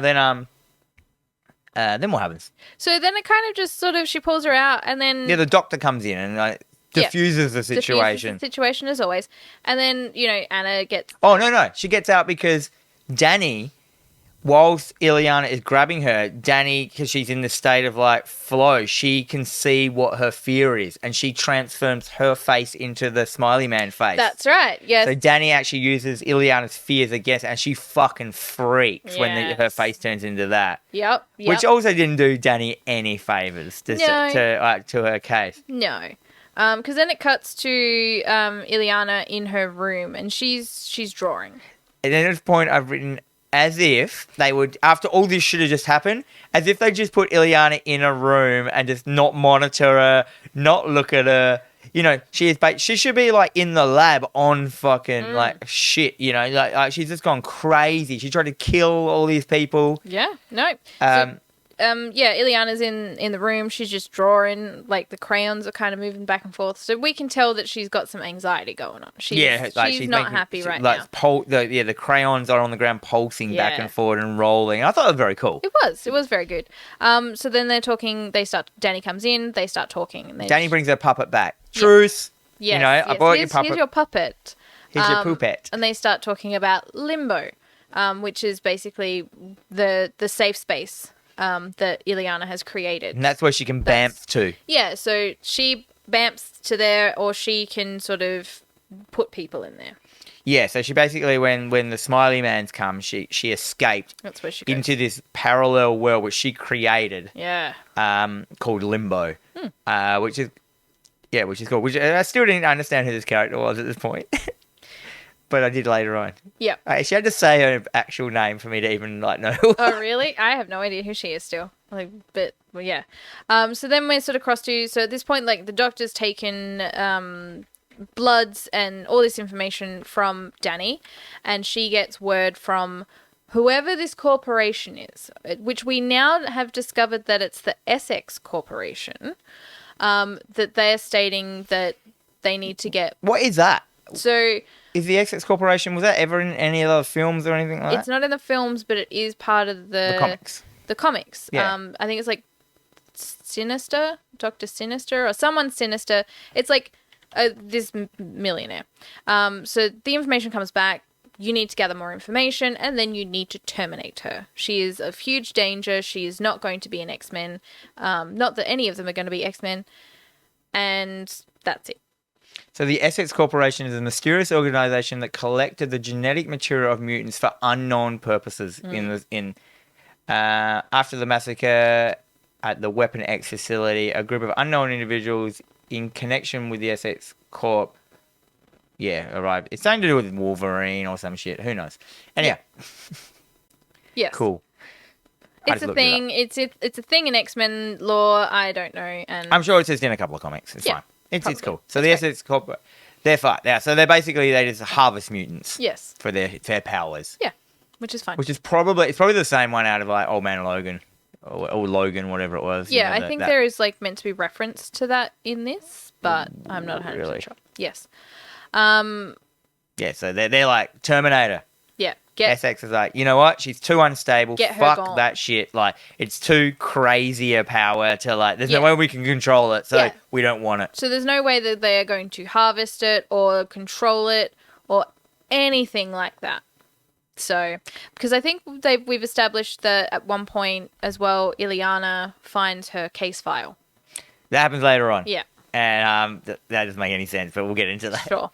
then what happens? So then it kind of just sort of, she pulls her out and then... Yeah, the doctor comes in and diffuses the situation. Diffuses the situation as always. And then, Anna gets... Oh, no. She gets out because Danny... Whilst Ileana is grabbing her, Danny, because she's in the state of like flow, she can see what her fear is, and she transforms her face into the Smiley Man face. That's right. Yes. So Danny actually uses Ileana's fears against, and she fucking freaks when her face turns into that. Yep. Which also didn't do Danny any favors to her case. No. Because then it cuts to Ileana in her room, and she's drawing. And then at this point, I've written. As if they would, after all this shit had just happened, as if they just put Ileana in a room and just not monitor her, not look at her. She should be like in the lab on fucking like shit. Like she's just gone crazy. She tried to kill all these people. Yeah, no. Ileana's in the room. She's just drawing. Like the crayons are kind of moving back and forth, so we can tell that she's got some anxiety going on. She's not happy right now. The crayons are on the ground, pulsing back and forward and rolling. I thought it was very cool. It was very good. So then they're talking. Danny comes in. They start talking. And Danny brings her puppet back. Truce. Yes. I bought your puppet. Here's your puppet. Here's your poopette. And they start talking about limbo, which is basically the safe space. That Ileana has created. And that's where she can bamf to. Yeah, so she bamps to there, or she can sort of put people in there. Yeah, so she basically, when the Smiley Mans come, she escaped that's where she goes. Into this parallel world which she created. Yeah. Called Limbo. Which is cool. Which I still didn't understand who this character was at this point. But I did later on. Yeah. She had to say her actual name for me to even know. Oh, really? I have no idea who she is still. Yeah. So then we're sort of crossed to. So at this point, like the doctor's taken bloods and all this information from Danny, and she gets word from whoever this corporation is, which we now have discovered that it's the Essex Corporation. That they are stating that they need to get. What is that? So Is the XX Corporation, was that ever in any other films or anything like that? It's not in the films, but it is part of The comics. The comics. Yeah. I think it's like Sinister, Dr. Sinister, or someone Sinister. It's like this millionaire. So the information comes back. You need to gather more information, and then you need to terminate her. She is of huge danger. She is not going to be an X-Men. Not that any of them are going to be X-Men. And that's it. So the Essex Corporation is a mysterious organization that collected the genetic material of mutants for unknown purposes. After the massacre at the Weapon X facility, a group of unknown individuals in connection with the Essex Corp arrived. It's something to do with Wolverine or some shit. Who knows? Anyhow. Yes. Cool. It's a thing. It's a thing in X-Men lore. I don't know. And I'm sure it's just in a couple of comics. It's fine. It's cool. So the Essex Corp, they're fine. Yeah. So they just harvest mutants. Yes. For their powers. Yeah. Which is fine. Which is probably the same one out of like Old Man Logan or Logan, whatever it was. Yeah, I think there is like meant to be reference to that in this, but I'm not 100% sure. Yes. Yeah. So they're like Terminator. Yeah. SX is like, you know what? She's too unstable. Get her Fuck gone. that shit. Like, it's too crazy a power to like. There's no way we can control it, so we don't want it. So there's no way that they are going to harvest it or control it or anything like that. So, because I think we've established that at one point as well, Ileana finds her case file. That happens later on. Yeah. And that doesn't make any sense, but we'll get into that. Sure.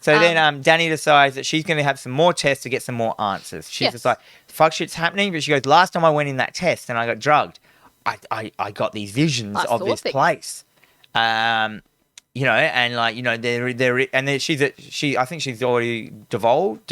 So then Danny decides that she's going to have some more tests to get some more answers. She's just like, fuck shit's happening. But she goes, last time I went in that test and I got drugged, I got these visions of this place. And like, and then I think she's already divulged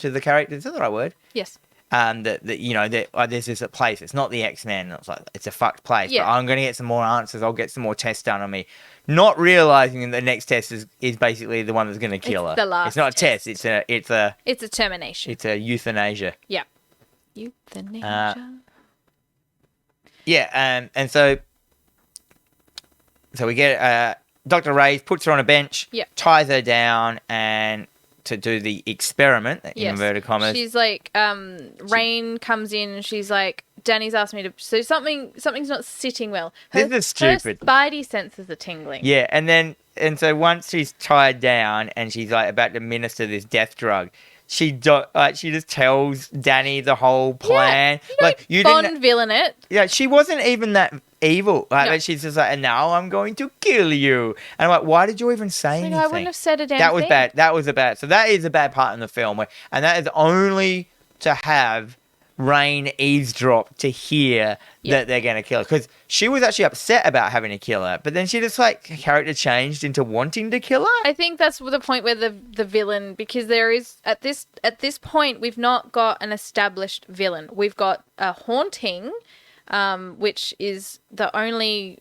to the character. Is that the right word? Yes. That there's this place. It's not the X-Men. It's like, it's a fucked place. Yeah. But I'm going to get some more answers. I'll get some more tests done on me. Not realizing that the next test is basically the one that's going to kill her. The last it's not a test. It's a termination. It's a euthanasia. Yeah. Euthanasia. And so we get Dr. Ray puts her on a bench, ties her down, and to do the experiment, in inverted commas. She's like, Rain comes in and she's like, Danny's asked me to, so something's not sitting well. This is stupid. Her spidey senses are tingling. Yeah, and so once she's tied down and she's like about to administer this death drug, she just tells Danny the whole plan. Yeah, you Bond villain it. Yeah, she wasn't even that evil. No. She's just like, and now I'm going to kill you. And I'm like, why did you even say anything? I wouldn't have said a damn thing. That was bad. That was a bad. So that is a bad part in the film, and that is only to have Rain eavesdrop to hear that they're going to kill her, because she was actually upset about having to kill her, but then she just like character changed into wanting to kill her. I think that's the point where the villain, because there is at this point we've not got an established villain. We've got a haunting, which is the only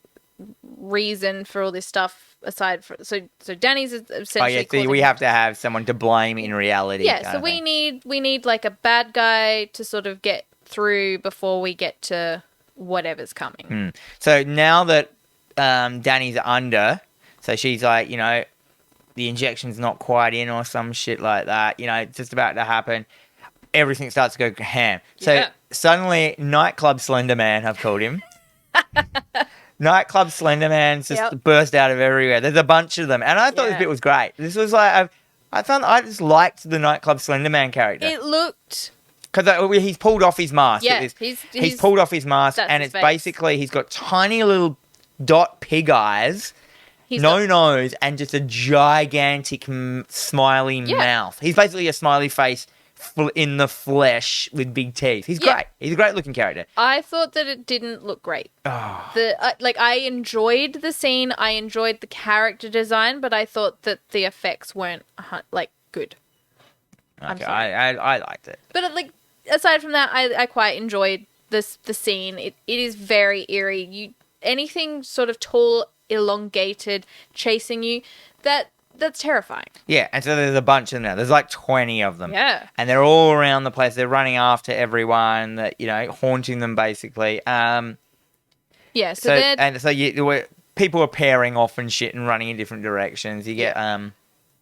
reason for all this stuff aside from so Danny's essentially we have to have someone to blame in reality. So we need like a bad guy to sort of get through before we get to whatever's coming. So now that Danny's under, so she's like, the injection's not quite in or some shit like that, it's just about to happen. Everything starts to go ham. So suddenly Nightclub Slender Man, I've called him. Nightclub Slenderman's just burst out of everywhere. There's a bunch of them. And I thought this bit was great. This was like, I just liked the Nightclub Slenderman character. It looked... Because he's pulled off his mask. Yeah, he's pulled off his mask, and it's basically, he's got tiny little dot pig eyes, nose, and just a gigantic smiley mouth. He's basically a smiley face in the flesh with big teeth. He's great. He's a great looking character. I thought that it didn't look great. I enjoyed the scene. I enjoyed the character design, but I thought that the effects weren't good. Okay, I liked it. But aside from that, I quite enjoyed the scene. It is very eerie. Anything sort of tall, elongated, chasing you, that's terrifying. Yeah, and so there's a bunch of them now. There's like 20 of them. Yeah. And they're all around the place. They're running after everyone, haunting them basically. So people are pairing off and shit and running in different directions. You get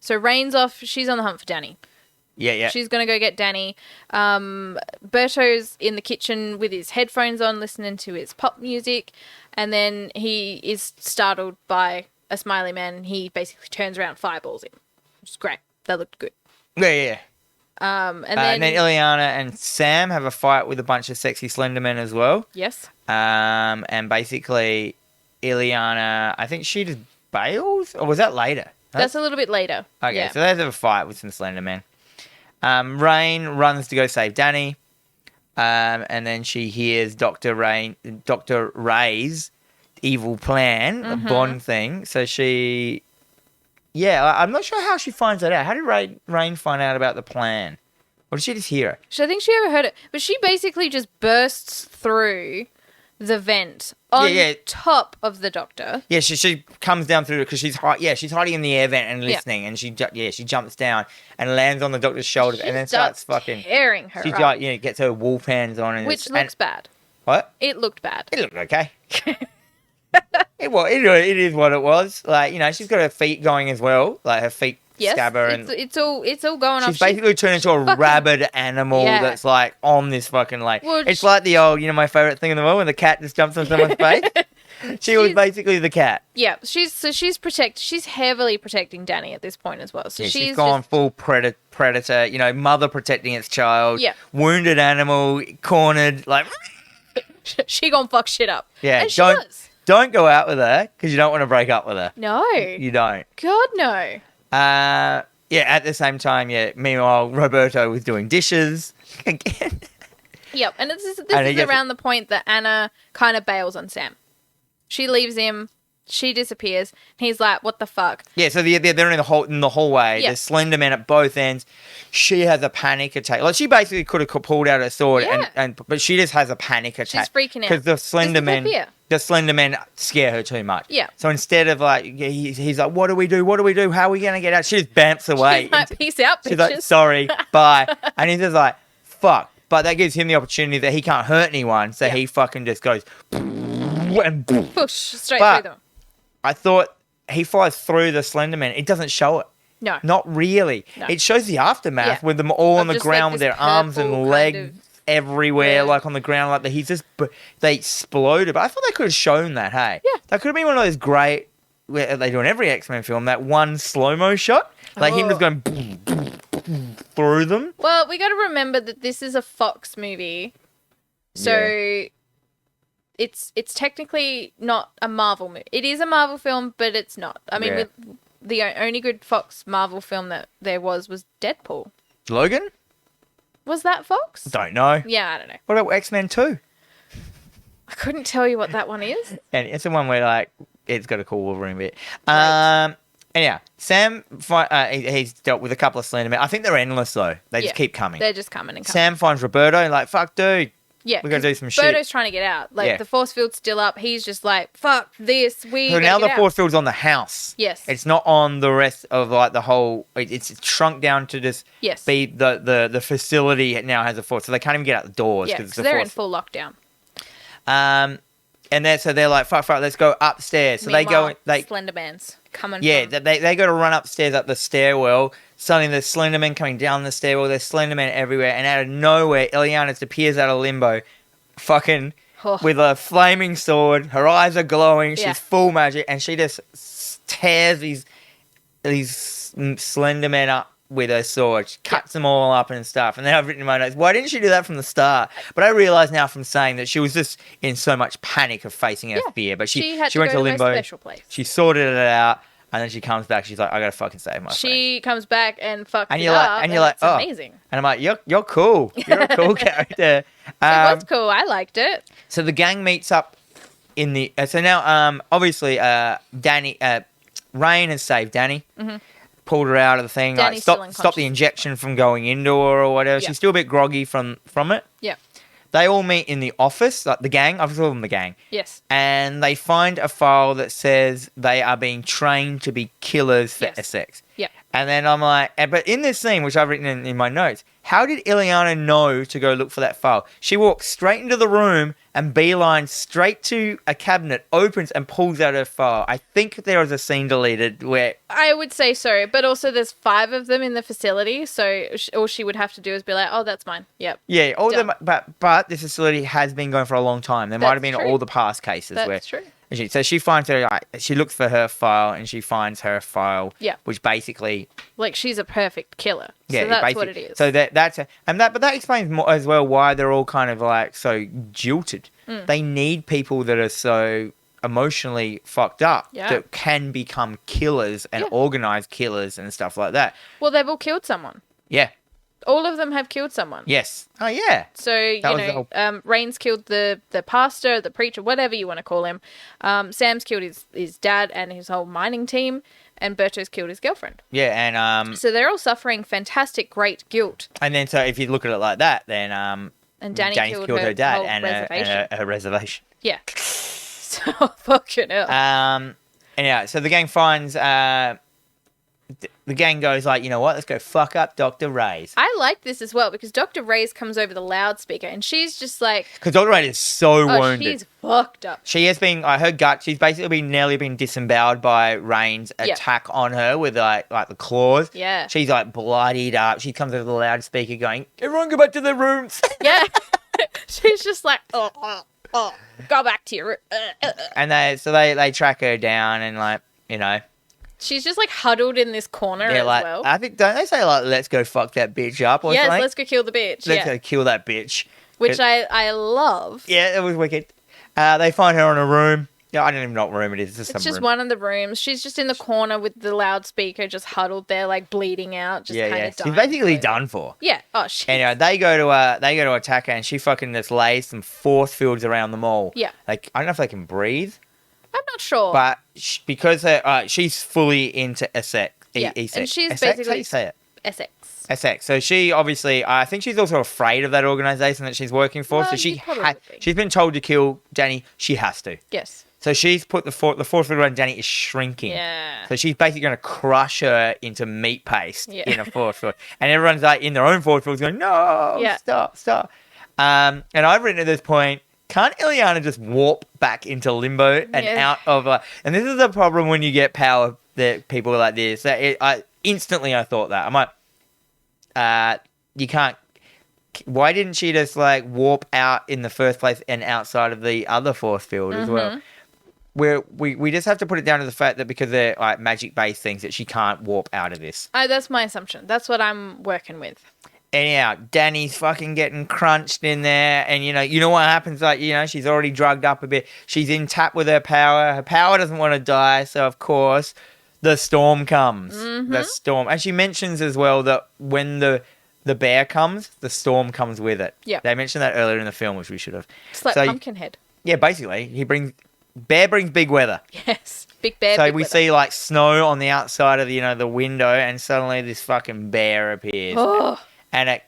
So Rain's off. She's on the hunt for Danny. Yeah. She's going to go get Danny. Berto's in the kitchen with his headphones on, listening to his pop music. And then he is startled by a smiley man. And he basically turns around and fireballs him, which is great. That looked good. Yeah. And And then Ileana and Sam have a fight with a bunch of sexy Slendermen as well. Yes. And basically, Ileana, I think she just bails? Or was that later? That's a little bit later. Okay, yeah. so they have a fight with some Slendermen. Rain runs to go save Danny. And then she hears Dr. Ray's evil plan, the Bond thing. So she... Yeah, I'm not sure how she finds that out. How did Rain find out about the plan? Or did she just hear it? So I think she overheard it. But she basically just bursts through the vent on top of the Doctor. Yeah, she comes down through it because she's hiding in the air vent and listening, and she jumps down and lands on the Doctor's shoulders and then starts fucking tearing her She up. gets her wolf hands on, and Which looks bad. What? It looked bad. It looked okay. It is what it was. Like, she's got her feet going as well. Like her feet stab her, and it's all going off. she's basically turned into a rabid animal that's like on this fucking like. Well, it's like the old, my favorite thing in the world when the cat just jumps on someone's face. She was basically the cat. Yeah, she's heavily protecting Danny at this point as well. So she's gone full predator. Mother protecting its child. Yeah. Wounded animal, cornered, like. She gonna fuck shit up. Yeah, and she does. Don't go out with her because you don't want to break up with her. No, you don't. God no. At the same time, meanwhile, Roberto was doing dishes again. Yep, and this is around the point that Anna kind of bails on Sam. She leaves him. She disappears. He's like, "What the fuck?" Yeah, so they're in the hallway. Yep. There's Slenderman at both ends. She has a panic attack. Like, she basically could have pulled out her sword, but she just has a panic attack. She's freaking out because the Slendermen scare her too much. Yeah. So instead of like, he's like, "What do we do? What do we do? How are we gonna get out?" She just bamps away. She's like, "Peace out, bitches." She's like, "Sorry, bye," and he's just like, "Fuck." But that gives him the opportunity that he can't hurt anyone, so he fucking just goes and push straight through them. I thought he flies through the Slenderman. It doesn't show it. No. Not really. No. It shows the aftermath with them all on the ground with their arms and legs everywhere, like on the ground, like they exploded. But I thought they could have shown that, hey? Yeah. That could have been one of those great, where they do in every X-Men film, that one slow-mo shot. Like him just going boom, boom, boom, through them. Well, we got to remember that this is a Fox movie. So... It's technically not a Marvel movie. It is a Marvel film, but it's not. I mean, the only good Fox Marvel film that there was Deadpool. Logan? Was that Fox? Don't know. Yeah, I don't know. What about X-Men 2? I couldn't tell you what that one is. And it's the one where, like, it's got a cool Wolverine bit. Right. Anyhow, Sam, he's dealt with a couple of Slendermen. I think they're endless, though. They just keep coming. They're just coming and coming. Sam finds Roberto, like, fuck, dude. Yeah, we gotta do some shit. Berto's trying to get out. Like, the force field's still up. He's just like, fuck this. So now the force field's on the house. Yes. It's not on the rest of, like, the whole... It's shrunk down to just be... The facility now has a force, so they can't even get out the doors. Yeah, because they're in full lockdown. And they're like, fuck, let's go upstairs. So Meanwhile, Slenderman's coming from... they got to run upstairs up the stairwell. Suddenly there's Slenderman coming down the stairwell. There's Slenderman everywhere. And out of nowhere, Ileana just appears out of limbo. Fucking with a flaming sword. Her eyes are glowing. She's full magic. And she just tears these Slendermen up with her sword. She cuts them all up and stuff. And then I've written in my notes, why didn't she do that from the start? But I realise now from saying that she was just in so much panic of facing her fear. But she went to limbo. A special place. She sorted it out. And then she comes back. She's like, I gotta fucking save my friend. She comes back and fucks and it you're up. And you're like, oh, amazing. And I'm like, you're cool. You're a cool character. It was cool. I liked it. So the gang meets up in the. So now, obviously, Danny, Rain has saved Danny. Mm-hmm. Pulled her out of the thing. Danny's like, stop the injection from going into her or whatever. Yep. She's still a bit groggy from it. Yeah. They all meet in the office, like the gang. I've called them the gang. Yes. And they find a file that says they are being trained to be killers for Essex. Yep. Yeah. And then I'm like, but in this scene, which I've written in my notes, how did Ileana know to go look for that file? She walks straight into the room and beelines straight to a cabinet, opens and pulls out her file. I think there was a scene deleted where... I would say so, but also there's 5 of them in the facility, so all she would have to do is be like, oh, that's mine. Yep. Yeah, all Done. them, but this facility has been going for a long time. There might have been That's true. all the past cases where... That's true. So she finds her, she looks for her file and she finds her file, Yeah. which basically... Like, she's a perfect killer. Yeah, So that's what it is. So but that explains more as well why they're all kind of like so jilted. They need people that are so emotionally fucked up that can become killers and organized killers and stuff like that. Well, they've all killed someone. Yeah. All of them have killed someone. Yes. Oh, yeah. So, Rain's killed the pastor, the preacher, whatever you want to call him. Sam's killed his dad and his whole mining team. And Berto's killed his girlfriend. Yeah, and... So they're all suffering fantastic, great guilt. And then, so if you look at it like that, then... And Danny's killed her dad whole and reservation. her reservation. Yeah. So, fucking hell. And yeah, so the gang finds... the gang goes like, you know what, let's go fuck up Dr. Reyes. I like this as well because Dr. Reyes comes over the loudspeaker and she's just like... Because Dr. Reyes is so wounded. She's fucked up. She has been, her gut, she's basically nearly been disemboweled by Rain's attack on her with like the claws. Yeah. She's like bloodied up. She comes over the loudspeaker going, everyone go back to their rooms. Yeah. She's just like, oh, go back to your room. And they track her down and like, you know... She's just like huddled in this corner as like, well. I think, don't they say like, let's go fuck that bitch up or yes, something? let's go kill the bitch. Let's go kill that bitch. Which I love. Yeah, it was wicked. They find her in a room. Yeah, I don't even know what room it is. It's just one of the rooms. She's just in the corner with the loudspeaker, just huddled there, like bleeding out, just kind of dying. She's basically done for. Yeah. Oh shit. Anyway, they go to attack her, and she fucking just lays some force fields around them all. Yeah. Like I don't know if they can breathe. I'm not sure. But because she's fully into Essex. Yeah. Essex. And she's Essex? basically How do you say it? Essex. Essex. So she obviously, I think she's also afraid of that organisation that she's working for. Well, So she's been told to kill Danny. She has to. Yes. So she's put the force field around Danny is shrinking. Yeah. So she's basically going to crush her into meat paste in a force field. And everyone's like in their own force fields going, no, stop. And I've written at this point, can't Ileana just warp back into limbo and out of... and this is the problem when you get power that people like this. Instantly I thought that. I'm like, you can't... Why didn't she just like warp out in the first place and outside of the other force field as well? We just have to put it down to the fact that because they're like magic-based things that she can't warp out of this. That's my assumption. That's what I'm working with. Anyhow, Danny's fucking getting crunched in there, and you know what happens. Like she's already drugged up a bit. She's in tap with her power. Her power doesn't want to die, so of course, the storm comes. The storm, and she mentions as well that when the bear comes, the storm comes with it. Yeah, they mentioned that earlier in the film, which we should have. It's like Pumpkinhead. Yeah, basically, bear brings big weather. Yes, big bear. So big we weather. see like snow on the outside of the window, and suddenly this fucking bear appears. Oh. And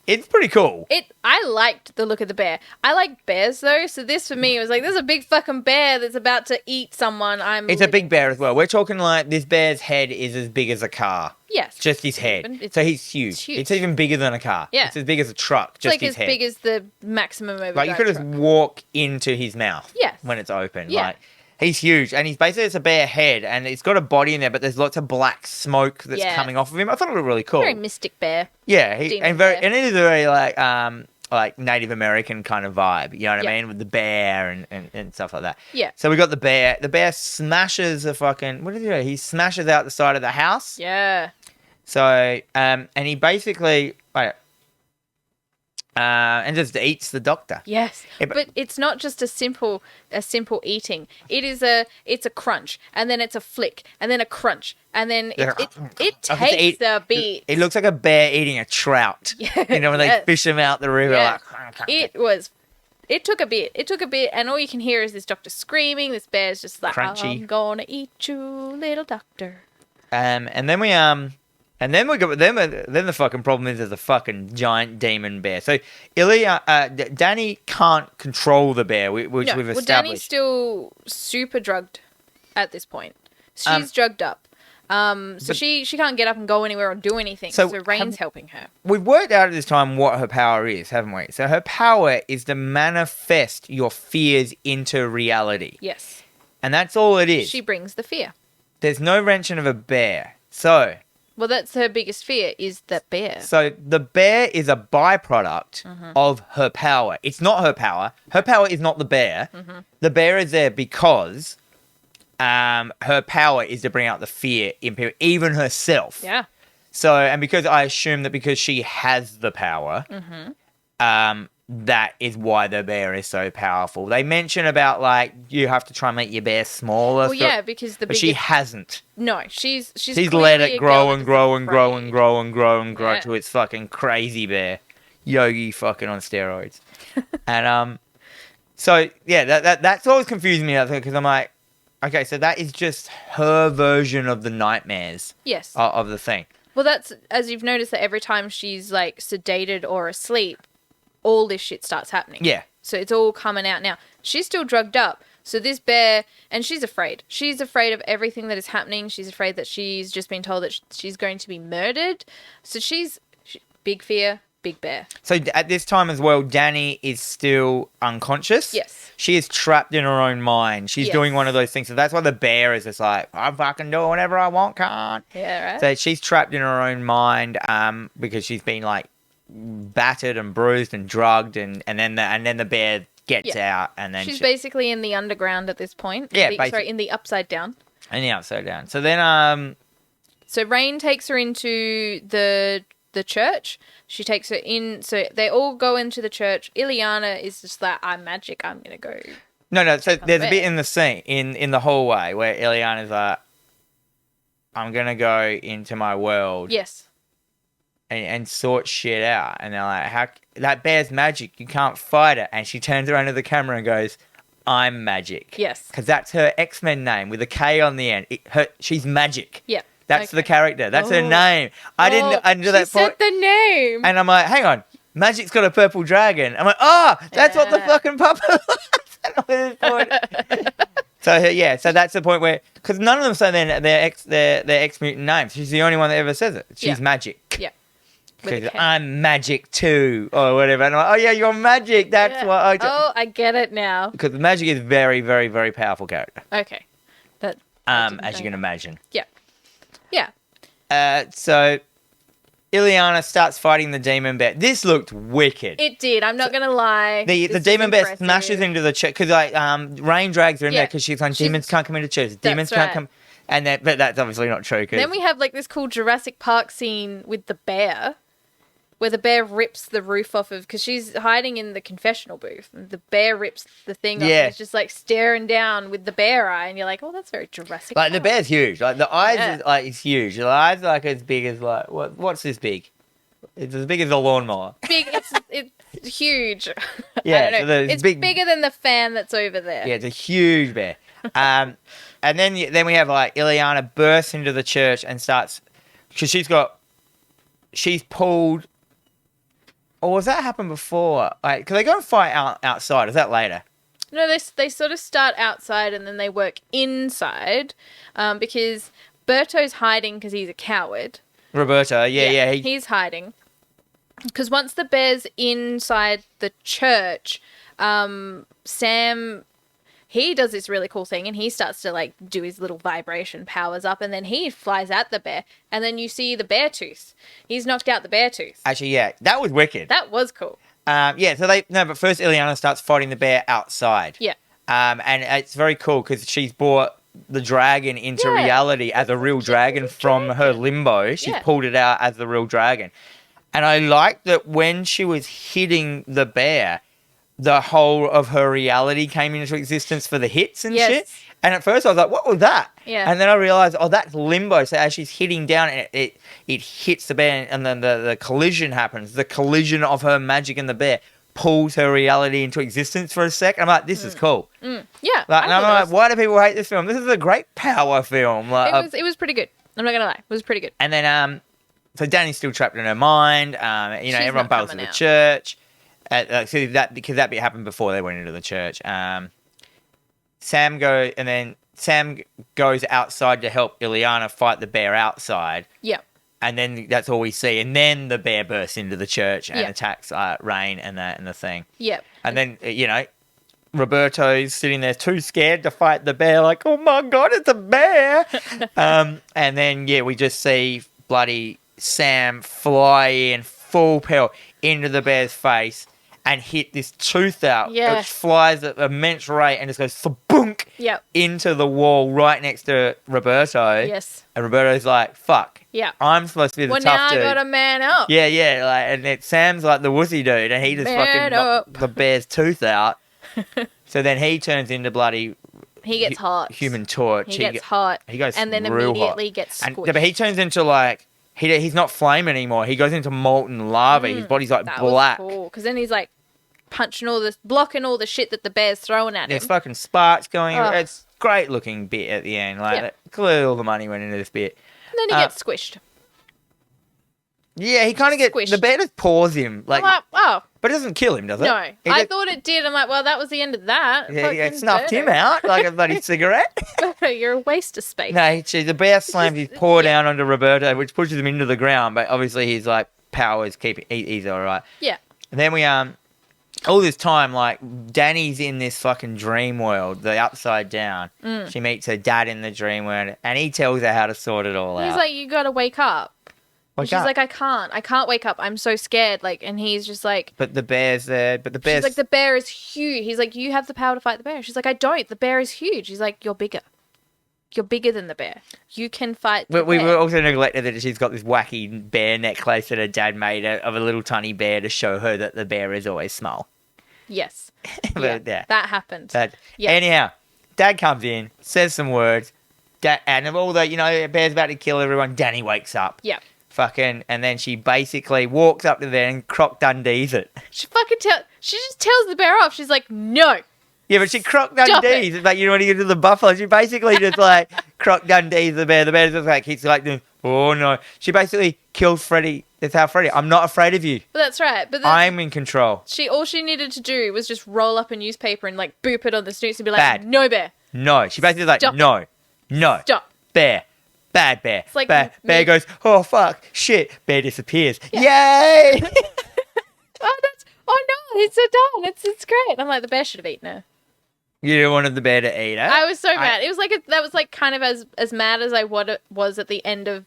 it's pretty cool. I liked the look of the bear. I like bears though, so this for me was like, there's a big fucking bear that's about to eat someone. It's a big bear as well. We're talking like this bear's head is as big as a car. Yes. Just his head. So he's huge. It's huge. It's even bigger than a car. Yeah. It's as big as a truck, just his head. It's like as big as the maximum overdrive Like you could just walk into his mouth yes. when it's open. Yeah. Like, he's huge, and it's a bare head, and it's got a body in there, but there's lots of black smoke that's coming off of him. I thought it looked really cool. Very mystic bear. Yeah, and it is a very like Native American kind of vibe. You know what I mean, with the bear and stuff like that. Yeah. So we got the bear. The bear smashes the fucking. What did he do? He smashes out the side of the house. Yeah. So and he basically and just eats the doctor. Yes, but it's not just a simple eating. It's a crunch, and then it's a flick, and then a crunch, and then it takes a beat. It looks like a bear eating a trout. Yeah, when they fish them out the river. Yeah. Like, It took a bit, and all you can hear is this doctor screaming. This bear's just like, crunchy. I'm gonna eat you, little doctor. And then the fucking problem is there's a fucking giant demon bear. So Danny can't control the bear, which we've established. Danny's still super drugged at this point. She's drugged up. So she can't get up and go anywhere or do anything. So Rain's helping her. We've worked out at this time what her power is, haven't we? So her power is to manifest your fears into reality. Yes. And that's all it is. She brings the fear. There's no mention of a bear. So... Well, that's her biggest fear, is the bear. So the bear is a byproduct of her power. It's not her power. Her power is not the bear. The bear is there because her power is to bring out the fear in people, even herself. Yeah. So, and because I assume that because she has the power, that is why the bear is so powerful. They mention about, like, you have to try and make your bear smaller. Well, yeah, because but she hasn't. No, she's let it grow and grow and grow and grow and grow and grow to its fucking crazy bear. Yogi fucking on steroids. And, so, yeah, that's always confusing me, because I'm like, okay, so that is just her version of the nightmares. Yes. Of the thing. Well, that's, as you've noticed, that every time she's, like, sedated or asleep, all this shit starts happening. Yeah. So it's all coming out now. She's still drugged up. So this bear, and she's afraid. She's afraid of everything that is happening. She's afraid that she's just been told that she's going to be murdered. So she's big fear, big bear. So at this time as well, Danny is still unconscious. Yes. She is trapped in her own mind. She's doing one of those things. So that's why the bear is just like, I'm fucking doing whatever I want, can't. Yeah, right. So she's trapped in her own mind because she's been, like, battered and bruised and drugged, and then the bear gets out, and then she's basically in the underground at this point. Yeah, in the upside down. In the upside down. So then so Rain takes her into the church. She takes her in. So they all go into the church. Ileana is just like, I'm magic. I'm gonna go. No. So there's a bit in the scene in the hallway where Ileana's like, I'm gonna go into my world. Yes. And sort shit out. And they're like, "How that bear's magic, you can't fight it." And she turns around to the camera and goes, I'm magic. Yes. Because that's her X-Men name with a K on the end. She's magic. Yeah. That's the character. That's her name. I didn't do that. She said the name. And I'm like, hang on. Magic's got a purple dragon. I'm like, that's what the fucking puppet was. So yeah, so that's the point where, because none of them say their X-Mutant names. She's the only one that ever says it. She's magic. Yeah. I'm magic too, or whatever. And I'm like, oh yeah, you're magic. That's what. I get it now. Because magic is very, very, very powerful character. Okay. As you can imagine. Yeah. Yeah. So Ileana starts fighting the demon bear. This looked wicked. It did. I'm not gonna lie. The demon bear smashes into the church because Rain drags her in there because she's like, demons can't come into church. Demons can't come. And but that's obviously not true. Then we have like this cool Jurassic Park scene with the bear, where the bear rips the roof off of, because she's hiding in the confessional booth. And the bear rips the thing off. And it's just like staring down with the bear eye, and you're like, oh, that's very Jurassic Park. The bear's huge. Like the eyes is huge. The eyes are like as big as like what's this big? It's as big as a lawnmower. Big. It's huge. Yeah, I don't know. It's bigger than the fan that's over there. Yeah, it's a huge bear. And then we have like Ileana bursts into the church and starts, because she's pulled. Or was that happened before? Because they go and fight outside. Is that later? No, they sort of start outside and then they work inside, because Berto's hiding because he's a coward. Roberto, yeah. He's hiding. Because once the bear's inside the church, Sam, he does this really cool thing and he starts to like do his little vibration powers up, and then he flies at the bear, and then you see the bear tooth. He's knocked out the bear tooth. Actually, yeah, that was wicked. That was cool. But first Ileana starts fighting the bear outside. Yeah. And it's very cool because she's brought the dragon into reality as a real dragon from her limbo. She's pulled it out as the real dragon. And I like that when she was hitting the bear, the whole of her reality came into existence for the hits and shit. And at first I was like, what was that? Yeah. And then I realized, that's limbo. So as she's hitting down, it hits the bear, and then the collision happens. The collision of her magic and the bear pulls her reality into existence for a sec. I'm like, this is cool. Yeah. And I'm like, why do people hate this film? This is a great power film. It was pretty good. I'm not going to lie. It was pretty good. And then, so Danny's still trapped in her mind. Everyone bails to the church. Because that bit happened before they went into the church. Sam and then Sam goes outside to help Ileana fight the bear outside. Yep. And then that's all we see. And then the bear bursts into the church and Yep. attacks Rain and the thing. Yep. And then, Roberto's sitting there too scared to fight the bear, like, oh my God, it's a bear. And then, we just see bloody Sam fly in full pelt into the bear's face and hit this tooth out, which flies at an immense rate and just goes thboonk into the wall right next to Roberto. Yes. And Roberto's like, fuck. Yeah. I'm supposed to be the tough now dude. I gotta man up. Yeah. And Sam's like the wussy dude and he just fucking knocked the bear's tooth out. So then he turns into bloody... He gets hot. Human Torch. He gets hot. He goes and then real immediately hot. gets And, squished. but he turns into like... He's not flame anymore. He goes into molten lava. His body's like black. Was cool. Because then he's like blocking all the shit that the bear's throwing at him. There's fucking sparks going. It's great looking bit at the end. Like clearly all the money went into this bit. And then he gets squished. Yeah, he kind of gets... Squished. The bear just paws him. Like, I'm like, oh. But it doesn't kill him, does it? No. I thought it did. I'm like, well, that was the end of that. Yeah, it Fucking snuffed him out like a bloody cigarette. You're a waste of space. No, the bear slams his paw down onto Roberto, which pushes him into the ground. But obviously, his like powers keep he's all right. Yeah. And then we all this time, like Danny's in this fucking dream world, the upside down. She meets her dad in the dream world, and he tells her how to sort it all out. He's like, you gotta wake up. And she's like, I can't wake up. I'm so scared. Like, and he's just like, but the bear's there. But the bear's she's like, the bear is huge. He's like, you have the power to fight the bear. She's like, I don't. The bear is huge. He's like, you're bigger. You're bigger than the bear. You can fight the bear. We were also neglected that she's got this wacky bear necklace that her dad made of a little tiny bear to show her that the bear is always small. Yes. But, yeah. That happened. Anyhow, dad comes in, says some words, and of all the, bear's about to kill everyone, Danny wakes up. Yeah. Fucking, and then she basically walks up to there and Croc Dundee's it. She just tells the bear off. She's like, no. Yeah, but she Croc Dundee's it. Like, when you get to the buffalo, she basically just like Croc Dundee's the bear. The bear just like, he's like, oh no. She basically kills Freddy. That's how Freddy, I'm not afraid of you. But that's right. But I'm in control. All she needed to do was just roll up a newspaper and like boop it on the snoots and be like, Bad. No bear. No. She basically like, Stop. No. Stop. Bear. Bad bear. It's like bear goes, oh fuck, shit. Bear disappears. Yeah. Yay! oh no, it's so done. It's great. I'm like, the bear should have eaten her. You wanted the bear to eat her? I was so mad. It was like that was like kind of as mad as what it was at the end of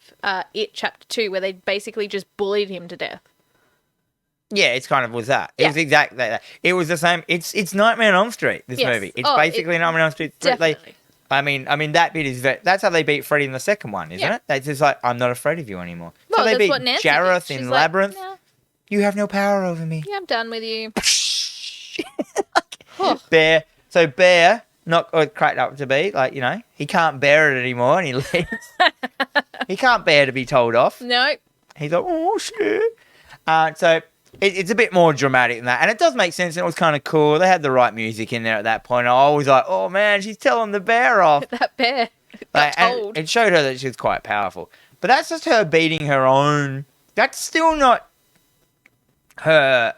It Chapter 2, where they basically just bullied him to death. Yeah, it's kind of was that. It was exactly that. It was the same. It's Nightmare on Elm Street. This movie. It's basically Nightmare on Elm Street. Definitely. I mean that bit is that's how they beat Freddy in the second one, isn't it? It's just like, I'm not afraid of you anymore. Well, so they that's beat what Nancy Jareth did. in She's Labyrinth. Like, nah. You have no power over me. Yeah, I'm done with you. Bear. So Bear, not cracked up to be, like, he can't bear it anymore and he leaves. He can't bear to be told off. No. He's like, oh shit. So it's a bit more dramatic than that. And it does make sense and it was kind of cool. They had the right music in there at that point. I was like, oh man, she's telling the bear off. That bear got told. And it showed her that she's quite powerful. But that's just her beating her own. That's still not her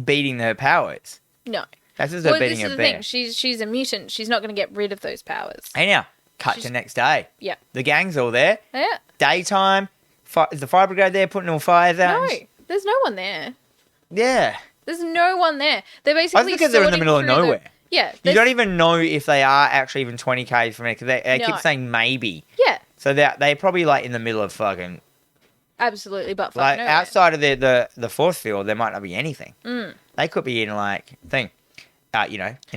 beating her powers. No. That's just her beating this her is the bear. thing. She's a mutant. She's not going to get rid of those powers. Hey now, cut to next day. Yeah. The gang's all there. Yeah. Daytime. Is the fire brigade there putting all fires out? No, there's no one there. Yeah. There's no one there. They're basically I think because they're in the middle of nowhere. Yeah. You don't even know if they are actually even 20 k's from it because they keep saying maybe. Yeah. So they're probably like in the middle of fucking. Absolutely, but like nowhere. outside of the force field, there might not be anything. They could be in in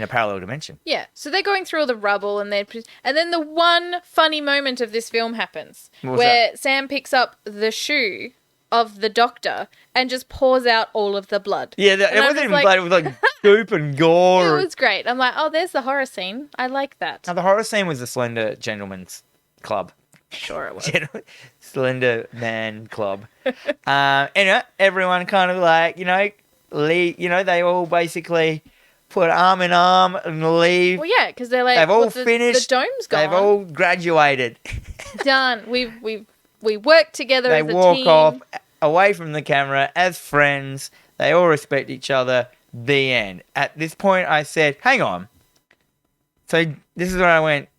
a parallel dimension. Yeah. So they're going through all the rubble and then the one funny moment of this film happens where Sam picks up the shoe of the doctor and just pours out all of the blood. Yeah, it wasn't even blood. It was like goop and gore. It was great. I'm like, oh, there's the horror scene. I like that. Now, the horror scene was the Slender Gentleman's Club. Sure it was. Slender Man Club. Everyone kind of like, they all basically put arm in arm and leave. Well, yeah, because they're like, they've all finished. The dome's gone. They've all graduated. Done. We work together as a team. They walk off away from the camera as friends. They all respect each other. The end. At this point, I said, hang on. So this is where I went,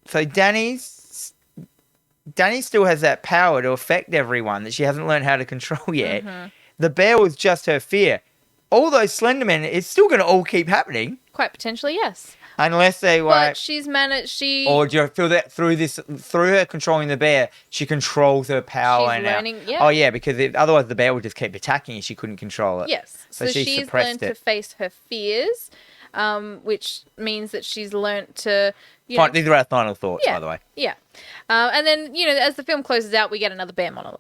So Danny still has that power to affect everyone that she hasn't learned how to control yet. Mm-hmm. The bear was just her fear. All those Slendermen, it's still going to all keep happening. Quite potentially, yes. Unless they But she's managed. Or do you feel that through her controlling the bear, she controls her power She's now? learning, yeah. Oh yeah, because otherwise the bear would just keep attacking and she couldn't control it. Yes. So she's learned to face her fears, which means that she's learned to. These are our final thoughts, by the way. Yeah. And then as the film closes out, we get another bear monologue.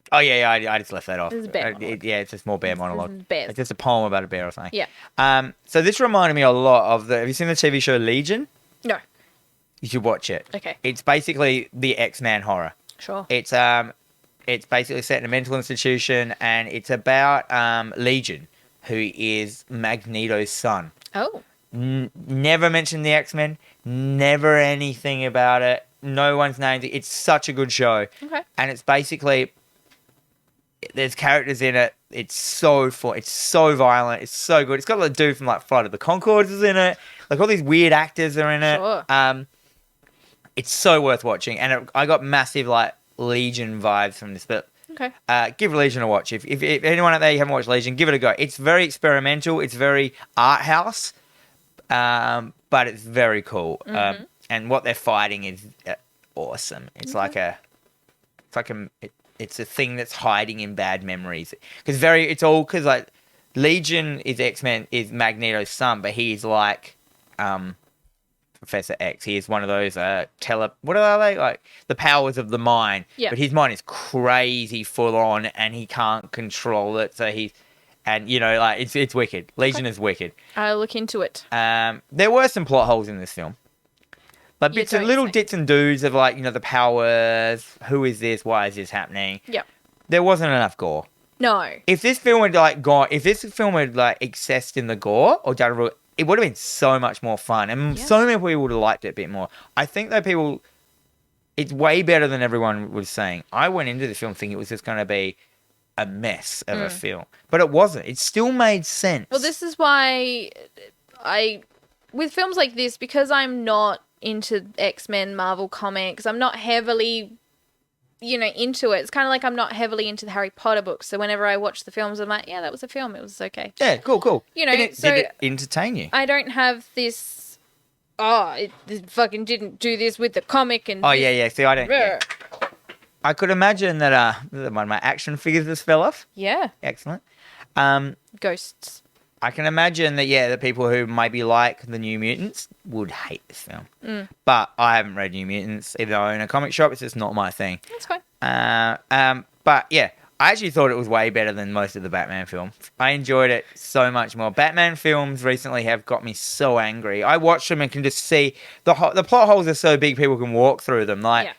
Oh yeah, I just left that off. It's a bear monologue. It's just more bear monologue. Bears. It's just a poem about a bear or something. Yeah. So this reminded me a lot of have you seen the TV show Legion? No. You should watch it. Okay. It's basically the X-Men horror. Sure. It's basically set in a mental institution, and it's about Legion, who is Magneto's son. Oh. Never mentioned the X-Men. Never anything about it. No one's named it. It's such a good show. Okay. And it's basically there's characters in it. It's so fun. It's so violent. It's so good. It's got a dude from Flight of the Conchords is in it. Like all these weird actors are in it. Sure. It's so worth watching, and I got massive Legion vibes from this. But okay. Give Legion a watch. If anyone out there you haven't watched Legion, give it a go. It's very experimental. It's very art house, but it's very cool. Mm-hmm. And what they're fighting is awesome. It's it's a thing that's hiding in bad memories. Because Legion is X-Men is Magneto's son, but he's Professor X. He is one of those what are they? Like the powers of the mind. Yeah. But his mind is crazy full on and he can't control it. So it's wicked. Legion is wicked. I'll look into it. There were some plot holes in this film. Like little dits and doos of the powers, who is this, why is this happening? Yeah. There wasn't enough gore. No. If this film had excessed in the gore or done it would have been so much more fun, and so many people would have liked it a bit more. I think that it's way better than everyone was saying. I went into the film thinking it was just going to be a mess of a film, but it wasn't. It still made sense. Well, this is why with films like this, because I'm not into X-Men, Marvel comics, I'm not heavily into it. It's kind of like I'm not heavily into the Harry Potter books. So whenever I watch the films, I'm like, yeah, that was a film. It was okay. Yeah, cool. Did it entertain you? I don't have this, it fucking didn't do this with the comic. And yeah. See, I don't. Yeah. I could imagine that one of my action figures just fell off. Yeah. Excellent. Ghosts. I can imagine that, the people who maybe like the New Mutants would hate this film. But I haven't read New Mutants, even though I own a comic shop. It's just not my thing. That's fine. But, yeah, I actually thought it was way better than most of the Batman films. I enjoyed it so much more. Batman films recently have got me so angry. I watch them and can just see the plot holes are so big people can walk through them. Like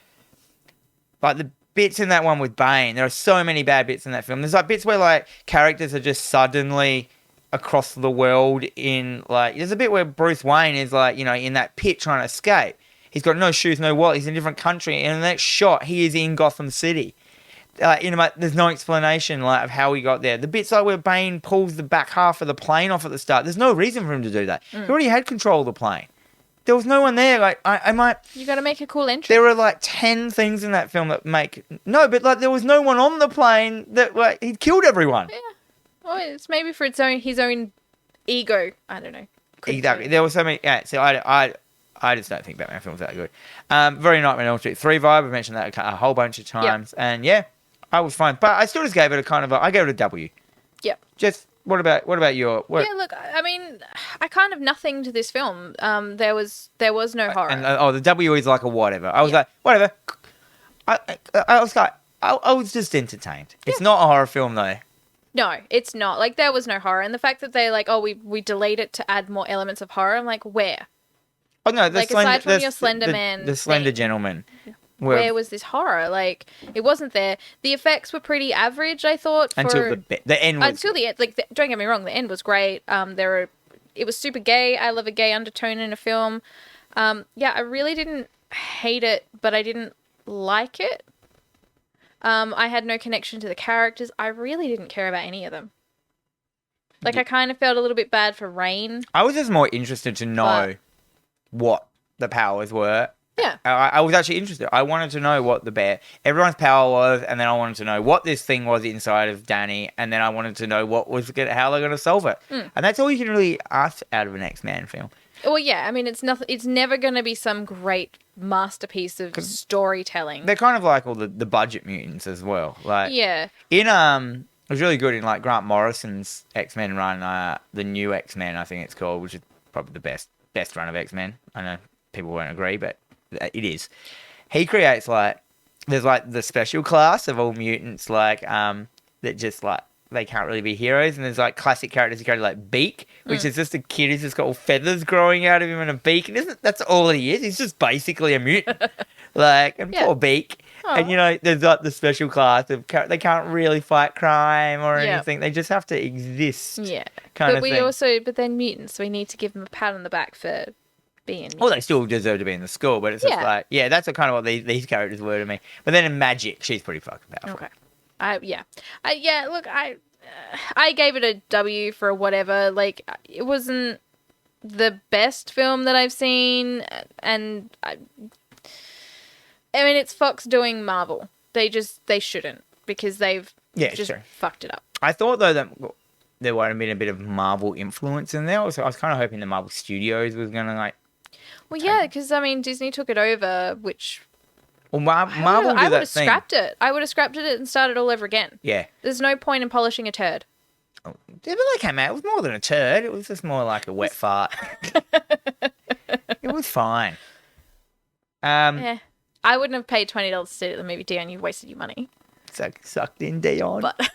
the bits in that one with Bane, there are so many bad bits in that film. There's bits where characters are just suddenly across the world there's a bit where Bruce Wayne is in that pit trying to escape. He's got no shoes, no wallet. He's in a different country, and in that shot, he is in Gotham City. There's no explanation of how he got there. The bits where Bane pulls the back half of the plane off at the start, there's no reason for him to do that. He already had control of the plane. There was no one there. You got to make a cool entry. There are 10 things in that film that make there was no one on the plane that he'd killed everyone. Yeah. Well, it's maybe for his own ego. I don't know. Exactly. There were so many. Yeah. So I just don't think Batman films are that good. Very Nightmare on Elm Street 3 vibe. I mentioned that a whole bunch of times, and I was fine. But I still just gave it I gave it a W. Yep. Just what about your? Yeah. Look, I mean, I kind of nothing to this film. There was no horror. And the W is like a whatever. I was like whatever. I was I was just entertained. Yeah. It's not a horror film though. No, it's not. There was no horror. And the fact that they we delayed it to add more elements of horror, I'm like, where? Oh, no. Aside from your Slender Man the Slender Gentleman. Where was this horror? It wasn't there. The effects were pretty average, I thought. Until the end was... Until the end. Don't get me wrong, the end was great. It was super gay. I love a gay undertone in a film. I really didn't hate it, but I didn't like it. I had no connection to the characters. I really didn't care about any of them. I kind of felt a little bit bad for Rain. I was just more interested to know what the powers were Yeah. I was actually interested. I wanted to know what everyone's power was, and then I wanted to know what this thing was inside of Danny, and then I wanted to know how they're going to solve it. And that's all you can really ask out of an X-Men film. Well, yeah. I mean, it's nothing. It's never going to be some great masterpiece of storytelling. They're kind of like all the budget mutants as well. Like, yeah. In it was really good in like Grant Morrison's X-Men run, the new X-Men, I think it's called, which is probably the best run of X-Men. I know people won't agree, but it is. He creates there's like the special class of all mutants, like that just like they can't really be heroes, and there's like classic characters. He created like Beak, which is just a kid who's just got all feathers growing out of him and a beak, and that's all he is. He's just basically a mutant, poor Beak. Aww. And you know, there's like the special class of they can't really fight crime or anything. They just have to exist. Yeah, kind of thing. But they're mutants, so we need to give them a pat on the back for being mutants. Well, they still deserve to be in the school, but it's just that's kind of what these characters were to me. But then in Magic, she's pretty fucking powerful. Okay. Look, I gave it a W for whatever. Like, it wasn't the best film that I've seen, and I mean, it's Fox doing Marvel. They shouldn't, because they've just fucked it up. I thought though that there would have been a bit of Marvel influence in there. So I was kind of hoping the Marvel Studios was gonna like. Well, yeah, because I mean, Disney took it over, which. Well, Marvel did I would that have thing. scrapped it. I would have scrapped it and started all over again. Yeah. There's no point in polishing a turd. Oh, yeah, but they came out. It was more than a turd. It was just more like a wet fart. It was fine. Yeah. I wouldn't have paid $20 to see the movie, Dion. You've wasted your money. Sucked in, Dion. But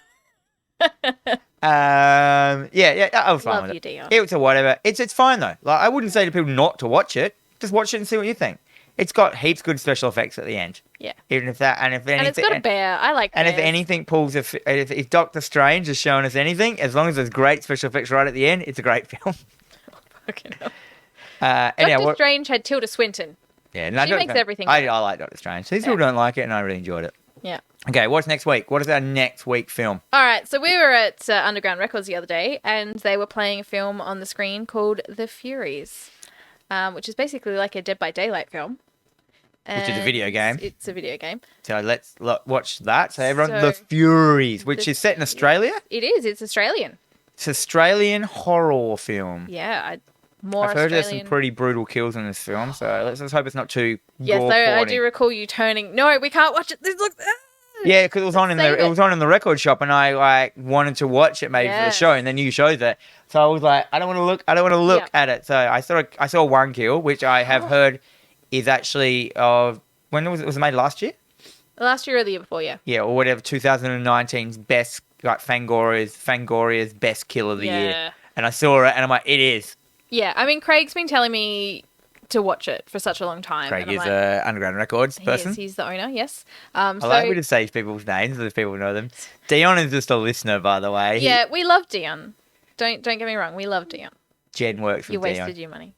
I was fine love with you, it. Dion. It was whatever. It's fine though. Like, I wouldn't say to people not to watch it. Just watch it and see what you think. It's got heaps good special effects at the end. Yeah. Even if that, and if anything, and it's got a bear. I like bears. And if anything pulls, if Doctor Strange is showing us anything, as long as there's great special effects right at the end, it's a great film. Fucking hell. Doctor Strange had Tilda Swinton. Yeah, no, she makes everything. I like Doctor Strange. These people don't like it, and I really enjoyed it. Yeah. Okay, what's next week? What is our next week film? All right, so we were at Underground Records the other day, and they were playing a film on the screen called The Furies, which is basically like a Dead by Daylight film. Which is a video game. It's a video game. So let's watch that. So everyone, The Furies, which is set in Australia. It is. It's Australian. It's Australian horror film. Yeah, I've heard there's some pretty brutal kills in this film, so let's hope it's not too. Yes, I do recall you turning. No, we can't watch it. This looks. Yeah, because it was on in the record shop, and I wanted to watch it maybe for the show, and then you showed it, so I was like, I don't want to look at it. So I saw one kill, which I have heard is actually when was it made last year? Last year or the year before, yeah. Yeah, or whatever, 2019's best, like Fangoria's best kill of the year, and I saw it, and I'm like, it is. Yeah, I mean, Craig's been telling me to watch it for such a long time. Craig is a Underground Records person. He's the owner, yes. I like me to say people's names so people know them. Dion is just a listener, by the way. Yeah, we love Dion. Don't get me wrong, we love Dion. Jen works with Dion. You wasted your money.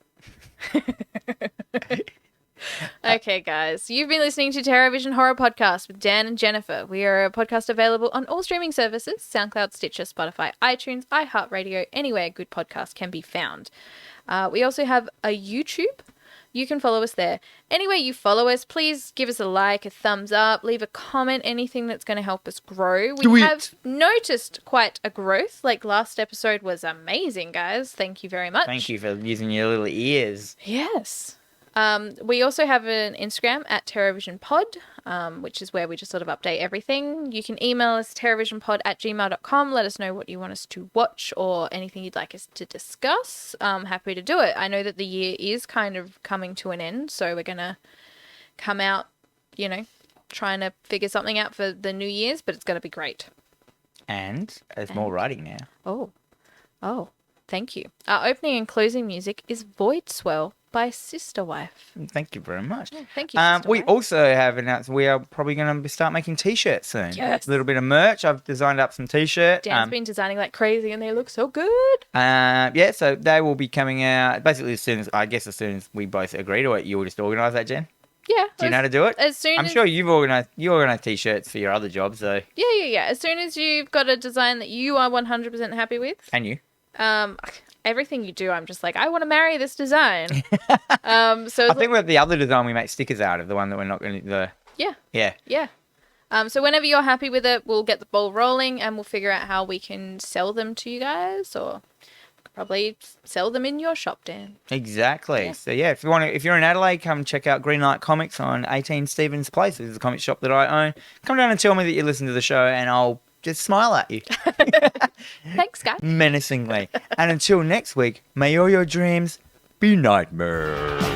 Okay, guys. You've been listening to TerrorVision Horror Podcast with Dan and Jennifer. We are a podcast available on all streaming services, SoundCloud, Stitcher, Spotify, iTunes, iHeartRadio, anywhere good podcasts can be found. We also have a YouTube. You can follow us there. Anywhere you follow us, please give us a like, a thumbs up, leave a comment, anything that's going to help us grow. We have noticed quite a growth. Like, last episode was amazing, guys. Thank you very much. Thank you for using your little ears. Yes. We also have an Instagram at TerrorVision Pod, which is where we just sort of update everything. You can email us terrorvisionpod@gmail.com. Let us know what you want us to watch or anything you'd like us to discuss. I'm happy to do it. I know that the year is kind of coming to an end, so we're going to come out, trying to figure something out for the New Year's, but it's going to be great. And there's more writing now. Oh, thank you. Our opening and closing music is Void Swell by Sister Wife. Thank you very much. Yeah, thank you, Sister We Wife. also have announced we are probably going to start making T-shirts soon. Yes. A little bit of merch. I've designed up some T-shirts. Dan's been designing like crazy and they look so good. So they will be coming out basically as soon as we both agree to it. You'll just organise that, Jen? Yeah. Do you know how to do it? I'm sure you organise T-shirts for your other jobs, so. Yeah. As soon as you've got a design that you are 100% happy with. And you. everything you do, I'm just like, I want to marry this design. So I think with the other design we make stickers out of, the one that we're not going to... yeah. So whenever you're happy with it, we'll get the ball rolling and we'll figure out how we can sell them to you guys, or probably sell them in your shop, Dan. Exactly. Yeah. So yeah, if you're in Adelaide, come check out Greenlight Comics on 18 Stevens Place. This is a comic shop that I own. Come down and tell me that you listen to the show, and I'll just smile at you. Thanks, guys. Menacingly. And until next week, may all your dreams be nightmares.